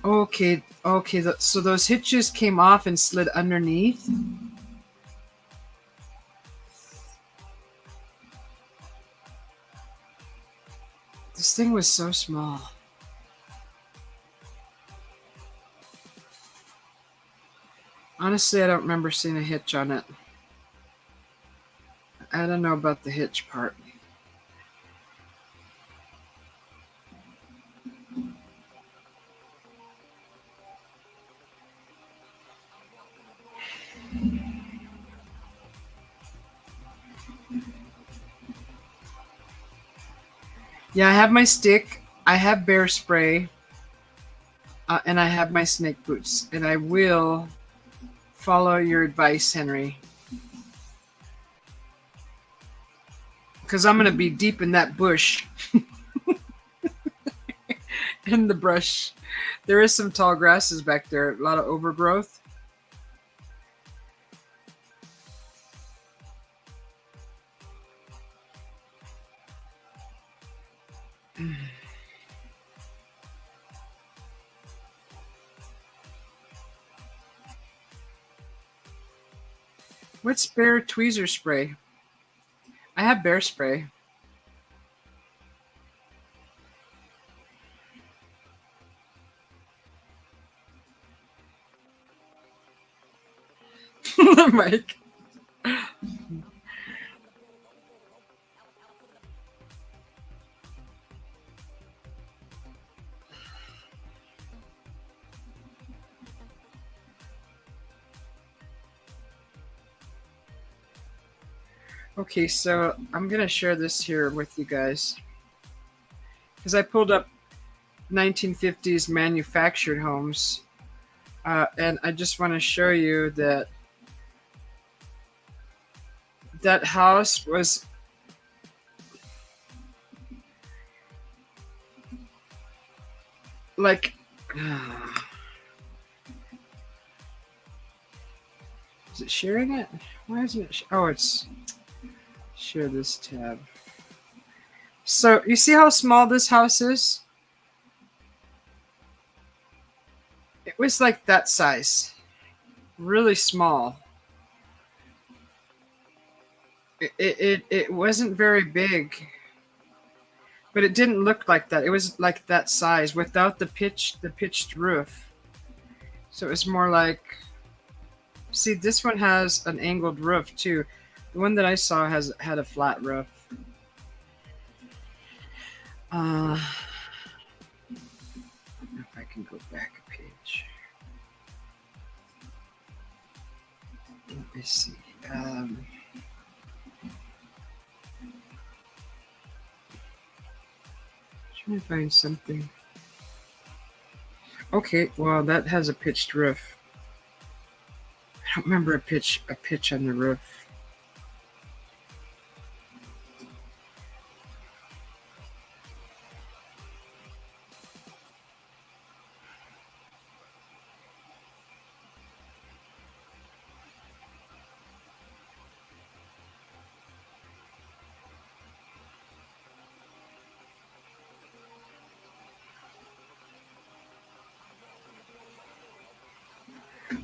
Okay, okay. So those hitches came off and slid underneath. This thing was so small. Honestly, I don't remember seeing a hitch on it. I don't know about the hitch part. Yeah, I have my stick. I have bear spray. And I have my snake boots. And I will follow your advice, Henry. Because I'm going to be deep in that bush. In the brush. There is some tall grasses back there. A lot of overgrowth. What's bear tweezer spray? I have bear spray. Mike. Okay, so I'm going to share this here with you guys. Because I pulled up 1950s manufactured homes. And I just want to show you that that house was like... Is it sharing it? Why isn't it? Oh, it's... Share this tab. So you see how small this house is? It was like that size. Really small. It wasn't very big. But it didn't look like that. It was like that size without the pitched roof. So it was more like... See, this one has an angled roof too. The one that I saw had a flat roof. I don't know if I can go back a page. Let me see. Trying to find something. Okay, well that has a pitched roof. I don't remember a pitch on the roof.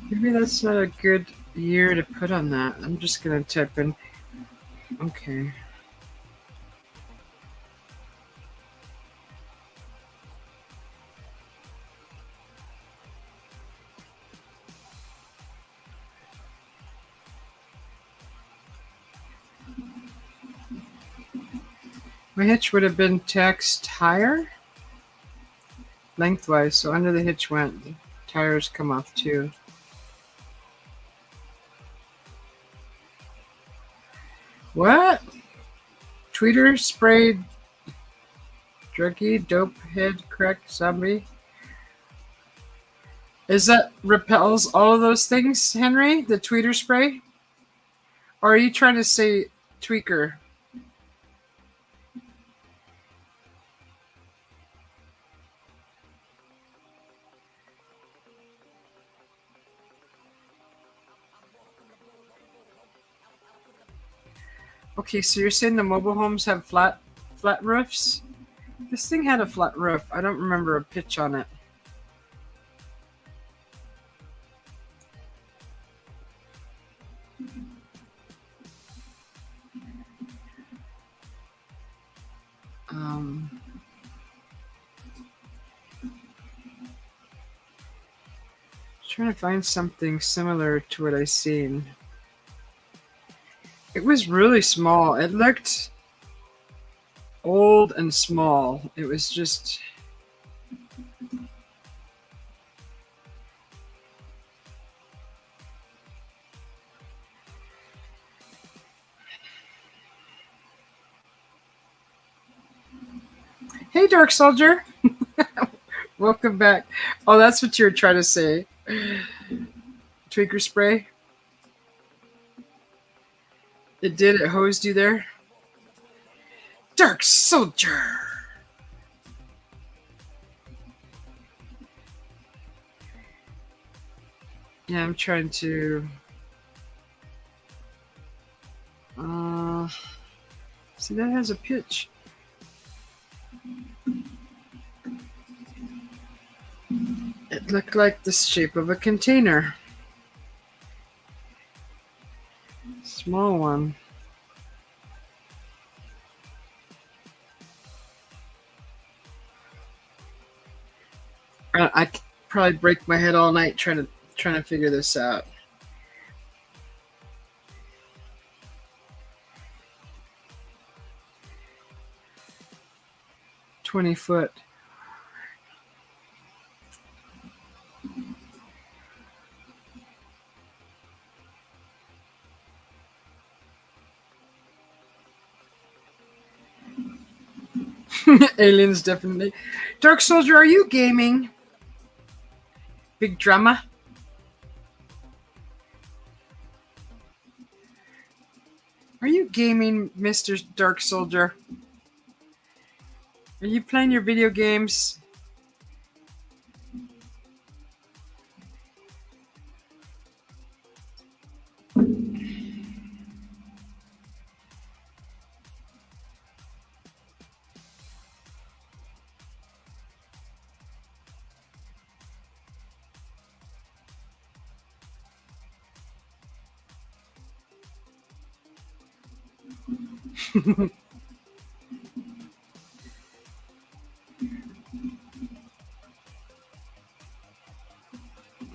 Maybe that's not a good year to put on that. I'm just going to type in. Okay. My hitch would have been taxed higher lengthwise, so under the hitch went, the tires come off too. What? Tweeter sprayed druggie, dope head, crack, zombie. Is that repels all of those things, Henry? The tweeter spray? Or are you trying to say tweaker? Okay, so you're saying the mobile homes have flat roofs? This thing had a flat roof. I don't remember a pitch on it. Um, Trying to find something similar to what I seen. It was really small. It looked old and small. It was just. Hey, Dark Soldier. Welcome back. Oh, that's what you were trying to say. Tweaker spray. It did. It hosed you there. Dark Soldier. Yeah, I'm trying to. See, that has a pitch. It looked like the shape of a container. Small one. I probably break my head all night trying to figure this out. $20. Aliens, definitely. Dark Soldier, are you gaming? Big drama? Are you gaming, Mr. Dark Soldier? Are you playing your video games?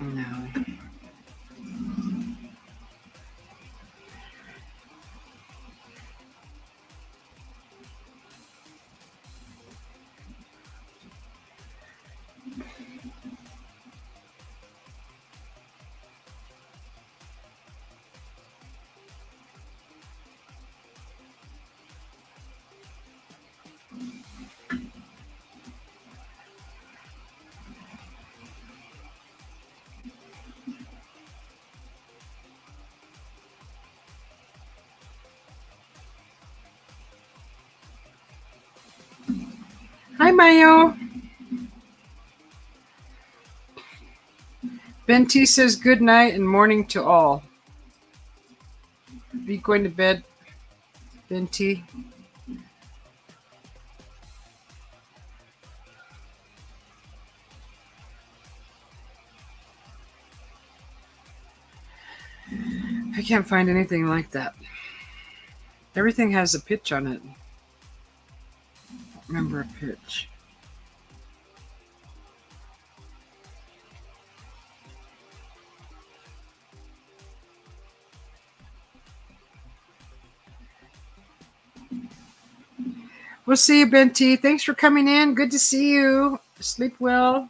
No. Hi, Mayo. Ben T says good night and morning to all. Are you going to bed, Ben T? I can't find anything like that. Everything has a pitch on it. Remember a pitch. We'll see you, Ben T. Thanks for coming in. Good to see you. Sleep well.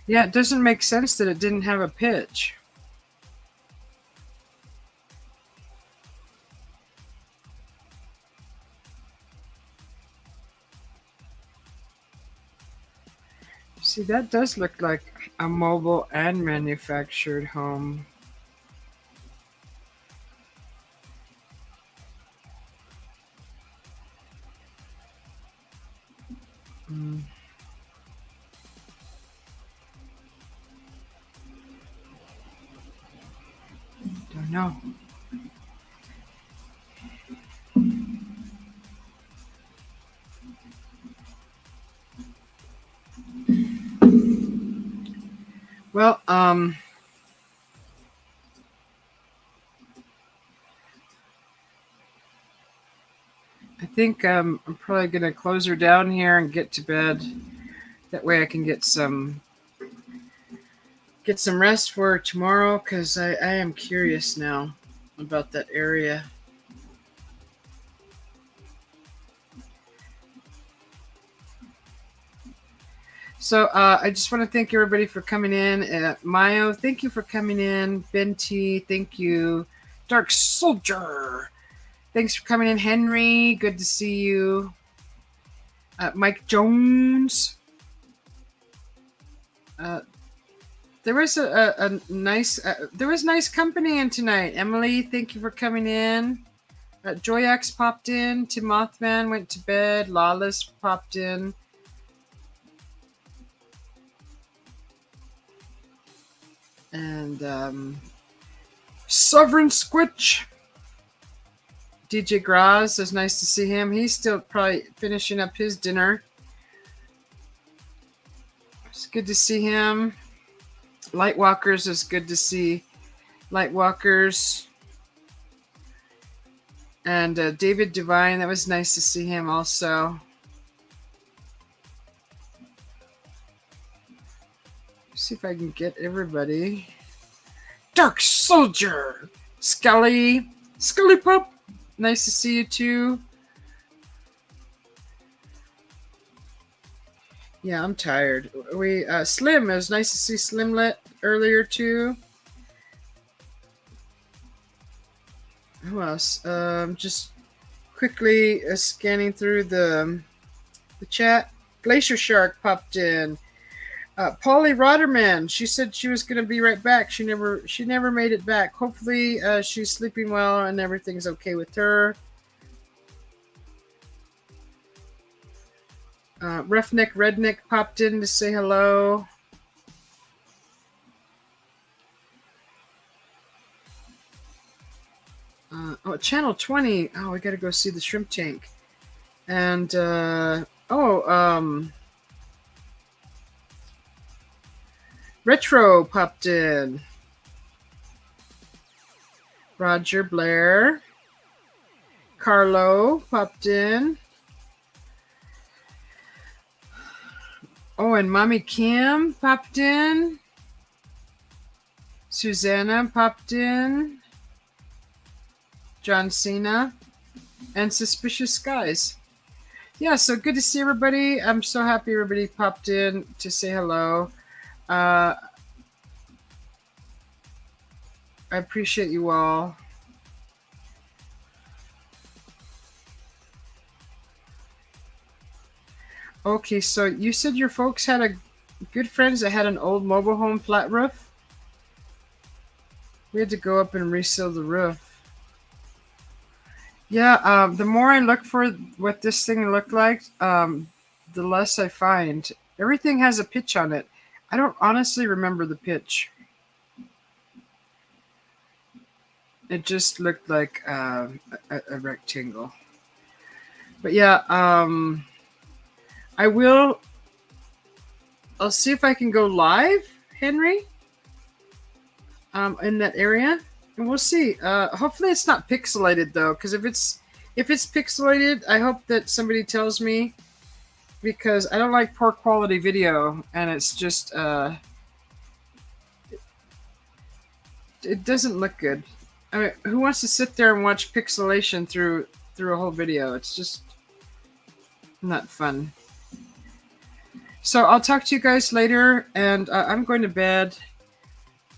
Yeah, it doesn't make sense that it didn't have a pitch. See, that does look like a mobile and manufactured home. Mm, don't know. Well, I think I'm probably gonna close her down here and get to bed. That way, I can get some rest for tomorrow because I am curious now about that area. So I just want to thank everybody for coming in. Mayo, thank you for coming in. Benti, thank you. Dark Soldier, thanks for coming in. Henry, good to see you. Mike Jones. There was a nice there was nice company in tonight. Emily, thank you for coming in. Joyax popped in. Tim Mothman went to bed. Lawless popped in. And Sovereign Squitch. DJ Graz, it's nice to see him. He's still probably finishing up his dinner. It's good to see him. Lightwalkers is good to see. Lightwalkers. And David Devine, that was nice to see him also. See if I can get everybody. Dark Soldier, Scully Pup, nice to see you too. Yeah, I'm tired. Slim, it was nice to see Slimlet earlier too. Who else? Just quickly scanning through the chat. Glacier Shark popped in. Polly Rotterman, she said she was going to be right back. She never made it back. Hopefully she's sleeping well and everything's okay with her. Roughneck Redneck popped in to say hello. Channel 20. Oh, we got to go see the shrimp tank. And Retro popped in. Roger Blair. Carlo popped in. Oh, and Mommy Kim popped in. Susanna popped in. John Cena. And Suspicious Skies. Yeah, so good to see everybody. I'm so happy everybody popped in to say hello. I appreciate you all. Okay, so you said your folks had good friends that had an old mobile home flat roof? We had to go up and reseal the roof. Yeah, the more I look for what this thing looked like, the less I find. Everything has a pitch on it. I don't honestly remember the pitch. It just looked like a rectangle. But yeah, I'll see if I can go live, Henry, in that area, and we'll see. Hopefully it's not pixelated though, because if it's pixelated, I hope that somebody tells me, because I don't like poor quality video, and it's just it doesn't look good. I mean, who wants to sit there and watch pixelation through a whole video? It's just not fun. So I'll talk to you guys later, and I'm going to bed.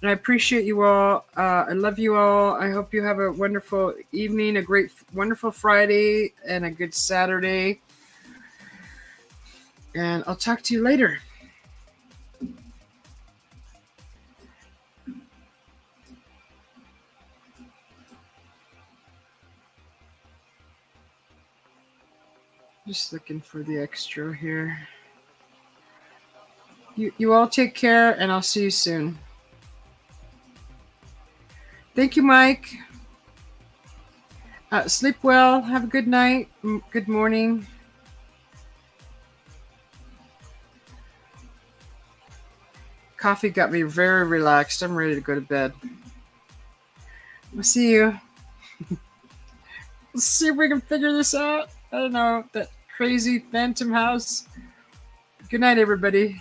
And I appreciate you all. I love you all. I hope you have a wonderful evening, a great, wonderful Friday, and a good Saturday. And I'll talk to you later. Just looking for the extra here. You all take care, and I'll see you soon. Thank you, Mike. Sleep well. Have a good night. Good morning. Coffee got me very relaxed. I'm ready to go to bed. We'll see you. Let's see if we can figure this out. I don't know. That crazy phantom house. Good night, everybody.